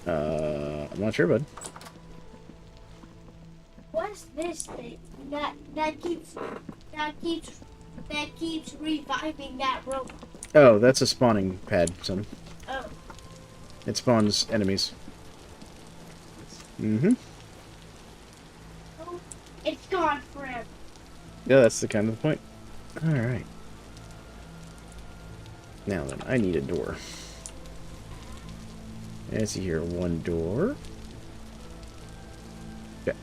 I'm not sure, bud. What's this thing that keeps reviving that robot? Oh, that's a spawning pad, son. Oh. It spawns enemies. Mm-hmm. Oh, it's gone forever. Yeah, that's the kind of the point. Alright. Now then, I need a door. Let's see here. 1 door. Check.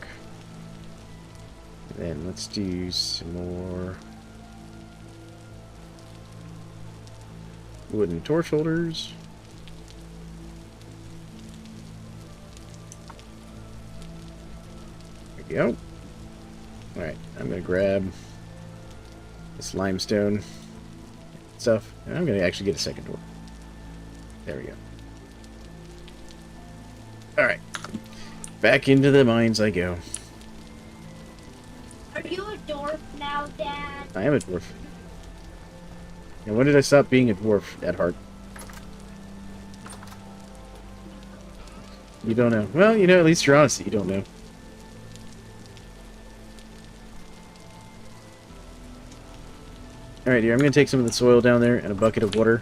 Then let's do some more wooden torch holders. There we go. Alright, I'm gonna grab this limestone stuff, and I'm gonna actually get a second door. There we go. Alright. Back into the mines I go. Are you a dwarf now, Dad? I am a dwarf. And when did I stop being a dwarf at heart? You don't know. Well, you know, at least you're honest that you don't know. Alright, dear, I'm going to take some of the soil down there and a bucket of water.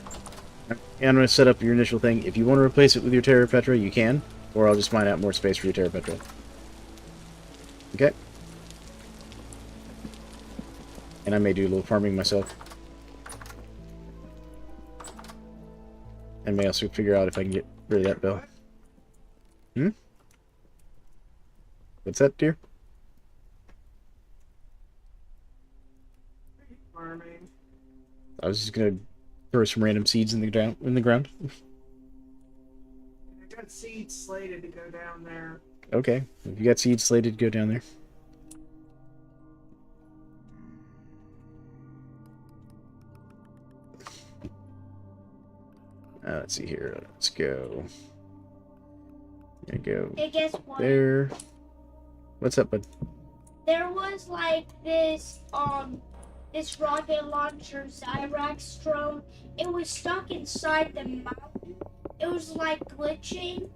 And I'm going to set up your initial thing. If you want to replace it with your Terra Petra, you can. Or I'll just find out more space for your Terra Petra. Okay? And I may do a little farming myself. And may also figure out if I can get rid of that bell. Hmm? What's that, dear? Farming. I was just gonna throw some random seeds in the ground. I got seeds slated to go down there. Okay, if you got seeds slated, go down there. Let's see here. Let's go. There you go. Hey, guess what? There. What's up, bud? There was like this rocket launcher Zyrax drone. It was stuck inside the mountain. It was like glitching,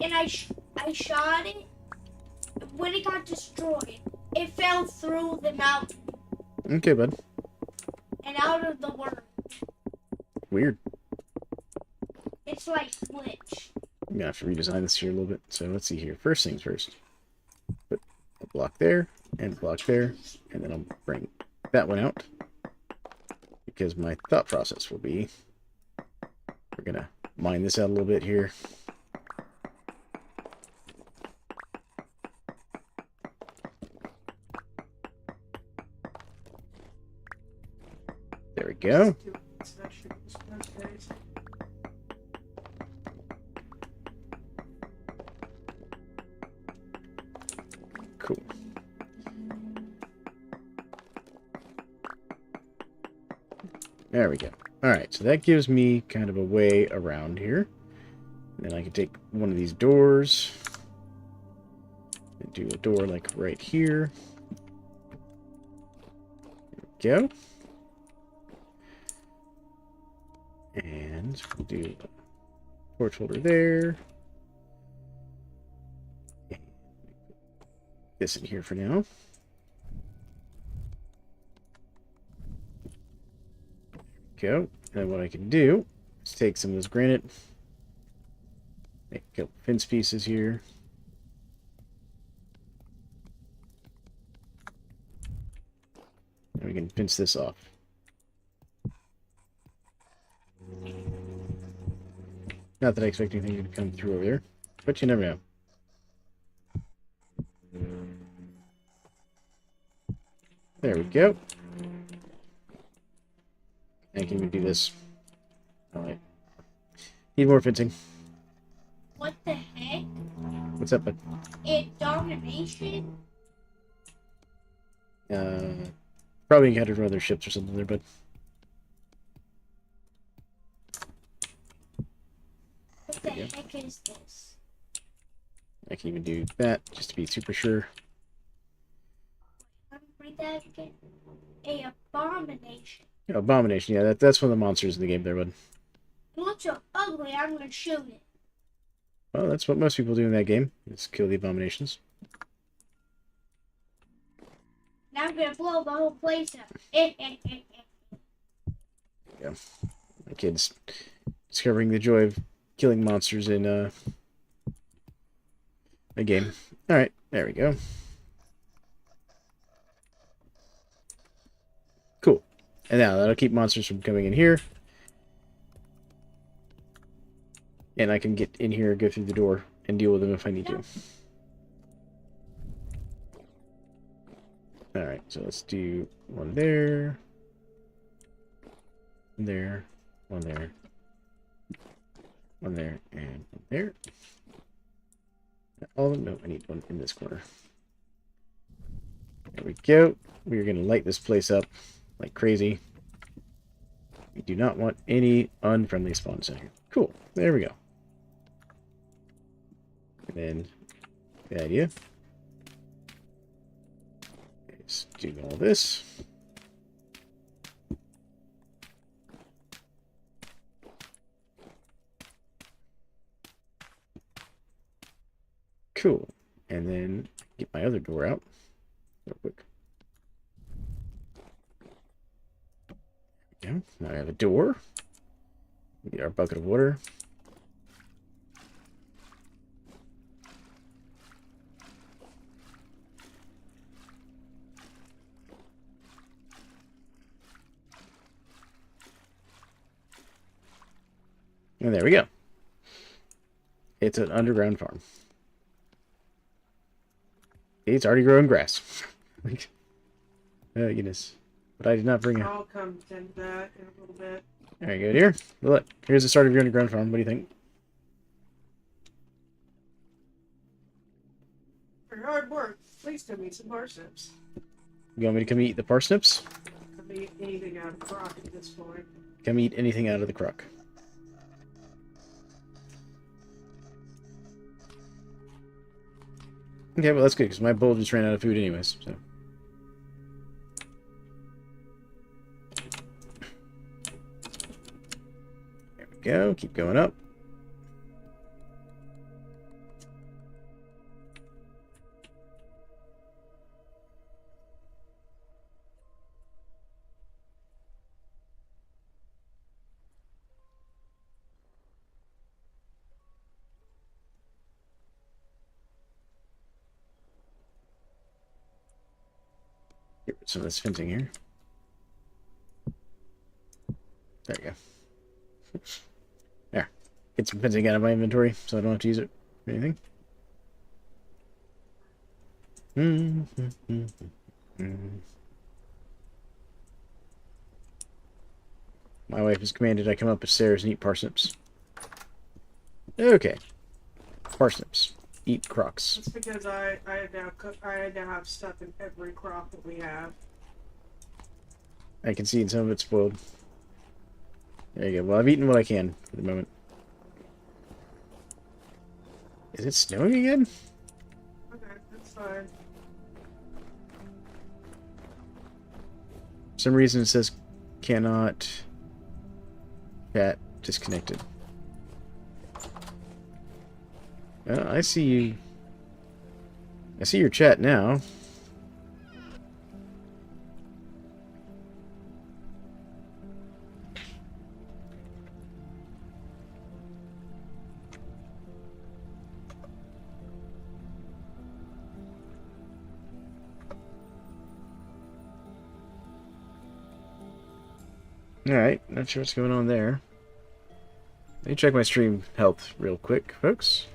and I shot it. When it got destroyed, it fell through the mountain Okay, bud. and out of the world. Weird. It's like glitch. I'm gonna have to redesign this here a little bit. So let's see here. First things first. Put a block there and a block there, and then I'll bring that one out. Because my thought process will be, we're gonna mine this out a little bit here. There we go. Cool. There we go. Alright, so that gives me kind of a way around here. And then I can take one of these doors and do a door like right here. There we go. And we'll do a torch holder there. And this in here for now. Go. And what I can do is take some of this granite, make a couple fence pieces here. can fence this off. Not that I expect anything to come through over there, but you never know. There we go. I can even do this. Alright. Need more fencing. What the heck? What's up, bud? Domination? Probably encountered one of their ships or something there, bud. What the heck is this? I can even do that, just to be super sure. Let me read that again. A abomination. Abomination, yeah, that's one of the monsters in the game there, bud. It looks so ugly, I'm gonna shoot it. Well, that's what most people do in that game, is kill the abominations. Now I'm gonna blow the whole place up. Yeah. My kid's discovering the joy of killing monsters in a game. Alright, there we go. Cool. And now that'll keep monsters from coming in here. And I can get in here, go through the door, and deal with them if I need to. Alright, so let's do one there. One there. One there. One there. And one there. All of them? No, I need one in this corner. There we go. We're going to light this place up like crazy. We do not want any unfriendly spawns in here. Cool. There we go. And then the idea is do all this. Cool. And then get my other door out real quick. There we go. Now I have a door. We get our bucket of water. And there we go. It's an underground farm. It's already growing grass. Like, oh, goodness. But I did not bring a... I'll come tend to that in a little bit. There you go, dear. Look, here's the start of your underground farm. What do you think? For hard work, please give me some parsnips. You want me to come eat the parsnips? Could be anything out of the crock at this point. Come eat anything out of the crock. Okay, well that's good, because my bowl just ran out of food anyways, so... There we go, keep going up. Get rid of some of this fencing here. There you go. There. Get some fencing out of my inventory so I don't have to use it for anything. My wife has commanded I come up the stairs and eat parsnips. Okay. Parsnips. Eat crocks. That's because I now have stuff in every crock that we have. I can see some of it's spoiled. There you go. Well, I've eaten what I can for the moment. Is it snowing again? Okay, that's fine. For some reason it says cannot chat disconnected. Well, I see you. I see your chat now. Alright, not sure what's going on there. Let me check my stream health real quick, folks.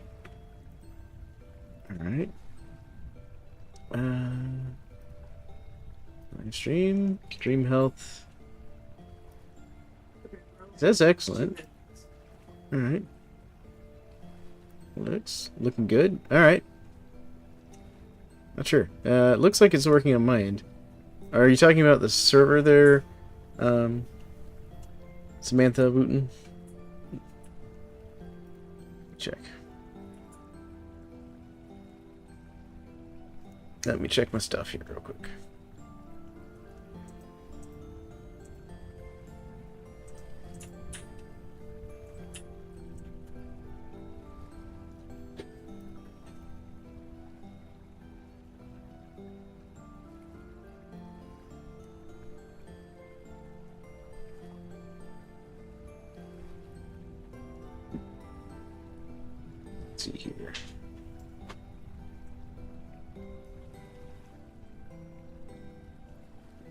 Alright. My stream health. That's excellent. Alright. Looks looking good. Alright. Not sure. It looks like it's working on my end. Are you talking about the server there, Samantha Wooten? Check. Let me check my stuff here real quick. Let's see here.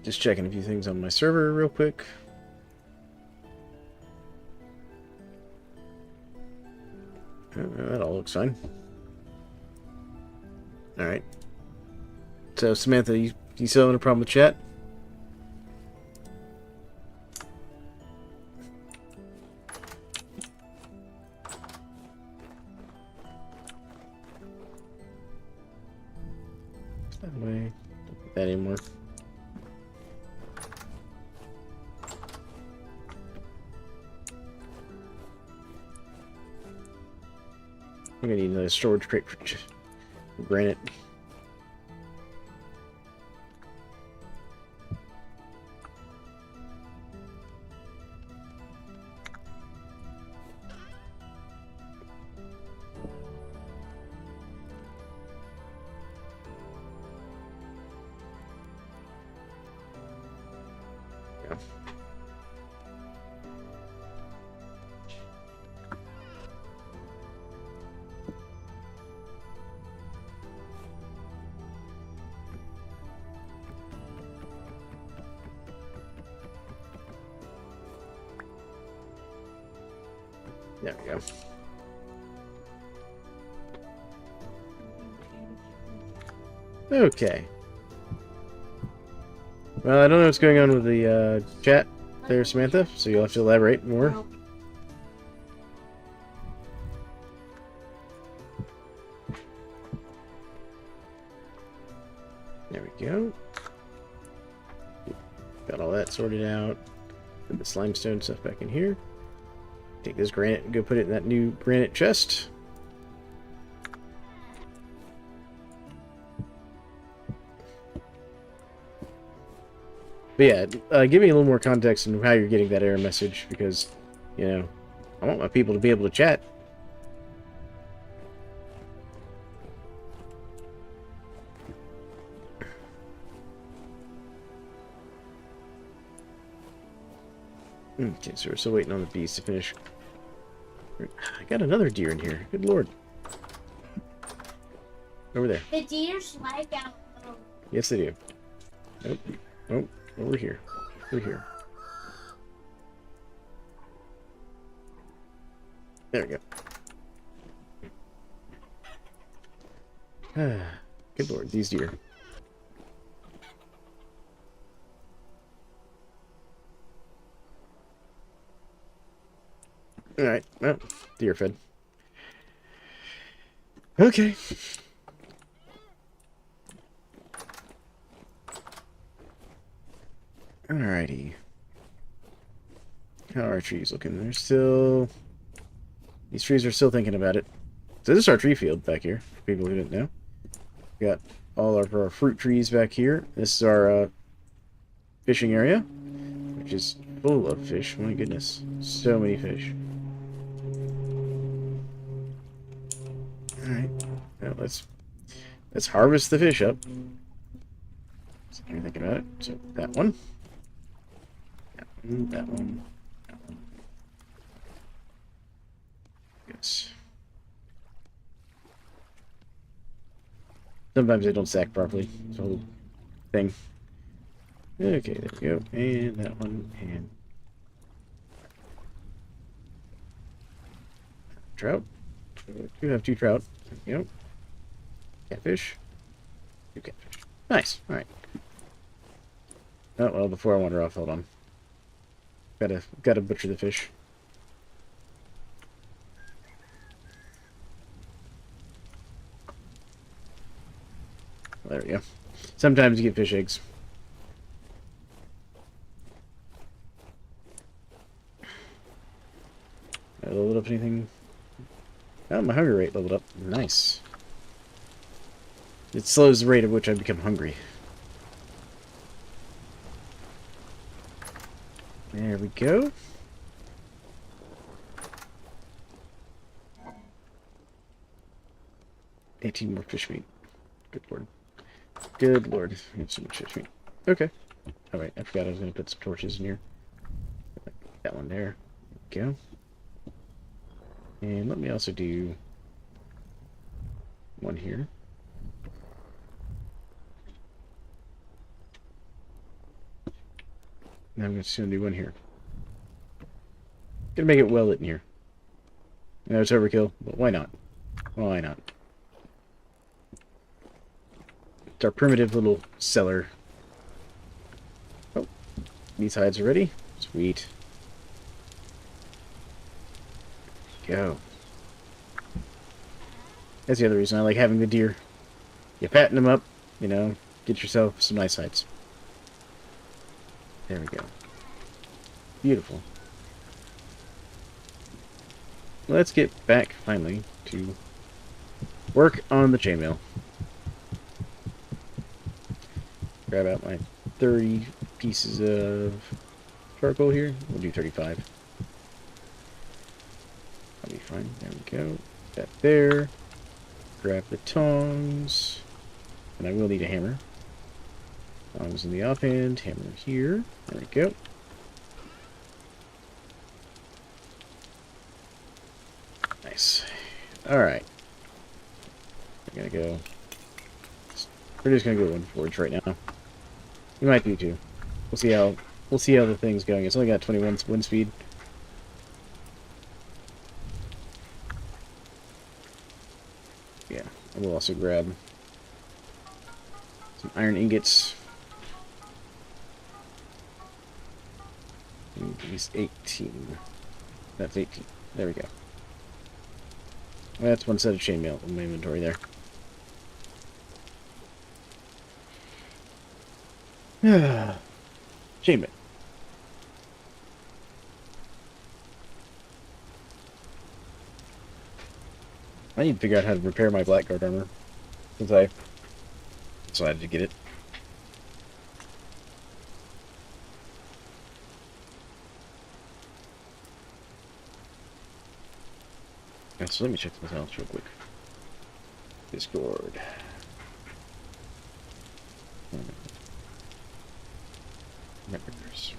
Just checking a few things on my server real quick. That all looks fine. Alright. So, Samantha, you still having a problem with chat? That way. Don't put that anymore. I'm gonna need another storage crate for granite. Yeah. There we go. Okay. Well, I don't know what's going on with the chat there, Samantha, so you'll have to elaborate more. Well, There we go. Got all that sorted out. Put this limestone stuff back in here. Take this granite and go put it in that new granite chest. But yeah, give me a little more context on how you're getting that error message, because, you know, I want my people to be able to chat. Okay, so we're still waiting on the bees to finish. I got another deer in here. Good lord. Over there. The deers lag out. Yes, they do. Nope. Nope. Over here. Over here. There we go. Good lord, these deer. Alright, well, deer fed. Okay. Alrighty. How are our trees looking? They're still... These trees are still thinking about it. So this is our tree field back here, for people who didn't know. We got all of our fruit trees back here. This is our fishing area, which is full of fish. My goodness. So many fish. Alright. Well, let's harvest the fish up. So you're thinking about it. So that one. That one. That one. That one. Yes. Sometimes they don't stack properly. It's a whole thing. Okay, there we go. And that one. And Trout. We have 2 trout. You know. Catfish. 2 catfish. Nice. Alright. Oh, well, before I wander off, hold on. Gotta butcher the fish. There we go. Sometimes you get fish eggs. I leveled up anything? Oh, my hunger rate leveled up. Nice. It slows the rate at which I become hungry. There we go. $18 more fish meat. Good lord. Good lord. We have so much fish meat. Okay. Alright, I forgot I was going to put some torches in here. That one there. There we go. And let me also do one here. Now I'm just going to do one here. Gonna make it well lit in here. I know it's overkill, but why not? Why not? It's our primitive little cellar. Oh, these hides are ready. Sweet. Go. That's the other reason I like having the deer. You fatten them up, you know, get yourself some nice hides. There we go. Beautiful. Let's get back, finally, to work on the chainmail. Grab out my 30 pieces of charcoal here. We'll do 35. That'll be fine. There we go. That there. Grab the tongs. And I will need a hammer. Tongs in the offhand. Hammer here. There we go. Nice. Alright. We're gonna go. We're just gonna go one forge right now. We might do two. We'll see how the thing's going. It's only got 21 wind speed. Yeah, I will also grab some iron ingots. At least 18. That's 18. There we go. That's one set of chainmail in my inventory there. Chainmail. I need to figure out how to repair my blackguard armor, since I decided to get it. Okay, so let me check something else real quick. Discord. Members.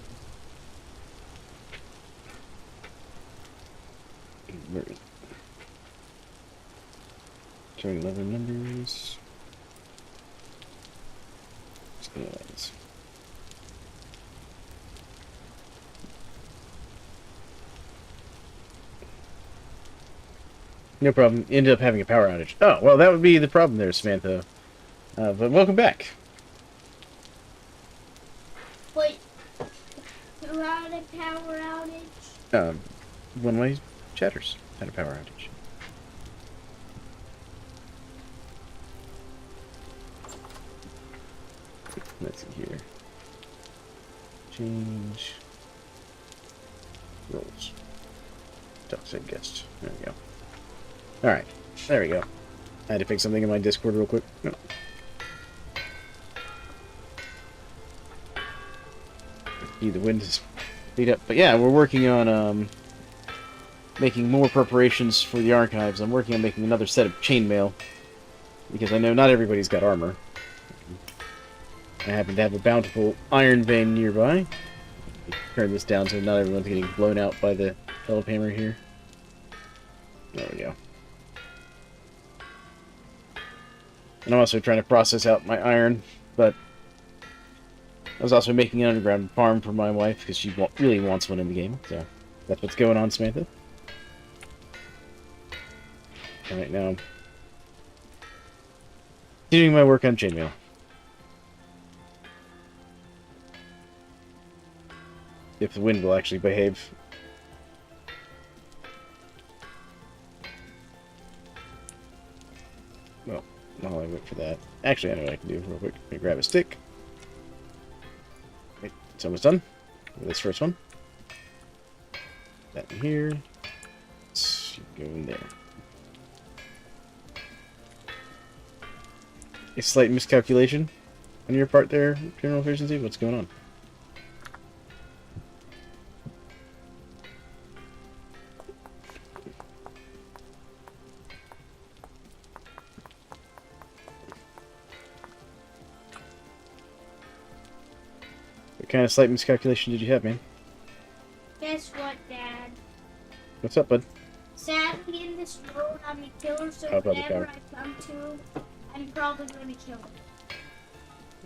Showing 11 numbers. Scans. No problem. Ended up having a power outage. Oh, well, that would be the problem there, Samantha. But welcome back. Wait, who had a power outage? One of my chatters had a power outage. Let's see here. Change roles. Toxic guest. There we go. Alright. There we go. I had to fix something in my Discord real quick. No. The wind is beat up. But yeah, we're working on making more preparations for the archives. I'm working on making another set of chainmail. Because I know not everybody's got armor. I happen to have a bountiful iron vein nearby. Turn this down so not everyone's getting blown out by the hammer here. There we go. And I'm also trying to process out my iron, but I was also making an underground farm for my wife because she really wants one in the game. So that's what's going on, Samantha. Alright, now I'm doing my work on chainmail. If the wind will actually behave. Well, while I wait for that. Actually, I know what I can do real quick. Let me grab a stick. Wait, it's almost done. With this first one. That in here. Let's go in there. A slight miscalculation on your part there, General Efficiency? What's going on? What kind of slight miscalculation did you have, man? Guess what, Dad? What's up, bud? Sadly, in this road, I'm a killer, so How about the whatever car? I come to, I'm probably going to kill it.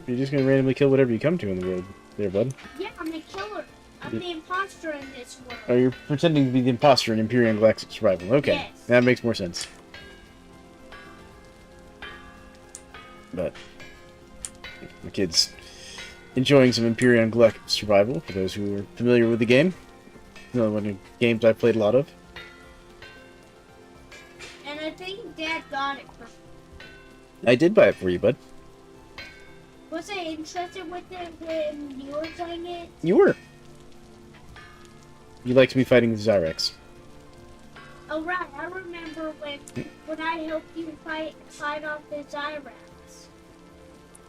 You're just gonna randomly kill whatever you come to on the road there, bud. Yeah, I'm a killer. I'm the imposter in this world. Oh, you're pretending to be the imposter in Imperial Galactic Survival. Okay, Yes. that makes more sense. But the kid's enjoying some Imperial Galactic Survival, for those who are familiar with the game. Another one of the games I've played a lot of. And I think Dad got it for me. I did buy it for you, bud. Was I interested with it when you were playing it? You were. You liked me fighting the Zyrex. Oh right, I remember when I helped you fight off the Zyrax.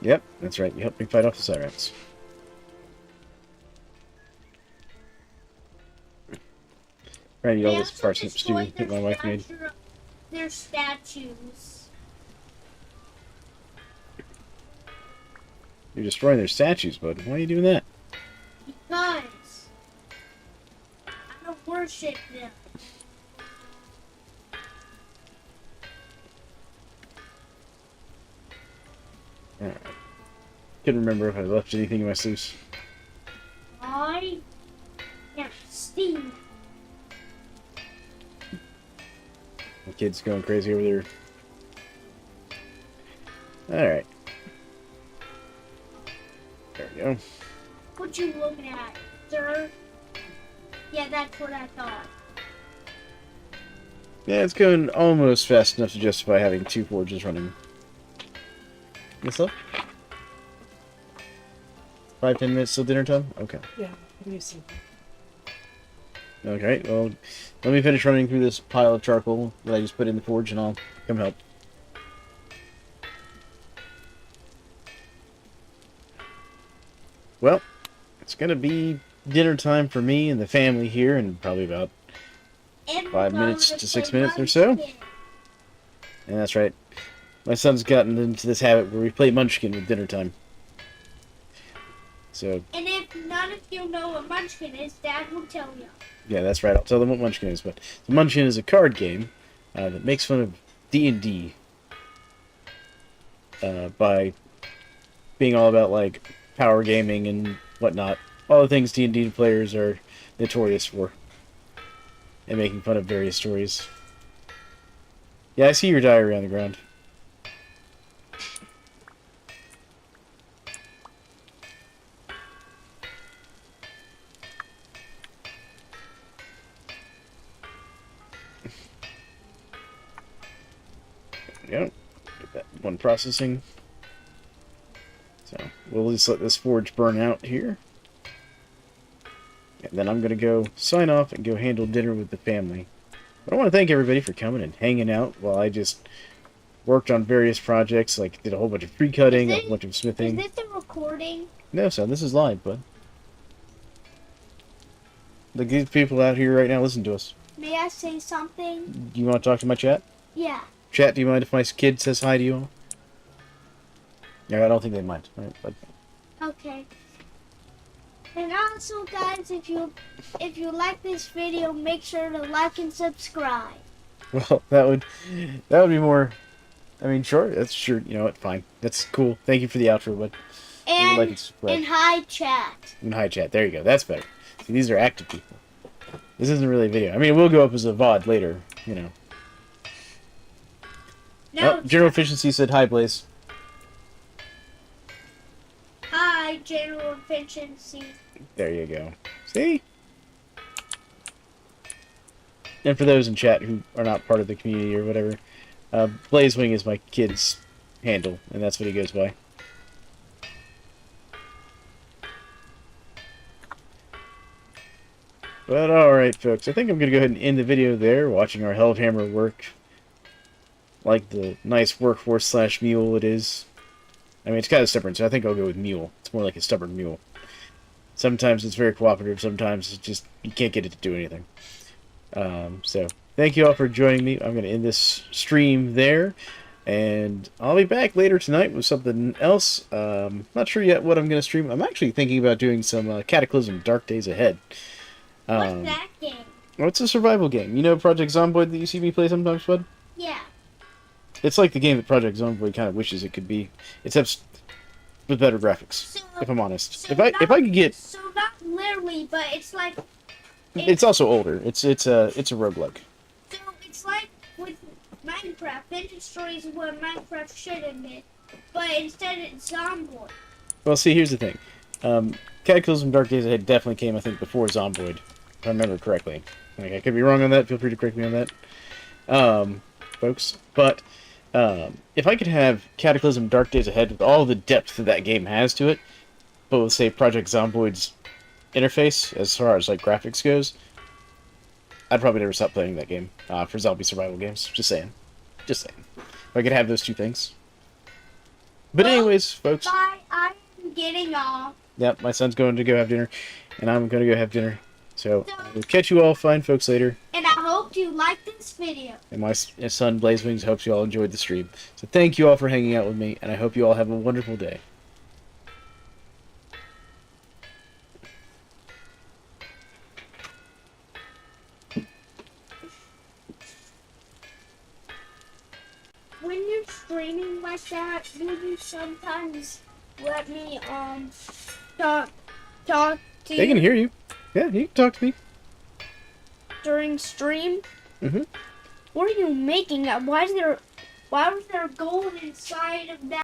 Yep, that's right. You helped me fight off the Zyrex. Right, eat all They this also parsnip stew destroyed that my wife made. their statues. You're destroying their statues, bud. Why are you doing that? Because I don't worship them. Alright. Couldn't remember if I left anything in my sleeves. I am Steve. The kid's going crazy over there. Alright. There we go. What you looking at, sir? Yeah, that's what I thought. Yeah, it's going almost fast enough to justify having 2 forges running. What's up? 5-10 minutes till dinner time? Okay. Yeah, you see. Okay, well, let me finish running through this pile of charcoal that I just put in the forge and I'll come help. Well, it's gonna be dinner time for me and the family here in probably about, And 5 we're minutes going to 6 play minutes or so. Munchkin. and that's right. My son's gotten into this habit where we play Munchkin with dinner time. So, And if none of you know what Munchkin is, Dad will tell you. yeah, that's right. I'll tell them what Munchkin is. But the Munchkin is a card game that makes fun of D&D by being all about like power gaming and whatnot. All the things D&D players are notorious for, and making fun of various stories. Yeah, I see your diary on the ground. Yep. Get that one processing. So we'll just let this forge burn out here. And then I'm going to go sign off and go handle dinner with the family. But I want to thank everybody for coming and hanging out while I just worked on various projects, like did a whole bunch of tree cutting, a bunch of Is smithing. this a recording? No, son, this is live, bud. Like, these people out here right now listen to us. May I say something? Do you want to talk to my chat? Yeah. Chat, do you mind if my kid says hi to you all? Yeah, I don't think they mind. All right, bud. Okay. And also, guys, if you like this video, make sure to like and subscribe. Well, that would be more. I mean, sure, that's sure. You know what? Fine, that's cool. Thank you for the outro, bud. And Like and subscribe. and hi chat. And hi, chat. There you go. That's better. See, these are active people. This isn't really a video. I mean, it will go up as a VOD later, you know. Now Oh, it's General time. Efficiency said hi, Blaze. Hi, General Efficiency. There you go. See? And for those in chat who are not part of the community or whatever, Blazewing is my kid's handle, and that's what he goes by. But alright, folks, I think I'm going to go ahead and end the video there, watching our Hellhammer work. Like the nice workhorse slash mule it is. I mean, it's kind of stubborn, so I think I'll go with mule. It's more like a stubborn mule. Sometimes it's very cooperative, sometimes it's just, you can't get it to do anything. So, thank you all for joining me. I'm going to end this stream there. And I'll be back later tonight with something else. Not sure yet what I'm going to stream. I'm actually thinking about doing some Cataclysm Dark Days Ahead. What's that game? Well, it's a survival game. You know Project Zomboid that you see me play sometimes, Bud? Yeah. It's like the game that Project Zomboid kind of wishes it could be, except with better graphics. So, If I'm honest, so if I could get, So not literally, but it's like. it's also older. It's a roguelike. So it's like with Minecraft. Vintage Stories is what Minecraft should have been, but instead it's Zomboid. Well, see, here's the thing. Cataclysm Dark Days Ahead definitely came, I think, before Zomboid, if I remember correctly. Like, I could be wrong on that. Feel free to correct me on that, folks. But if I could have Cataclysm Dark Days Ahead with all the depth that game has to it, but with, say, Project Zomboid's interface, as far as, like, graphics goes, I'd probably never stop playing that game for zombie survival games. Just saying. Just saying. If I could have those two things. But Well, anyways, folks. Bye. I'm getting off. Yep, my son's going to go have dinner, and I'm going to go have dinner. So, we'll catch you all fine folks later. And I hope you like this video. And my son, Blazewings, hopes you all enjoyed the stream. So thank you all for hanging out with me, and I hope you all have a wonderful day. When you're streaming like that, do you sometimes let me talk to They can hear you. Yeah, you can talk to me. during stream? Mhm. What are you making? Why was there gold inside of that?